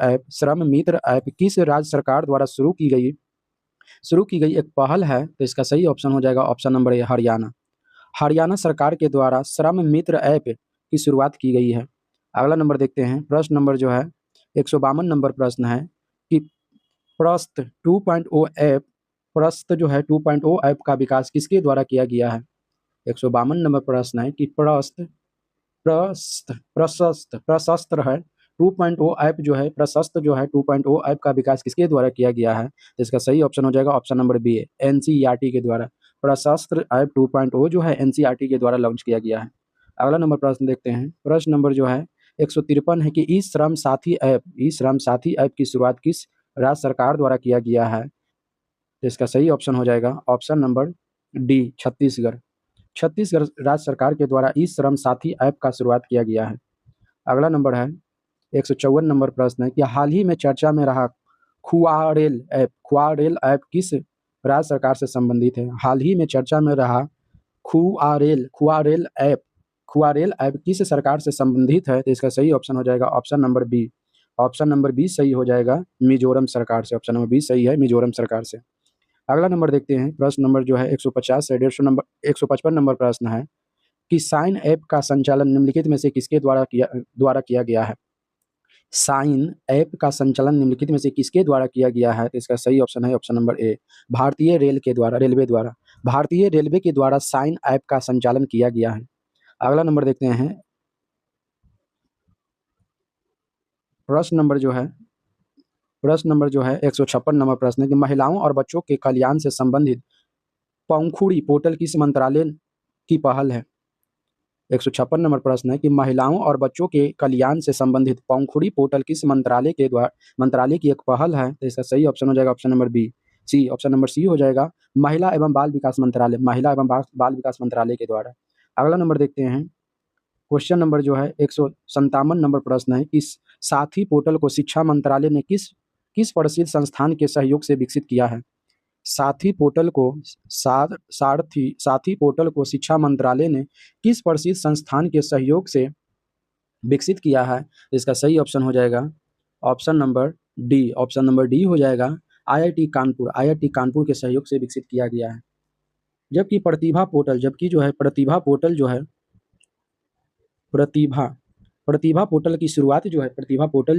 ऐप किस राज्य सरकार द्वारा शुरू की गई एक पहल है? तो इसका सही ऑप्शन हो जाएगा ऑप्शन नंबर ए, हरियाणा। हरियाणा सरकार के द्वारा श्रम मित्र ऐप की शुरुआत की गई है। अगला नंबर देखते हैं। प्रश्न नंबर जो है 152 नंबर प्रश्न है कि प्रस्त 2.0 ऐप प्रस्त जो है 2.0 ऐप का विकास किसके द्वारा किया गया है? 152 नंबर प्रश्न है कि प्रशस्त्र है 2.0 ऐप जो है, प्रशस्त जो है 2.0 ऐप का विकास किसके द्वारा किया गया है? तो इसका सही ऑप्शन हो जाएगा ऑप्शन नंबर बी, एनसीईआरटी के द्वारा। प्रशस्त्र ऐप 2.0 जो है एनसीईआरटी के द्वारा लॉन्च किया गया है। अगला नंबर प्रश्न देखते हैं। प्रश्न नंबर जो है 153 है कि ई श्रम साथी ऐप की शुरुआत किस राज्य सरकार द्वारा किया गया है? तो इसका सही ऑप्शन हो जाएगा option number D, Chhattisgarh. Chhattisgarh राज्य सरकार के द्वारा ई श्रम साथी ऐप का शुरुआत किया गया है। अगला नंबर है 154 नंबर प्रश्न है कि हाल ही में चर्चा में रहा खुआरेल ऐप किस राज्य सरकार से संबंधित है? हाल ही में चर्चा में रहा खुआरेल ऐप किस सरकार से संबंधित है? तो इसका सही ऑप्शन हो जाएगा option number B. Option number B सही हो जाएगा मिजोरम सरकार से। ऑप्शन नंबर बी सही है मिजोरम सरकार से। अगला नंबर देखते हैं। प्रश्न नंबर जो है 150 से 155 नंबर प्रश्न है कि साइन ऐप का संचालन निम्नलिखित में से किसके द्वारा किया गया है? साइन ऐप का संचालन निम्नलिखित में से किसके द्वारा किया गया है? तो इसका सही ऑप्शन है ऑप्शन नंबर ए, भारतीय रेलवे द्वारा। भारतीय रेलवे के द्वारा साइन ऐप का संचालन किया गया है। अगला नंबर देखते हैं। प्रश्न नंबर जो है 156 नंबर प्रश्न है कि महिलाओं और बच्चों के कल्याण से संबंधित पंखुड़ी पोर्टल किस मंत्रालय की पहल है? 156 नंबर प्रश्न है कि महिलाओं और बच्चों के कल्याण से संबंधित पंखुड़ी पोर्टल किस मंत्रालय की एक पहल है? तो इसका सही ऑप्शन हो जाएगा option number B C. Option number C हो जाएगा महिला एवं बाल विकास मंत्रालय, महिला एवं बाल विकास मंत्रालय के द्वारा। अगला नंबर देखते हैं। क्वेश्चन नंबर जो है 157 नंबर प्रश्न है कि साथी पोर्टल को शिक्षा मंत्रालय ने किस प्रसिद्ध संस्थान के सहयोग से विकसित किया है? साथी पोर्टल को साथी पोर्टल को शिक्षा मंत्रालय ने किस प्रसिद्ध संस्थान के सहयोग से विकसित किया है? इसका सही ऑप्शन हो जाएगा option number D. Option number D हो जाएगा आईआईटी कानपुर। आईआईटी कानपुर के सहयोग से विकसित किया गया है। जबकि प्रतिभा पोर्टल प्रतिभा पोर्टल की शुरुआत जो है प्रतिभा पोर्टल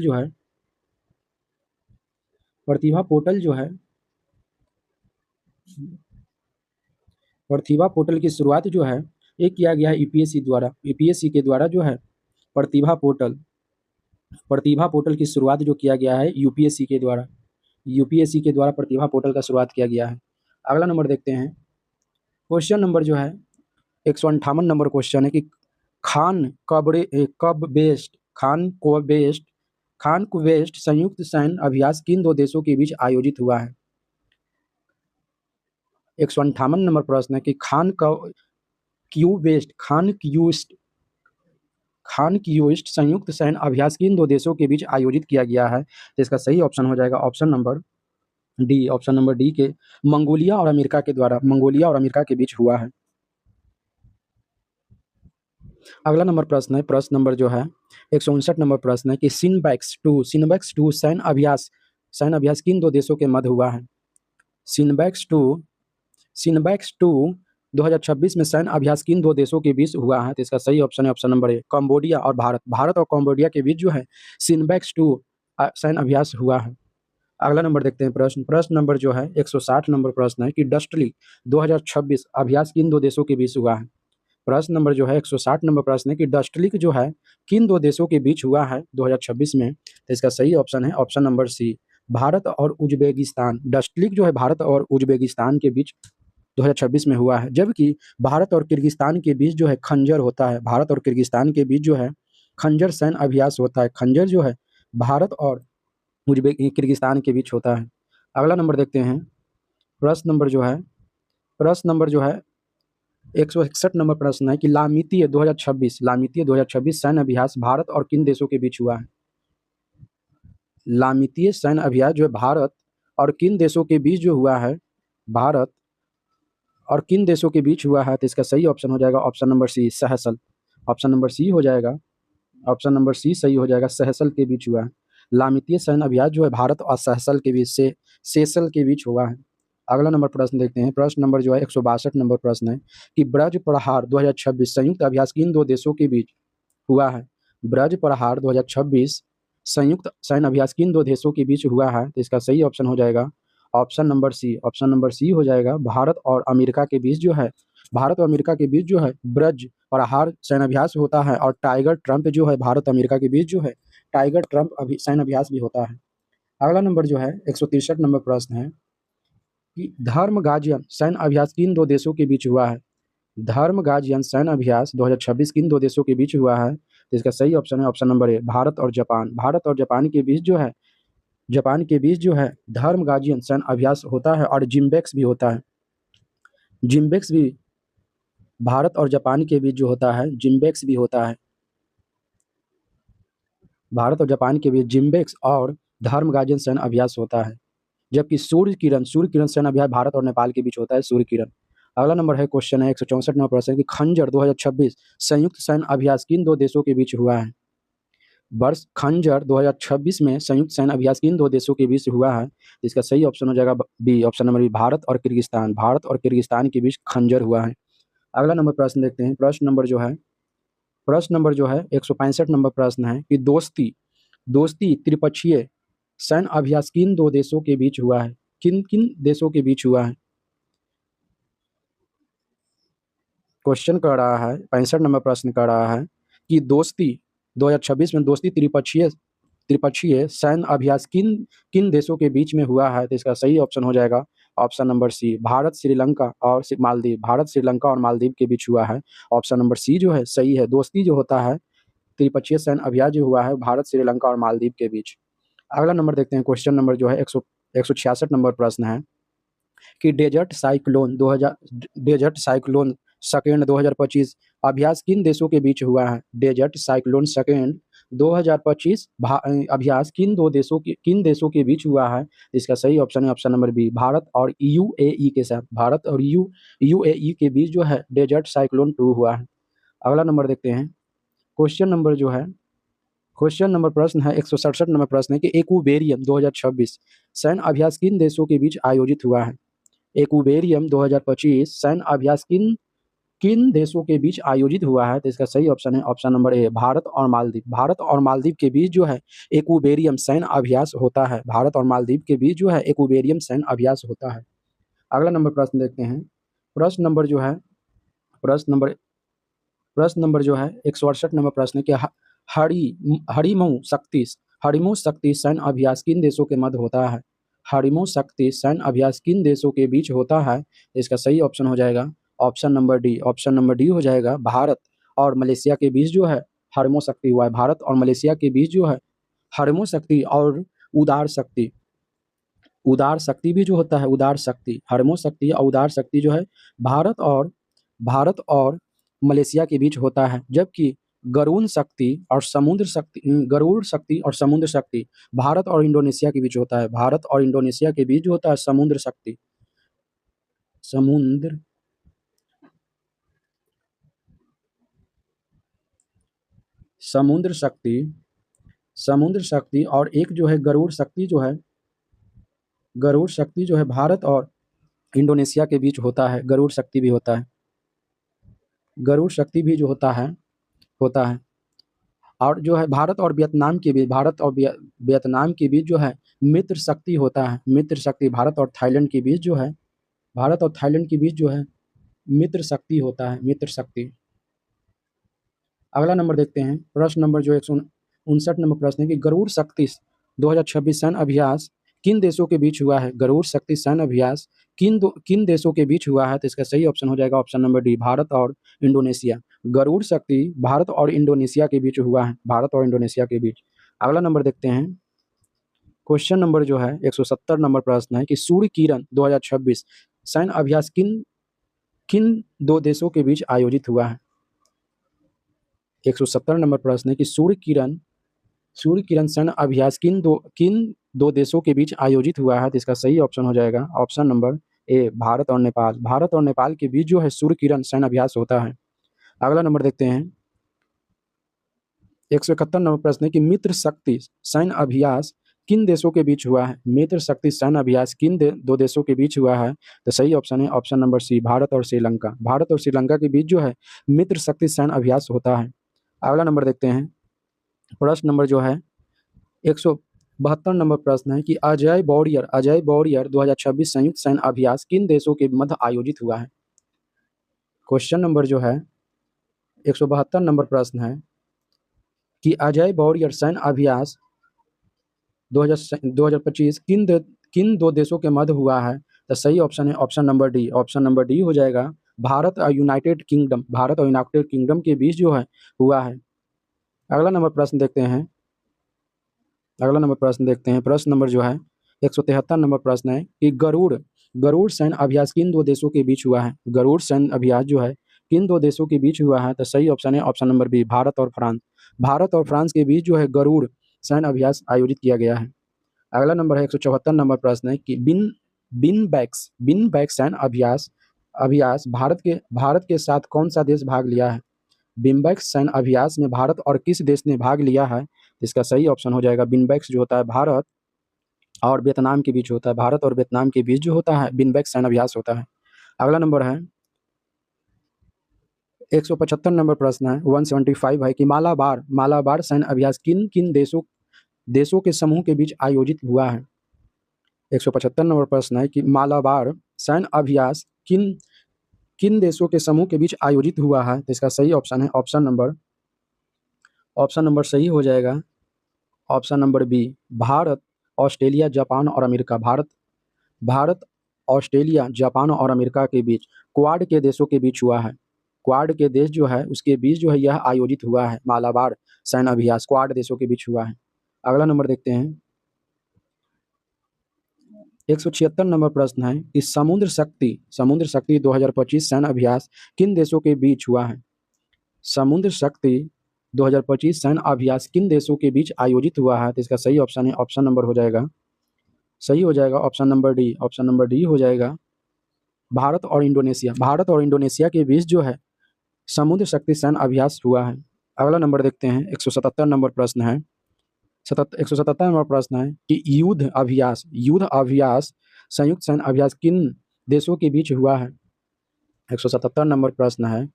की शुरुआत जो है ये किया गया है यूपीएससी के द्वारा जो है प्रतिभा पोर्टल की शुरुआत जो किया गया है यूपीएससी के द्वारा प्रतिभा पोर्टल का शुरुआत किया गया है। अगला नंबर देखते हैं। क्वेश्चन नंबर जो है 158 नंबर क्वेश्चन है कि खान कुवैत संयुक्त सैन्य अभ्यास किन दो देशों के बीच आयोजित हुआ है? 158 नंबर प्रश्न है कि खान क्यूस्ट संयुक्त सैन्य अभ्यास किन दो देशों के बीच आयोजित किया गया है? तो इसका सही ऑप्शन हो जाएगा ऑप्शन नंबर डी के मंगोलिया और अमेरिका के बीच हुआ है। अगला नंबर प्रश्न है, प्रश्न नंबर जो है 159 नंबर प्रश्न है कि सिनबैक्स टू सैन्य अभ्यास किन दो देशों के मध्य हुआ है? सिनबैक्स टू 2026 में सैन्य अभ्यास किन दो देशों के बीच हुआ है? तो इसका सही ऑप्शन है ऑप्शन नंबर ए कंबोडिया और भारत और कंबोडिया के बीच जो है सिनबैक्स टू सैन्य अभ्यास हुआ है। अगला नंबर देखते हैं। प्रश्न नंबर जो है 160 नंबर प्रश्न है कि डस्टली 2026 अभ्यास किन दो देशों के बीच हुआ है? प्रश्न नंबर जो है 160 नंबर प्रश्न है कि डस्टलिक जो है किन दो देशों के बीच हुआ है 2026 में? तो इसका सही ऑप्शन है ऑप्शन नंबर सी भारत और उज्बेकिस्तान। डस्टलिक जो है भारत और उज्बेकिस्तान के बीच 2026 में हुआ है। जबकि भारत और किर्गिस्तान के बीच जो है खंजर होता है। भारत और किर्गिस्तान के बीच जो है खंजर सैन्य अभ्यास होता है। खंजर जो है भारत और किर्गिस्तान के बीच होता है। अगला नंबर देखते हैं। प्रश्न नंबर जो है 161 नंबर प्रश्न है कि लामितीय 2026 सैन्य अभ्यास भारत और किन देशों के बीच हुआ है? लामितीय सैन्य अभ्यास जो है भारत और किन देशों के बीच जो हुआ है? भारत और किन देशों के बीच हुआ है? तो इसका सही ऑप्शन हो जाएगा ऑप्शन नंबर सी सहसल। ऑप्शन नंबर सी सही हो जाएगा, सहसल के बीच हुआ है। लामितीय सैन्य अभ्यास जो है भारत और सहसल के बीच सेशल के बीच हुआ है। अगला नंबर प्रश्न देखते हैं। प्रश्न नंबर जो है 162 नंबर प्रश्न है कि ब्रज प्रहार 2026 संयुक्त अभ्यास किन दो देशों के बीच हुआ है? ब्रज प्रहार 2026 संयुक्त सैन्य अभ्यास किन दो देशों के बीच हुआ है? तो इसका सही ऑप्शन हो जाएगा ऑप्शन नंबर सी हो जाएगा भारत और अमेरिका के बीच जो है ब्रज प्रहार सैन्य अभ्यास होता है। और टाइगर ट्रंप जो है भारत अमेरिका के बीच जो है टाइगर ट्रंप सैन्य अभ्यास भी होता है। अगला नंबर जो है 163 नंबर प्रश्न है कि धर्मगाजियन सैन्य अभ्यास किन दो देशों के बीच हुआ है? धर्मगाजियन सैन्य अभ्यास 2026 किन दो देशों के बीच हुआ है? तो इसका सही ऑप्शन है ऑप्शन नंबर ए भारत और जापान के बीच जो है धर्मगाजियन सैन्य अभ्यास होता है। और जिम्बेक्स भी होता है। जिम्बेक्स भी भारत और जापान के बीच जो होता है जिम्बेक्स भी होता है। भारत और जापान के बीच जिम्बेक्स और धर्मगाजियन सैन्य अभ्यास होता है। जबकि सूर्य किरण सैन्य अभ्यास भारत और नेपाल के बीच होता है, सूर्य किरण। अगला नंबर है क्वेश्चन है 164 नंबर प्रश्न कि खंजर 2026 संयुक्त सैन्य अभ्यास किन दो देशों के बीच हुआ है? वर्ष खंजर 2026 में संयुक्त सैन्य अभ्यास किन दो देशों के बीच हुआ है? इसका सही ऑप्शन हो जाएगा B option number B Bharat और किर्गिस्तान के बीच खंजर हुआ है। अगला नंबर प्रश्न देखते हैं। प्रश्न नंबर जो है 165 नंबर प्रश्न है कि दोस्ती त्रिपक्षीय सैन्य अभ्यास किन दो देशों के बीच हुआ है? किन किन देशों के बीच हुआ है? क्वेश्चन कर रहा है 65 नंबर प्रश्न कर रहा है कि दोस्ती 2026 में दोस्ती त्रिपक्षीय सैन्य अभ्यास किन किन देशों के बीच में हुआ है? तो इसका सही ऑप्शन हो जाएगा option number C Bharat Sri Lanka और मालदीव के बीच हुआ है। ऑप्शन नंबर सी जो है सही है। दोस्ती जो होता है त्रिपक्षीय सैन्य अभ्यास जो हुआ है भारत श्रीलंका और मालदीव के बीच। अगला नंबर देखते हैं। क्वेश्चन नंबर जो है 166 नंबर प्रश्न है कि डेजर्ट साइक्लोन सेकेंड 2025 अभ्यास किन देशों के बीच हुआ है? डेजर्ट साइक्लोन सेकेंड 2025 अभ्यास किन देशों के बीच हुआ है? इसका सही ऑप्शन है ऑप्शन नंबर बी, भारत और यूएई के साथ। भारत और यूएई के बीच जो है डेजर्ट साइक्लोन 2 हुआ है। अगला नंबर देखते हैं। क्वेश्चन नंबर जो है, क्वेश्चन नंबर प्रश्न है 167 नंबर प्रश्न है कि एक्वेरियम 2026 सैन्य अभ्यास किन देशों के बीच आयोजित हुआ है? एक्वेरियम 2025 सैन्य अभ्यास किन किन देशों के बीच आयोजित हुआ है? तो इसका सही ऑप्शन है ऑप्शन नंबर ए, भारत और मालदीव। भारत और मालदीव के बीच जो है एक्वेरियम सैन्य अभ्यास होता है। भारत और मालदीव के बीच जो है एक्वेरियम सैन्य अभ्यास होता है। अगला नंबर प्रश्न देखते हैं। प्रश्न नंबर जो है, प्रश्न नंबर जो है 168 नंबर प्रश्न है कि हरिमू शक्ति सैन्य अभ्यास किन देशों के मध्य होता है? हरिमू शक्ति सैन्य अभ्यास किन देशों के बीच होता है? इसका सही ऑप्शन हो जाएगा option number D. Option number D हो जाएगा, भारत और मलेशिया के बीच जो है हरिमू शक्ति हुआ है। भारत और मलेशिया के बीच जो है हरिमू शक्ति और उदार शक्ति भी जो होता है, उदार शक्ति, हरमो शक्ति और उदार शक्ति जो है भारत और मलेशिया के बीच होता है। जबकि गरुड़ शक्ति और समुद्र शक्ति भारत और इंडोनेशिया के बीच होता है। भारत और इंडोनेशिया के बीच जो होता है समुद्र शक्ति समुद्र शक्ति और एक जो है गरुड़ शक्ति जो है भारत और इंडोनेशिया के बीच होता है। गरुड़ शक्ति भी होता है, गरुड़ शक्ति भी जो होता है। और जो है भारत और वियतनाम के बीच जो है मित्र शक्ति होता है। मित्र शक्ति भारत और थाईलैंड के बीच जो है मित्र शक्ति होता है, मित्र शक्ति। अगला नंबर देखते हैं। प्रश्न नंबर जो 159 नंबर प्रश्न है कि गरुड़ शक्ति 2026 सैन्य अभ्यास किन देशों के बीच हुआ है? गरुड़ शक्ति सैन्य अभ्यास किन देशों के बीच हुआ है? तो इसका सही ऑप्शन हो जाएगा ऑप्शन नंबर डी, भारत और इंडोनेशिया। गरुड़ शक्ति भारत और इंडोनेशिया के बीच हुआ है, भारत और इंडोनेशिया के बीच। अगला नंबर देखते हैं। क्वेश्चन नंबर जो है 170 नंबर प्रश्न है कि सूर्य किरण 2026 सैन्य अभ्यास किन दो देशों के बीच आयोजित हुआ है? 170 नंबर प्रश्न है कि सूर्य किरण सैन्य अभ्यास किन दो देशों के बीच आयोजित हुआ है? तो इसका सही ऑप्शन हो जाएगा ऑप्शन नंबर ए, भारत और नेपाल। भारत और नेपाल के बीच जो है सूर्य किरण सैन्य अभ्यास होता है। अगला नंबर देखते हैं। 171 नंबर प्रश्न है कि मित्र शक्ति सैन्य अभ्यास किन देशों के बीच हुआ है? मित्र शक्ति सैन्य अभ्यास दो देशों के बीच हुआ है? तो सही ऑप्शन है ऑप्शन नंबर सी, भारत और श्रीलंका। भारत और श्रीलंका के बीच जो है मित्र शक्ति सैन्य अभ्यास होता है। अगला नंबर देखते हैं। प्रश्न नंबर जो है 172 नंबर प्रश्न है कि अजय वॉरियर 2026 संयुक्त सैन्य अभ्यास किन देशों के मध्य आयोजित हुआ है? क्वेश्चन नंबर जो है 172 नंबर प्रश्न है कि अजय वॉरियर सैन्य अभ्यास 2025 किन दो देशों के मध्य हुआ है? तो सही ऑप्शन है option number D. Option number D हो जाएगा, भारत और यूनाइटेड किंगडम के बीच जो है हुआ है। अगला नंबर प्रश्न देखते हैं। प्रश्न नंबर जो है 173 नंबर प्रश्न है कि गरुड़ सैन्य अभ्यास किन दो देशों के बीच हुआ है? गरुड़ सैन्य अभ्यास जो है किन दो देशों के बीच हुआ है? तो सही ऑप्शन है ऑप्शन नंबर बी, भारत और फ्रांस। भारत और फ्रांस के बीच जो है गरुड़ सैन्य अभ्यास आयोजित किया गया है। अगला नंबर है 174 नंबर प्रश्न है कि बिन बैक्स सैन्य अभ्यास भारत के साथ कौन सा देश भाग लिया है? बिम्बैक्स सैन्य अभ्यास में भारत और किस देश ने भाग लिया है? इसका सही ऑप्शन हो जाएगा बिम्बैक्स जो होता है भारत और वियतनाम के बीच होता है। भारत और वियतनाम के बीच जो होता है बिम्बैक्स सैन्य अभ्यास होता है। अगला नंबर है 175 नंबर प्रश्न है 175 है कि मालाबार सैन्य अभ्यास किन देशों के समूह के बीच आयोजित हुआ है? 175 नंबर प्रश्न है कि मालाबार सैन्य अभ्यास किन देशों के समूह के बीच आयोजित हुआ है? तो इसका सही ऑप्शन है ऑप्शन नंबर सही हो जाएगा option number B, Bharat, Australia, Japan और अमेरिका। भारत, ऑस्ट्रेलिया, जापान और अमेरिका के बीच क्वाड के देशों के बीच हुआ है। क्वाड के देश जो है उसके बीच जो है यह आयोजित हुआ है। मालाबार सैन्य अभ्यास क्वाड देशों के बीच हुआ है। अगला नंबर देखते हैं। 176 नंबर प्रश्न है कि समुद्र शक्ति 2025 सैन्य अभ्यास किन देशों के बीच हुआ है? समुद्र शक्ति 2025 सैन्य अभ्यास किन देशों के बीच आयोजित हुआ है? तो इसका सही ऑप्शन है, ऑप्शन नंबर हो जाएगा, सही हो जाएगा option number D. Option number D हो जाएगा भारत और इंडोनेशिया। भारत और इंडोनेशिया के बीच जो है समुद्र शक्ति सैन्य अभ्यास हुआ है। अगला नंबर देखते हैं, 177 नंबर प्रश्न है। 177 नंबर प्रश्न है कि युद्ध अभ्यास संयुक्त सैन्य अभ्यास किन देशों के बीच हुआ है? 177 नंबर प्रश्न है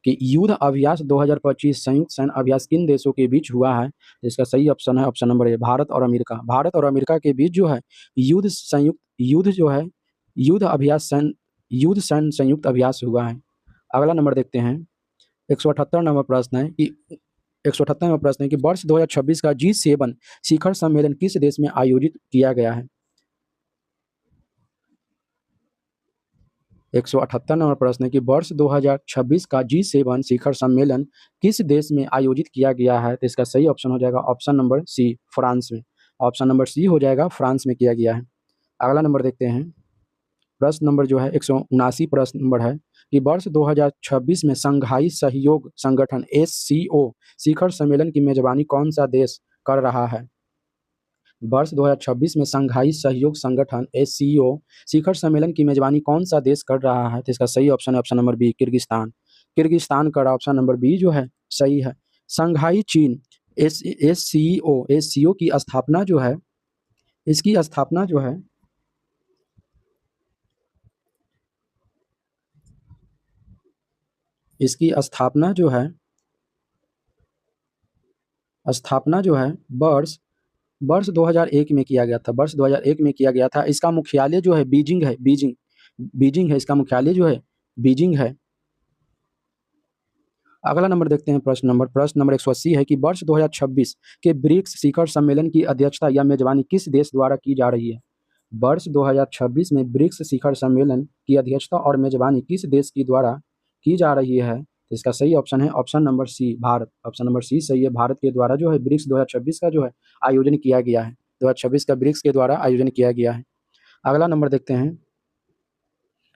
कि युद्ध अभ्यास 2025 संयुक्त सैन्य अभ्यास किन देशों के बीच हुआ है? इसका सही ऑप्शन है ऑप्शन नंबर ए, भारत और अमेरिका। भारत और अमेरिका के बीच जो है युद्ध जो है युद्ध सैन्य संयुक्त अभ्यास हुआ है। अगला नंबर देखते हैं, 178 नंबर प्रश्न है कि 178 नंबर प्रश्न है कि वर्ष 2026 का G7 शिखर सम्मेलन किस देश में आयोजित किया गया है? 178 नंबर प्रश्न है कि वर्ष 2026 का G7 शिखर सम्मेलन किस देश में आयोजित किया गया है? तो इसका सही ऑप्शन हो जाएगा ऑप्शन नंबर सी, फ्रांस में। ऑप्शन नंबर सी हो जाएगा, फ्रांस में किया गया है। अगला नंबर देखते हैं, प्रश्न नंबर जो है 179 प्रश्न नंबर है कि वर्ष 2026 में संघाई सहयोग संगठन SCO शिखर सम्मेलन की मेजबानी कौन सा देश कर रहा है? वर्ष 2026 में संघाई सहयोग संगठन SCO शिखर सम्मेलन की मेजबानी कौन सा देश कर रहा है? तो इसका सही ऑप्शन है option number B, Kyrgyzstan. Kyrgyzstan का ऑप्शन नंबर बी जो है सही है। संघाई चीन SCO की स्थापना जो है, इसकी स्थापना जो है इसकी स्थापना जो है वर्ष 2001 में किया गया था। वर्ष 2001 में किया गया था। इसका मुख्यालय जो है बीजिंग है, बीजिंग है, इसका मुख्यालय जो है बीजिंग है। अगला नंबर देखते हैं, प्रश्न नंबर 180 है कि वर्ष 2026 के ब्रिक्स शिखर सम्मेलन की अध्यक्षता या मेजबानी किस देश द्वारा की जा रही है? वर्ष 2026 में ब्रिक्स शिखर सम्मेलन की अध्यक्षता और मेजबानी किस देश की द्वारा की जा रही है? तो इसका सही ऑप्शन है option number C, Bharat. Option number C सही है, भारत के द्वारा जो है ब्रिक्स 2026 का जो है आयोजन किया गया है। 2026 का ब्रिक्स के द्वारा आयोजन किया गया है। अगला नंबर देखते हैं,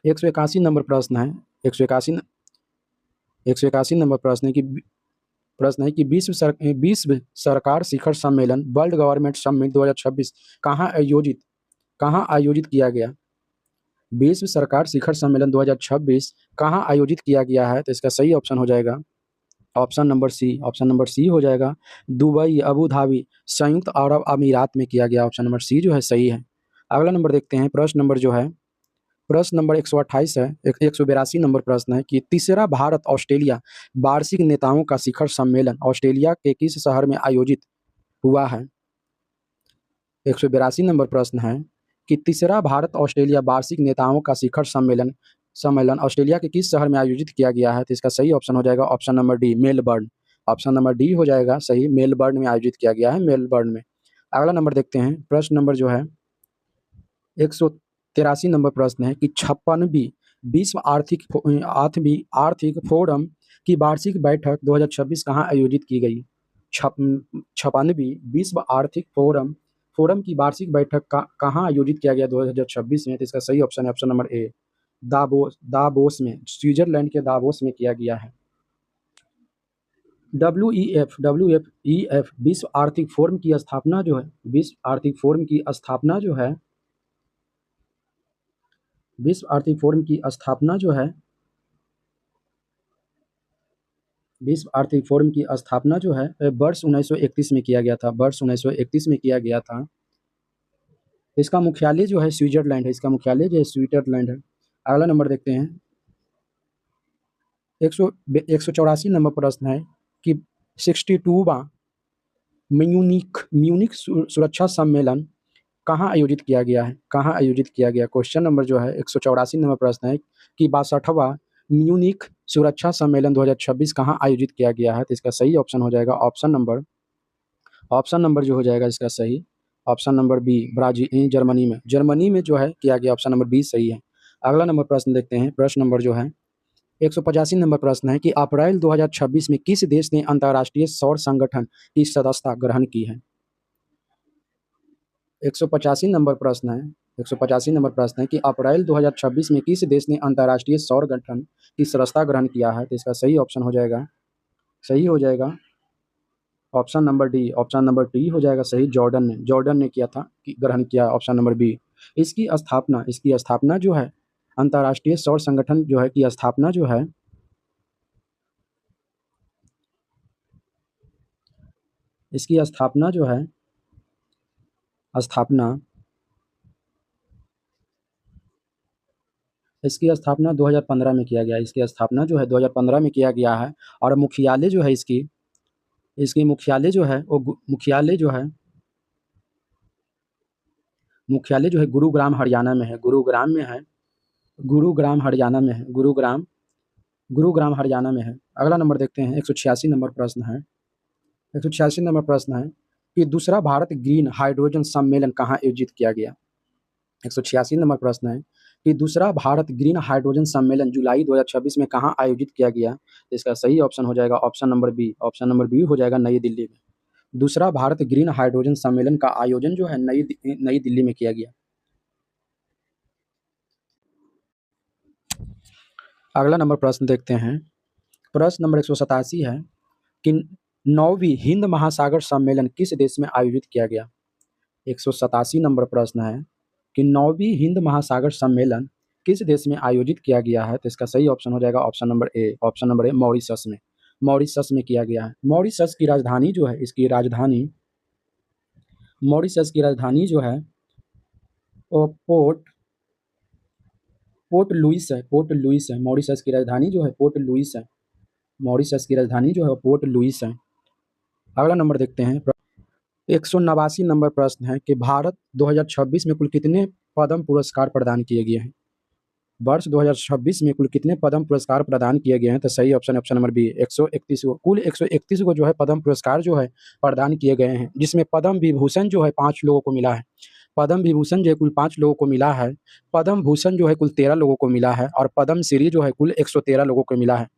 181 नंबर प्रश्न है। 181 नंबर प्रश्न है कि विश्व सरकार शिखर सम्मेलन वर्ल्ड गवर्नमेंट समिट 2026 कहाँ आयोजित किया गया? विश्व सरकार शिखर सम्मेलन 2026 कहाँ आयोजित किया गया है? तो इसका सही ऑप्शन हो जाएगा ऑप्शन नंबर सी हो जाएगा, दुबई, अबू धाबी, संयुक्त अरब अमीरात में किया गया। ऑप्शन नंबर सी जो है सही है। अगला नंबर देखते हैं, प्रश्न नंबर 128 है। 182 नंबर प्रश्न है कि तीसरा भारत ऑस्ट्रेलिया वार्षिक नेताओं का शिखर सम्मेलन ऑस्ट्रेलिया के किस शहर में आयोजित हुआ है? 182 नंबर प्रश्न है कि तीसरा भारत ऑस्ट्रेलिया वार्षिक नेताओं का शिखर सम्मेलन ऑस्ट्रेलिया के किस शहर में आयोजित किया गया है? तो इसका सही ऑप्शन हो जाएगा option number D, Melbourne. Option number D हो जाएगा सही, मेलबर्न में आयोजित किया गया है, मेलबर्न में। अगला नंबर देखते हैं, प्रश्न नंबर जो है 183 नंबर प्रश्न है कि 56वीं विश्व आर्थिक फोरम की वार्षिक बैठक 2026 कहाँ आयोजित की गई? 56वीं विश्व आर्थिक फोरम की वार्षिक बैठक कहाँ आयोजित किया गया 2026 में? तो इसका सही ऑप्शन है ऑप्शन नंबर ए, दावोस में, स्विट्जरलैंड के दावोस में किया गया है। WEF विश्व आर्थिक फोरम की स्थापना जो है विश्व आर्थिक फोरम की स्थापना जो है वर्ष 1931 में किया गया था। वर्ष 1931 में किया गया था। इसका मुख्यालय जो है स्विट्जरलैंड है। अगला नंबर देखते हैं, 184 नंबर प्रश्न है कि 62वां म्यूनिख सुरक्षा सम्मेलन कहाँ आयोजित किया गया? क्वेश्चन नंबर जो है 184 नंबर प्रश्न है कि 62वां म्यूनिख सुरक्षा सम्मेलन 2026 कहाँ आयोजित किया गया है? तो इसका सही ऑप्शन हो जाएगा ऑप्शन नंबर जो हो जाएगा इसका सही ऑप्शन नंबर बी, जर्मनी में जो है किया गया। ऑप्शन नंबर बी सही है। अगला नंबर प्रश्न देखते हैं, प्रश्न नंबर जो है 185 नंबर प्रश्न है कि अप्रैल 2026 में किस देश ने अंतर्राष्ट्रीय सौर संगठन की सदस्यता ग्रहण की है? 185 नंबर प्रश्न है कि अप्रैल 2026 में किस देश ने अंतर्राष्ट्रीय सौर गठन की सदस्यता ग्रहण किया है? तो इसका सही ऑप्शन हो जाएगा ऑप्शन नंबर डी हो जाएगा सही। जॉर्डन ने किया था कि ग्रहण किया, ऑप्शन नंबर बी। इसकी स्थापना जो है, अंतर्राष्ट्रीय सौर संगठन जो है की स्थापना जो है, इसकी स्थापना जो है, स्थापना इसकी स्थापना 2015 में किया गया है। इसकी स्थापना जो है 2015 में किया गया है। और मुख्यालय जो है इसकी मुख्यालय जो है वो मुख्यालय जो है गुरुग्राम हरियाणा में है। गुरुग्राम हरियाणा में है। अगला नंबर देखते हैं, 186 नंबर प्रश्न है। 186 नंबर प्रश्न है कि दूसरा भारत ग्रीन हाइड्रोजन सम्मेलन कहाँ आयोजित किया गया। 186 नंबर प्रश्न है कि दूसरा भारत ग्रीन हाइड्रोजन सम्मेलन जुलाई 2026 में कहाँ आयोजित किया गया। तो इसका सही ऑप्शन हो जाएगा option number B. Option number B हो जाएगा नई दिल्ली में। दूसरा भारत ग्रीन हाइड्रोजन सम्मेलन का आयोजन जो है नई दिल्ली में किया गया। अगला नंबर प्रश्न देखते हैं। प्रश्न नंबर 187 है कि 9वीं हिंद महासागर सम्मेलन किस देश में आयोजित किया गया। 187 नंबर प्रश्न है कि 9वीं हिंद महासागर सम्मेलन किस देश में आयोजित किया गया है। तो इसका सही ऑप्शन हो जाएगा option number A. Option number A Mauritius में किया गया है। मॉरिशस की राजधानी जो है, मॉरिशस की राजधानी जो है वो पोर्ट लुइस है। मॉरिशस की राजधानी जो है पोर्ट लुइस है। अगला नंबर देखते हैं। 189 नंबर प्रश्न है कि भारत 2026 में कुल कितने पद्म पुरस्कार प्रदान किए गए हैं। वर्ष 2026 में कुल कितने पद्म पुरस्कार प्रदान किए गए हैं। तो सही ऑप्शन नंबर बी 131 को। कुल 131 को जो है पद्म पुरस्कार जो है प्रदान किए गए हैं, जिसमें पद्म विभूषण जो है 5 लोगों को मिला है। पद्म विभूषण जो है कुल 5 लोगों को मिला है। पद्म भूषण जो है कुल 13 लोगों को मिला है। और पद्म श्री जो है कुल 113 लोगों को मिला है।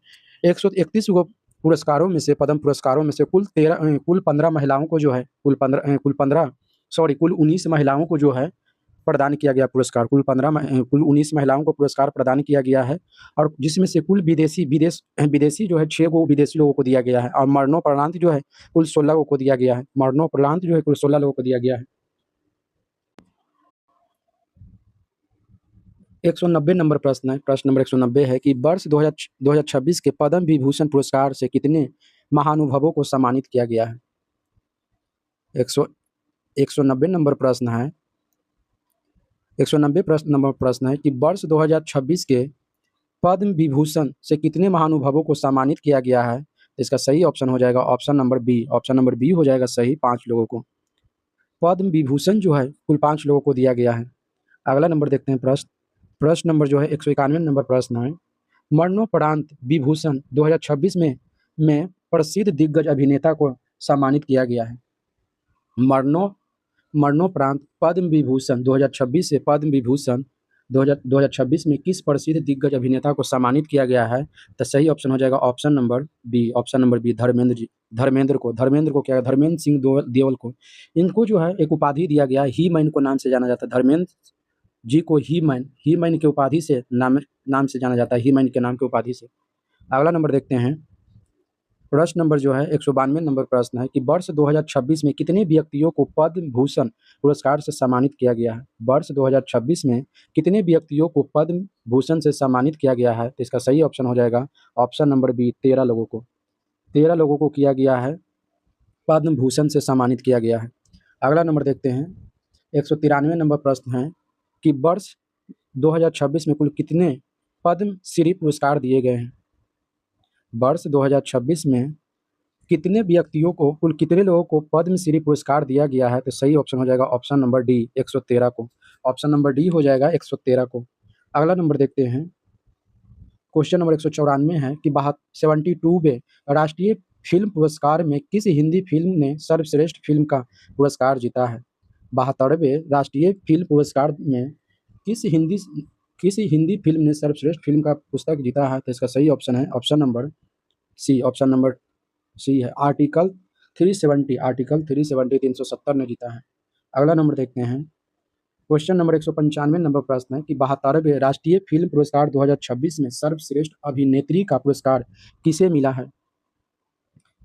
131 को पुरस्कारों में से, पद्म पुरस्कारों में से कुल 15 महिलाओं को जो है कुल 19 महिलाओं को जो है प्रदान किया गया पुरस्कार। कुल 19 महिलाओं को पुरस्कार प्रदान किया गया है। और जिसमें से कुल विदेशी जो है 6 को विदेशी लोगों को दिया गया है। और मरणोपरांत जो है कुल 16 लोगों को दिया गया है। 190 नंबर प्रश्न है। प्रश्न नंबर 190 है कि वर्ष 2026 के पद्म विभूषण पुरस्कार से कितने महानुभवों को सम्मानित किया गया है। 190 नंबर प्रश्न है। 190 नंबर प्रश्न है कि वर्ष 2026 के पद्म विभूषण से कितने महानुभवों को सम्मानित किया गया है। इसका सही ऑप्शन हो जाएगा option number B. Option number B हो जाएगा सही, 5 लोगों को पद्म विभूषण जो है कुल 5 लोगों को दिया गया है। अगला नंबर देखते हैं। प्रश्न नंबर जो है 191 नंबर प्रश्न है। मरणोपरांत विभूषण 2026 में प्रसिद्ध दिग्गज अभिनेता को सम्मानित किया गया है। मरणोपरांत पद्म विभूषण 2026 में किस प्रसिद्ध दिग्गज अभिनेता को सम्मानित किया गया है। तो सही ऑप्शन हो जाएगा option number B. Option number B Dharmendra को क्या, धर्मेंद्र सिंह देओल को। इनको जो है एक उपाधि दिया गया है, ही मैन को नाम से जाना जाता है। धर्मेंद्र जी को ही मैन की उपाधि से नाम से जाना जाता है, ही मैन के नाम की उपाधि से। अगला नंबर देखते हैं। प्रश्न नंबर जो है 192 नंबर प्रश्न है कि वर्ष 2026 में कितने व्यक्तियों को पद्म भूषण पुरस्कार से सम्मानित किया गया है। वर्ष 2026 में कितने व्यक्तियों को पद्म भूषण से सम्मानित किया गया है। तो इसका सही ऑप्शन हो जाएगा ऑप्शन नंबर बी, 13 लोगों को। 13 लोगों को किया गया है, पद्म भूषण से सम्मानित किया गया है। अगला नंबर देखते हैं। 193 नंबर प्रश्न है कि वर्ष 2026 में कुल कितने पद्म श्री पुरस्कार दिए गए हैं। वर्ष 2026 में कितने व्यक्तियों को, कुल कितने लोगों को पद्म श्री पुरस्कार दिया गया है। तो सही ऑप्शन हो जाएगा ऑप्शन नंबर डी, 113 को। ऑप्शन नंबर डी हो जाएगा 113 को। अगला नंबर देखते हैं। क्वेश्चन नंबर 194 है कि 72वें राष्ट्रीय फिल्म पुरस्कार में किस हिंदी फिल्म ने सर्वश्रेष्ठ फिल्म का पुरस्कार जीता है। 72वें राष्ट्रीय फिल्म पुरस्कार में किस हिंदी फिल्म ने सर्वश्रेष्ठ फिल्म का पुस्तक जीता है। तो इसका सही ऑप्शन है ऑप्शन नंबर सी है, आर्टिकल 370 370 ने जीता है। अगला नंबर देखते हैं। क्वेश्चन नंबर 195 नंबर प्रश्न है कि 72वें राष्ट्रीय फिल्म पुरस्कार 2026 में सर्वश्रेष्ठ अभिनेत्री का पुरस्कार किसे मिला है।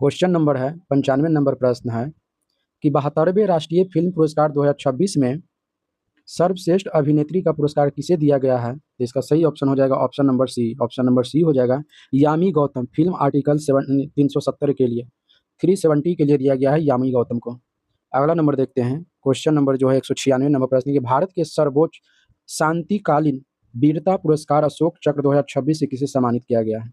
क्वेश्चन नंबर है 95 नंबर प्रश्न है कि 72वें राष्ट्रीय फिल्म पुरस्कार 2026 में सर्वश्रेष्ठ अभिनेत्री का पुरस्कार किसे दिया गया है? तो इसका सही ऑप्शन हो जाएगा option number C. Option number C हो जाएगा यामी गौतम। फिल्म आर्टिकल 370 के लिए 370 के लिए दिया गया है यामी गौतम को। अगला नंबर देखते हैं। क्वेश्चन नंबर जो है 196 नंबर प्रश्न कि भारत के सर्वोच्च शांतिकालीन वीरता पुरस्कार अशोक चक्र 2026 से किसे सम्मानित किया गया है?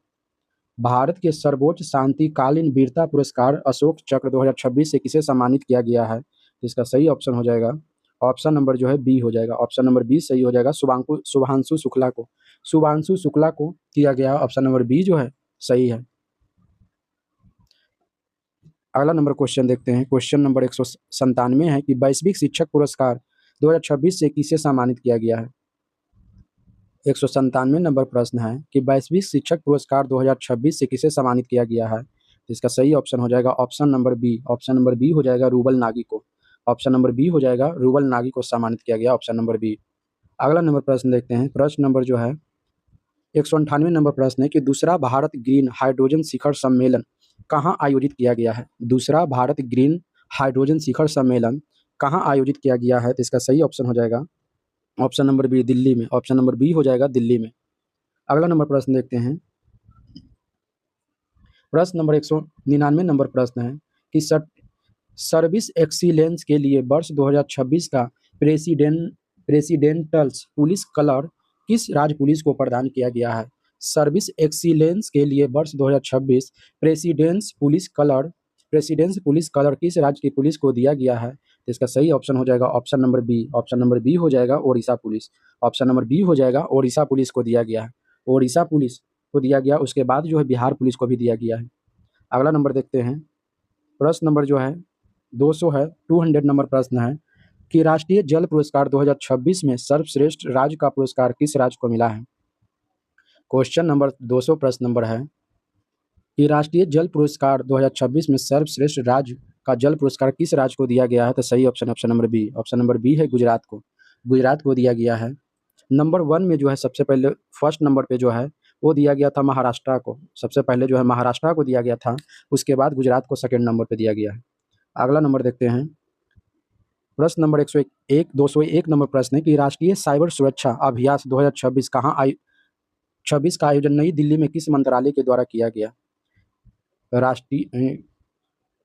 भारत के सर्वोच्च शांतिकालीन वीरता पुरस्कार अशोक चक्र 2026 से किसे सम्मानित किया गया है? तो इसका सही ऑप्शन हो जाएगा ऑप्शन नंबर जो है बी हो जाएगा। ऑप्शन नंबर बी सही हो जाएगा। शुभांशु शुक्ला को किया गया। ऑप्शन नंबर बी जो है सही है। अगला नंबर क्वेश्चन देखते हैं। क्वेश्चन नंबर 197 है कि वैश्विक शिक्षक पुरस्कार 2026 से किसे सम्मानित किया गया है? 197 नंबर प्रश्न है कि वैश्विक शिक्षक पुरस्कार 2026 से किसे सम्मानित किया गया है? तो इसका सही ऑप्शन हो जाएगा option number B. Option number B हो जाएगा रूबल नागी को। ऑप्शन नंबर बी हो जाएगा रूबल नागी को सम्मानित किया गया। Option number B. अगला नंबर प्रश्न देखते हैं। प्रश्न नंबर जो है 198 नंबर प्रश्न है कि दूसरा भारत ग्रीन हाइड्रोजन शिखर सम्मेलन कहाँ आयोजित किया गया है? दूसरा भारत ग्रीन हाइड्रोजन शिखर सम्मेलन कहाँ आयोजित किया गया है? तो इसका सही ऑप्शन हो जाएगा ऑप्शन नंबर बी दिल्ली में। ऑप्शन नंबर बी हो जाएगा दिल्ली में। अगला नंबर प्रश्न देखते हैं। प्रश्न नंबर 199 नंबर प्रश्न है कि सर्विस एक्सीलेंस के लिए वर्ष 2026 का प्रेसिडेंटल्स पुलिस कलर किस राज्य पुलिस को प्रदान किया गया है? सर्विस एक्सीलेंस के लिए वर्ष 2026 प्रेसिडेंस पुलिस कलर किस राज्य की पुलिस को दिया गया है? तो इसका सही ऑप्शन हो जाएगा option number B. Option number B हो जाएगा Odisha police. Option number B हो जाएगा ओडिशा पुलिस को दिया गया है। ओडिशा पुलिस को दिया गया। उसके बाद जो है बिहार पुलिस को भी दिया गया है। अगला नंबर देखते हैं। प्रश्न नंबर जो है 200 नंबर प्रश्न है कि राष्ट्रीय जल पुरस्कार 2026 में सर्वश्रेष्ठ राज्य का पुरस्कार किस राज्य को मिला है? क्वेश्चन नंबर 200 प्रश्न नंबर है कि राष्ट्रीय जल पुरस्कार 2026 में सर्वश्रेष्ठ राज्य का जल पुरस्कार किस राज्य को दिया गया है? तो सही option number B. Option number B है गुजरात को दिया गया है। नंबर 1 में जो है सबसे पहले फर्स्ट नंबर पे जो है वो दिया गया था महाराष्ट्र को। सबसे पहले जो है महाराष्ट्र को दिया गया था। उसके बाद गुजरात को सेकंड नंबर पे दिया गया है। अगला नंबर देखते हैं। प्रश्न नंबर 201 नंबर प्रश्न है कि राष्ट्रीय साइबर सुरक्षा अभ्यास 2026 का आयोजन नई दिल्ली में किस मंत्रालय के द्वारा किया गया?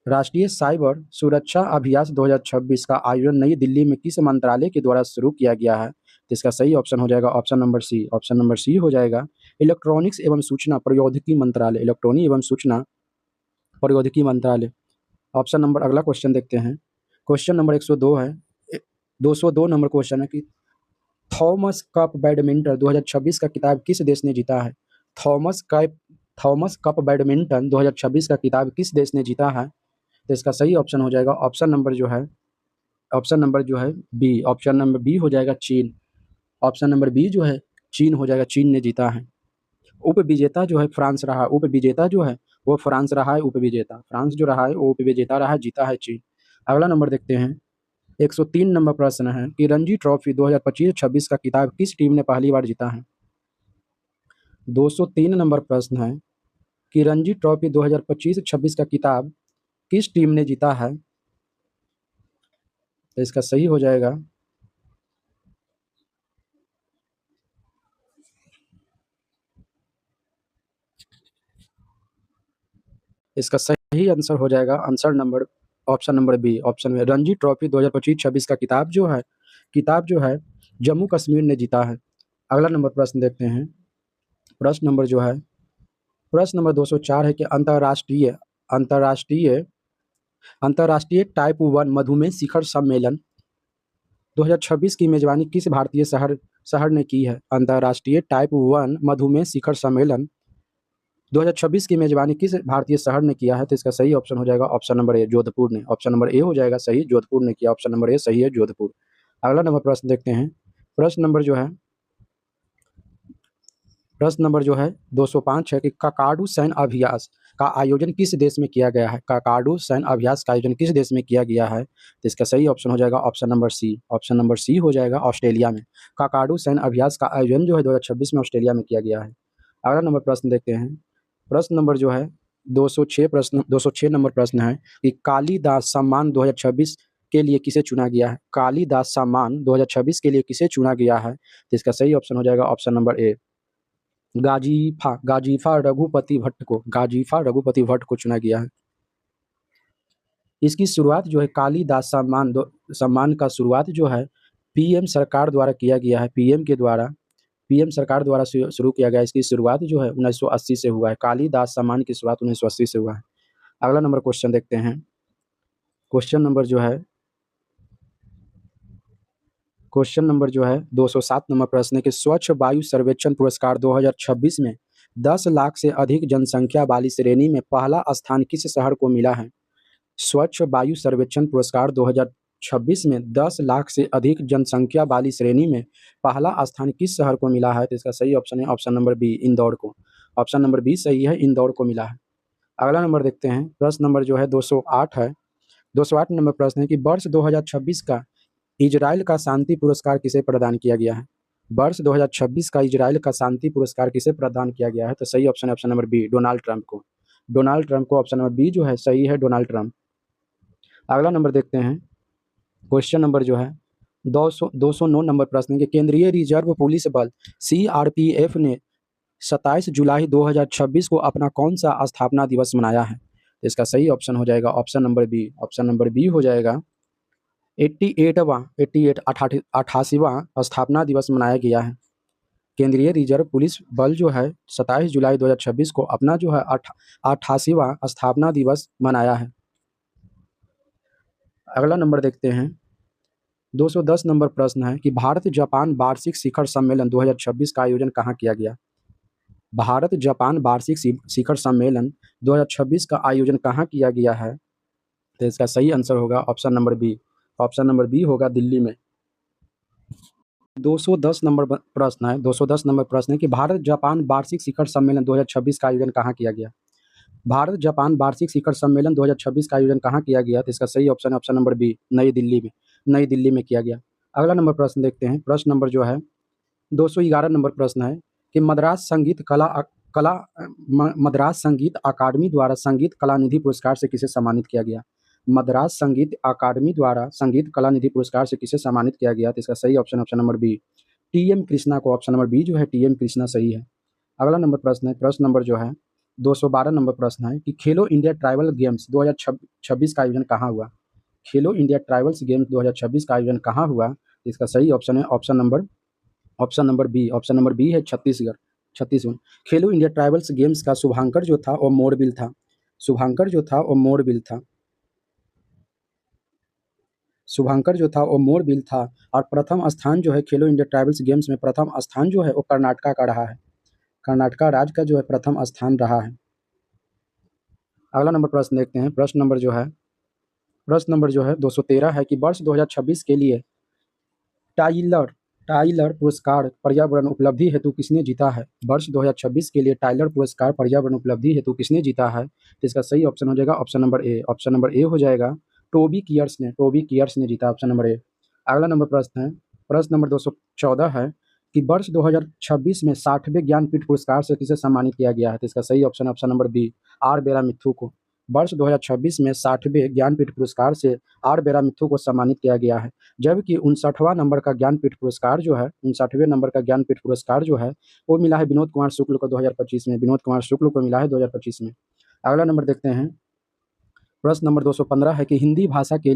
राष्ट्रीय साइबर सुरक्षा अभ्यास 2026 का आयोजन नई दिल्ली में किस मंत्रालय के द्वारा शुरू किया गया है? तो इसका सही ऑप्शन हो जाएगा option number C. Option number C हो जाएगा इलेक्ट्रॉनिक्स एवं सूचना प्रौद्योगिकी मंत्रालय। ऑप्शन नंबर अगला क्वेश्चन देखते हैं। क्वेश्चन नंबर 102 है। 202 नंबर क्वेश्चन है कि थॉमस कप बैडमिंटन 2026 का किताब किस देश ने जीता है? थॉमस कप बैडमिंटन 2026 का किताब किस देश ने जीता है? तो इसका सही ऑप्शन हो जाएगा ऑप्शन नंबर जो है बी। ऑप्शन नंबर बी हो जाएगा चीन। ऑप्शन नंबर बी जो है चीन हो जाएगा। चीन ने जीता है। उपविजेता जो है फ्रांस रहा। उपविजेता जो है वो फ्रांस रहा है। उपविजेता फ्रांस जो रहा है वो उपविजेता रहा है। जीता है चीन। अगला नंबर देखते हैं। 103 नंबर प्रश्न है कि रणजी ट्रॉफी 2025-26 का किताब किस टीम ने पहली बार जीता है? 203 नंबर प्रश्न है कि रणजी ट्रॉफी 2025-26 का किताब किस टीम ने जीता है? तो इसका सही हो जाएगा इसका सही आंसर हो जाएगा answer number option number B. Option में रणजी ट्रॉफी 2025-26 का किताब जो है जम्मू कश्मीर ने जीता है। अगला नंबर प्रश्न देखते हैं। प्रश्न नंबर 204 है कि अंतर्राष्ट्रीय टाइप 1 मधुमेह शिखर सम्मेलन 2026 की मेजबानी किस भारतीय शहर ने की है? अंतर्राष्ट्रीय टाइप 1 मधुमेह शिखर सम्मेलन 2026 की मेजबानी किस भारतीय शहर ने किया है? तो इसका सही ऑप्शन हो जाएगा ऑप्शन नंबर ए जोधपुर ने। ऑप्शन नंबर ए हो जाएगा सही जोधपुर ने किया। ऑप्शन नंबर ए सही है जोधपुर। अगला नंबर प्रश्न देखते हैं। प्रश्न नंबर जो है 205 है कि काकाडू सैन्य अभ्यास का आयोजन किस देश में किया गया है? काकाडू सैन्य अभ्यास का आयोजन किस देश में किया गया है? तो इसका सही ऑप्शन हो जाएगा option number C. Option number C हो जाएगा ऑस्ट्रेलिया में। काकाडू सैन्य अभ्यास का आयोजन जो है 2026 में ऑस्ट्रेलिया में किया गया है। अगला नंबर प्रश्न देखते हैं। प्रश्न नंबर जो है 206 नंबर प्रश्न है कि कालिदास सम्मान 2026 के लिए किसे चुना गया है? कालिदास सम्मान 2026 के लिए किसे चुना गया है? तो इसका सही ऑप्शन हो जाएगा ऑप्शन नंबर ए, गाजीफा रघुपति भट्ट को चुना गया है। इसकी शुरुआत जो है कालिदास सम्मान का शुरुआत जो है पीएम सरकार द्वारा किया गया है। पीएम सरकार द्वारा शुरू किया गया। इसकी शुरुआत जो है 1980 से हुआ है। कालिदास सम्मान की शुरुआत 1980 से हुआ है। अगला नंबर क्वेश्चन देखते हैं। क्वेश्चन नंबर जो है 207 नंबर प्रश्न है कि स्वच्छ वायु सर्वेक्षण पुरस्कार 2026 में 10 लाख से अधिक जनसंख्या वाली श्रेणी में पहला स्थान किस शहर को मिला है? स्वच्छ वायु सर्वेक्षण पुरस्कार 2026 में 10 लाख से अधिक जनसंख्या वाली श्रेणी में पहला स्थान किस शहर को मिला है? तो इसका सही ऑप्शन है ऑप्शन नंबर बी, इंदौर को। ऑप्शन नंबर बी सही है, इंदौर को मिला है। अगला नंबर देखते हैं। प्रश्न नंबर जो है 208 है। 208 नंबर प्रश्न है कि वर्ष 2026 का इजराइल का शांति पुरस्कार किसे प्रदान किया गया है? वर्ष 2026 का इजराइल का शांति पुरस्कार किसे प्रदान किया गया है? तो सही ऑप्शन है option number B, Donald Trump को। डोनाल्ड ट्रंप को ऑप्शन नंबर बी जो है सही है, डोनाल्ड ट्रंप। अगला नंबर देखते हैं। क्वेश्चन नंबर जो है 209 नंबर प्रश्न है कि केंद्रीय रिजर्व पुलिस बल सीआरपीएफ ने 27 जुलाई 2026 को अपना कौन सा स्थापना दिवस मनाया है? तो इसका सही ऑप्शन हो जाएगा option number B. Option number B हो जाएगा 88वां स्थापना दिवस मनाया गया है। केंद्रीय रिजर्व पुलिस बल जो है 27 जुलाई 2026 को अपना जो है 88वां स्थापना दिवस मनाया है। अगला नंबर देखते हैं। 210 नंबर प्रश्न है कि भारत जापान वार्षिक शिखर सम्मेलन 2026 का आयोजन कहाँ किया गया? भारत जापान वार्षिक शिखर सम्मेलन 2026 का आयोजन कहाँ किया गया है? तो इसका सही आंसर होगा option number B. Option number B होगा दिल्ली में। 210 नंबर प्रश्न है। 210 नंबर प्रश्न है कि भारत जापान वार्षिक शिखर सम्मेलन 2026 का आयोजन कहाँ किया गया? भारत जापान वार्षिक शिखर सम्मेलन 2026 का आयोजन कहाँ किया गया? तो इसका सही ऑप्शन है ऑप्शन नंबर बी, नई दिल्ली में किया गया। अगला नंबर प्रश्न देखते हैं। प्रश्न नंबर जो है 211 नंबर प्रश्न है कि मद्रास संगीत अकादमी द्वारा संगीत कला निधि पुरस्कार से किसे सम्मानित किया गया? मद्रास संगीत अकादमी द्वारा संगीत कला निधि पुरस्कार से किसे सम्मानित किया गया? तो इसका सही option option number B, TM Krishna को। ऑप्शन नंबर बी जो है टीएम कृष्णा सही है। अगला नंबर प्रश्न है। प्रश्न नंबर जो है 212 नंबर प्रश्न है कि खेलो इंडिया ट्राइबल गेम्स 2026 का आयोजन कहाँ हुआ? खेलो इंडिया ट्राइबल्स गेम्स 2026 का आयोजन कहाँ हुआ? इसका सही ऑप्शन है option number B. Option number B है छत्तीसगढ़। खेलो इंडिया ट्राइबल्स गेम्स का शुभांकर जो था वो मोरबिल था। शुभांकर जो था वो मोरबिल था। और प्रथम स्थान जो है खेलो इंडिया ट्राइबल्स गेम्स में प्रथम स्थान जो है वो कर्नाटका का रहा है। कर्नाटका राज्य का जो है प्रथम स्थान रहा है। अगला नंबर प्रश्न देखते हैं। प्रश्न नंबर जो है 213 है कि वर्ष 2026 के लिए टाइलर पुरस्कार पर्यावरण उपलब्धि हेतु किसने जीता है? वर्ष 2026 के लिए टाइलर पुरस्कार पर्यावरण उपलब्धि हेतु किसने जीता है? तो इसका सही ऑप्शन हो जाएगा option number A. Option number A हो जाएगा टोबी कियर्स ने जीता। ऑप्शन नंबर ए। अगला नंबर प्रश्न है। प्रश्न नंबर 214 है कि वर्ष 2026 में 60वें ज्ञानपीठ पुरस्कार से किसे सम्मानित किया गया है? तो इसका सही option option number B, R Bera Mitthu को। वर्ष 2026 में 60वें ज्ञानपीठ पुरस्कार से आर बेरा मित्थु को सम्मानित किया गया है। जबकि 59वां नंबर का ज्ञानपीठ पुरस्कार जो है 59वें नंबर का ज्ञानपीठ पुरस्कार जो है वो मिला है विनोद कुमार शुक्ल को 2025 में। विनोद कुमार शुक्ल को मिला है 2025 में। अगला नंबर देखते हैं। प्रश्न नंबर 215 है कि हिंदी भाषा के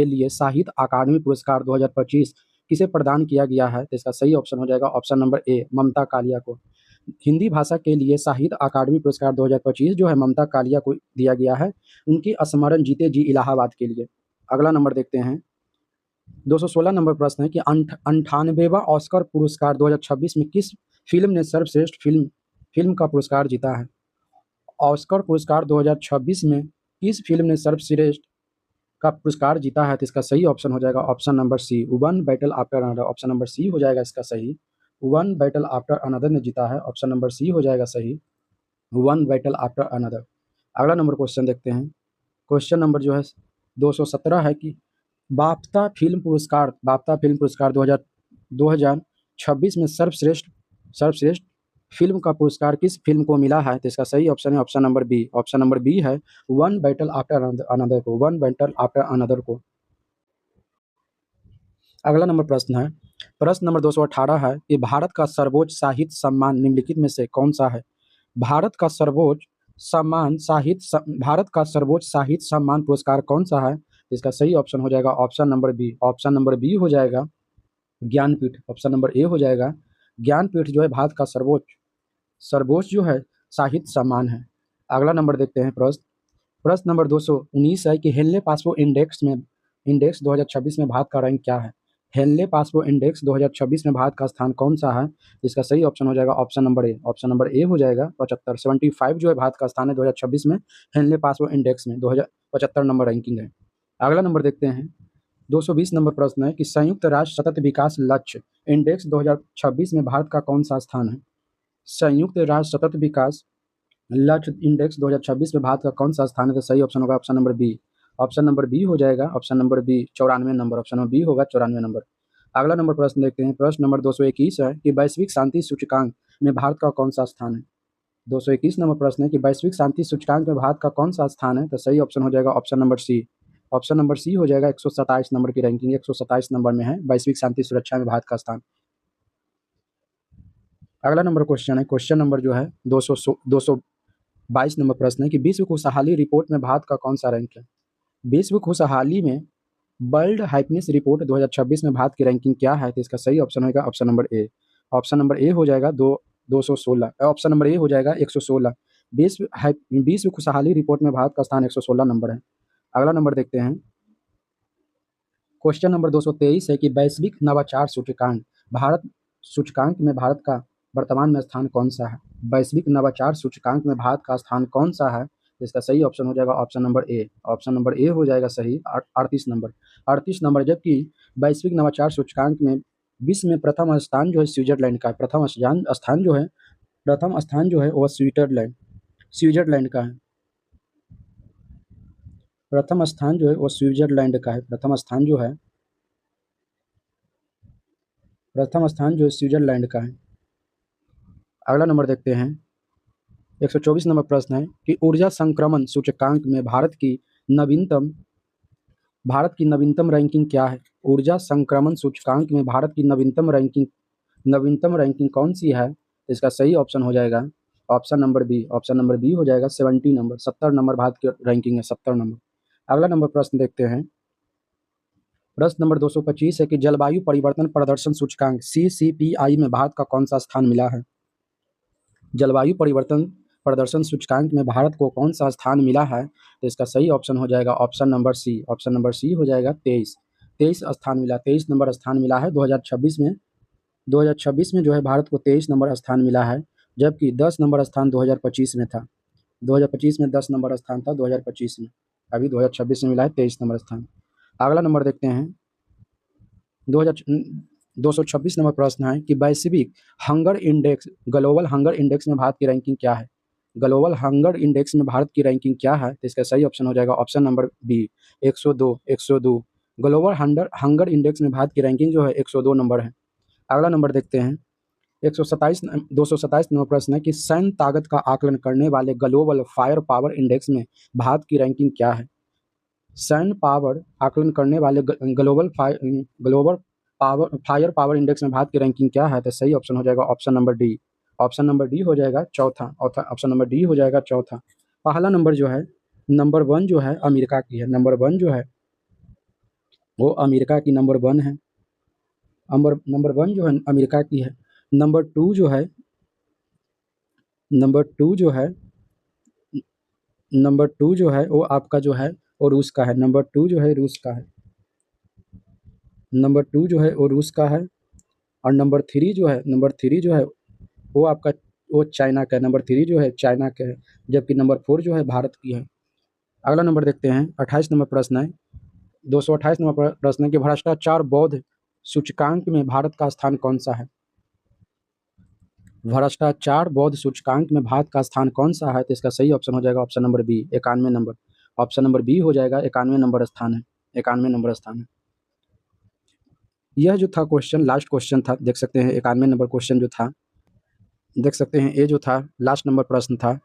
लिए साहित्य अकादमी पुरस्कार 2025 किसे प्रदान किया गया है? तो इसका सही ऑप्शन हो जाएगा ऑप्शन नंबर ए, ममता कालिया को। हिंदी भाषा के लिए साहित्य अकादमी पुरस्कार 2025 जो है ममता कालिया को दिया गया है, उनके स्मरण जीते जी इलाहाबाद के लिए। अगला नंबर देखते हैं। 216 नंबर प्रश्न है कि 98वां ऑस्कर पुरस्कार 2026 में किस फिल्म ने सर्वश्रेष्ठ फिल्म का पुरस्कार जीता है? ऑस्कर पुरस्कार 2026 में किस फिल्म ने सर्वश्रेष्ठ का पुरस्कार जीता है? तो इसका सही ऑप्शन हो जाएगा option number C, One Battle After Another. Option number C हो जाएगा इसका सही, वन बैटल आफ्टर अनदर ने जीता है। ऑप्शन नंबर सी हो जाएगा सही, वन बैटल आफ्टर अनदर। अगला नंबर क्वेश्चन देखते हैं। क्वेश्चन नंबर जो है 217 है कि बाफ्ता फिल्म पुरस्कार 2026 में सर्वश्रेष्ठ फ़िल्म का पुरस्कार किस फ़िल्म को मिला है? तो इसका सही ऑप्शन है option number B. Option number B है वन बैटल आफ्टर अनदर को, वन बैटल आफ्टर अनदर को। अगला नंबर प्रश्न है, प्रश्न नंबर 218 है कि भारत का सर्वोच्च साहित्य सम्मान निम्नलिखित में से कौन-सा है? भारत का सर्वोच्च भारत का सर्वोच्च साहित्य सम्मान पुरस्कार कौन-सा है? इसका सही ऑप्शन हो जाएगा option number B. Option number B हो जाएगा ज्ञानपीठ। ऑप्शन नंबर ए हो जाएगा ज्ञानपीठ जो है भारत का सर्वोच्च सर्वोच्च जो है साहित्य सम्मान है। अगला नंबर देखते हैं प्रश्न। प्रश्न नंबर 219 है कि हेनले पासपो इंडेक्स 2026 में भारत का रैंक क्या है? हेनले पासपो इंडेक्स 2026 में भारत का स्थान कौन-सा है? इसका सही ऑप्शन हो जाएगा option number A. Option number A हो जाएगा 75, 75 जो है भारत का स्थान है 2026 में हेनले पासपो इंडेक्स में 2075 नंबर रैंकिंग है। अगला नंबर देखते हैं 220 नंबर प्रश्न है कि संयुक्त राष्ट्र सतत विकास लक्ष्य इंडेक्स 2026 में भारत का कौन-सा स्थान है? संयुक्त राष्ट्र सतत विकास लक्ष्य इंडेक्स 2026 में भारत का कौन-सा स्थान है? तो सही ऑप्शन होगा option number B. Option number B हो जाएगा option number B 94 number. Option number B होगा 94 नंबर। अगला नंबर प्रश्न देखते हैं। प्रश्न नंबर 221 है कि वैश्विक शांति सूचकांक में भारत का कौन-सा स्थान है? 221 नंबर प्रश्न है कि वैश्विक शांति सूचकांक में भारत का कौन-सा स्थान है? तो सही ऑप्शन हो जाएगा option number C. Option number C हो जाएगा 127 नंबर की रैंकिंग 127 नंबर में है वैश्विक शांति सुरक्षा में भारत का स्थान। अगला नंबर क्वेश्चन है, क्वेश्चन नंबर जो है 222 नंबर प्रश्न है कि विश्व खुशहाली रिपोर्ट में भारत का कौन सा रैंक है? विश्व खुशहाली में वर्ल्ड हैप्पीनेस रिपोर्ट 2026 में भारत की रैंकिंग क्या है? तो इसका सही ऑप्शन होगा option number A. Option number A हो जाएगा 216। ऑप्शन नंबर ए हो जाएगा 116। विश्व खुशहाली रिपोर्ट में भारत का स्थान 116 नंबर है। अगला नंबर देखते हैं। क्वेश्चन नंबर 223 है कि वैश्विक नवाचार सूचकांक में भारत का वर्तमान में स्थान कौन सा है? वैश्विक नवाचार सूचकांक में भारत का स्थान कौन सा है? इसका सही ऑप्शन हो जाएगा option number A. Option number A हो जाएगा सही 38 नंबर। 38 नंबर, जबकि वैश्विक नवाचार सूचकांक में विश्व में प्रथम स्थान जो है स्विट्जरलैंड का है। प्रथम स्थान जो है वो स्विट्जरलैंड का है। प्रथम स्थान जो है वो स्विट्जरलैंड का है। प्रथम स्थान जो है स्विट्जरलैंड का है। अगला नंबर देखते हैं। 124 नंबर प्रश्न है कि ऊर्जा संक्रमण सूचकांक में भारत की नवीनतम रैंकिंग क्या है? ऊर्जा संक्रमण सूचकांक में भारत की नवीनतम रैंकिंग कौन सी है? तो इसका सही ऑप्शन हो जाएगा option number B. Option number B हो जाएगा 70 नंबर। 70 नंबर भारत की रैंकिंग है, 70 नंबर। अगला नंबर प्रश्न देखते हैं। प्रश्न नंबर 225 है कि जलवायु परिवर्तन प्रदर्शन सूचकांक CCPI में भारत का कौन सा स्थान मिला है? जलवायु परिवर्तन प्रदर्शन सूचकांक में भारत को कौन सा स्थान मिला है? तो इसका सही ऑप्शन हो जाएगा option number C. Option number C हो जाएगा 23 स्थान मिला। 23 नंबर स्थान मिला है 2026 में। 2026 में जो है भारत को 23 नंबर स्थान मिला है, जबकि 10 नंबर स्थान 2025 में था। 2025 में 10 नंबर स्थान था 2025 में। अभी 2026 में मिला है 23 नंबर स्थान। अगला नंबर देखते हैं। 226 नंबर प्रश्न है कि वैश्विक hunger index global hunger index में भारत की रैंकिंग क्या है? ग्लोबल हंगर इंडेक्स में भारत की रैंकिंग क्या है? तो इसका सही ऑप्शन हो जाएगा option number B 102। Global hunger index में भारत की रैंकिंग जो है 102 नंबर है। अगला नंबर देखते हैं। 227 नंबर प्रश्न है कि सैन्य ताकत का आकलन करने वाले ग्लोबल फायर पावर इंडेक्स में भारत की रैंकिंग क्या है? सैन्य पावर आकलन करने वाले ग्लोबल फायर पावर इंडेक्स में भारत की रैंकिंग क्या है? तो सही ऑप्शन हो जाएगा option number D. Option number D हो जाएगा चौथा। ऑप्शन नंबर डी हो जाएगा चौथा। पहला नंबर जो है नंबर 1 जो है अमेरिका की है। नंबर 1 जो है वो अमेरिका की नंबर 1 है। नंबर 1 जो है अमेरिका की है। नंबर 2 जो है वो आपका जो है वो रूस का है। नंबर 2 जो है रूस का है। नंबर 2 जो है वो रूस का है। और नंबर 3 जो है वो आपका वो चाइना का है। नंबर 3 जो है चाइना का है, जबकि नंबर 4 जो है भारत की है। अगला नंबर देखते हैं। 28 नंबर प्रश्न है। 228 नंबर प्रश्न है कि भ्रष्टाचार बौद्ध सूचकांक में भारत का स्थान कौन सा है? भ्रष्टाचार बौद्ध सूचकांक में भारत का स्थान कौन सा है? तो इसका सही ऑप्शन हो जाएगा option number B 91 number. Option number B हो जाएगा 91 नंबर स्थान है। 91 नंबर स्थान है। यह जो था क्वेश्चन लास्ट क्वेश्चन था, देख सकते हैं 91 नंबर क्वेश्चन जो था देख सकते हैं ये जो था लास्ट नंबर प्रश्न था।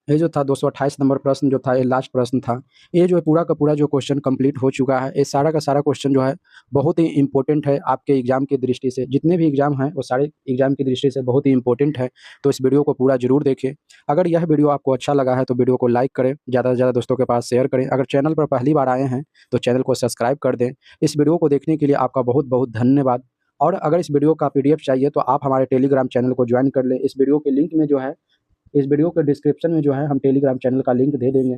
ये जो था 228 नंबर प्रश्न जो था ये लास्ट प्रश्न था। ये जो है पूरा का पूरा जो क्वेश्चन कंप्लीट हो चुका है। ये सारा का सारा क्वेश्चन जो है बहुत ही इम्पोर्टेंट है आपके एग्ज़ाम की दृष्टि से। जितने भी एग्ज़ाम हैं वो सारे एग्ज़ाम की दृष्टि से बहुत ही इम्पोर्टेंट है। तो इस वीडियो को पूरा ज़रूर देखें। अगर यह वीडियो आपको अच्छा लगा है तो वीडियो को लाइक करें, ज़्यादा से ज़्यादा दोस्तों के पास शेयर करें। अगर चैनल पर पहली बार आए हैं तो चैनल को सब्सक्राइब कर दें। इस वीडियो को देखने के लिए आपका बहुत-बहुत धन्यवाद। और अगर इस वीडियो का पीडीएफ चाहिए तो आप हमारे टेलीग्राम चैनल को ज्वाइन कर लें। इस वीडियो के लिंक में जो है इस वीडियो के डिस्क्रिप्शन में जो है हम टेलीग्राम चैनल का लिंक दे देंगे।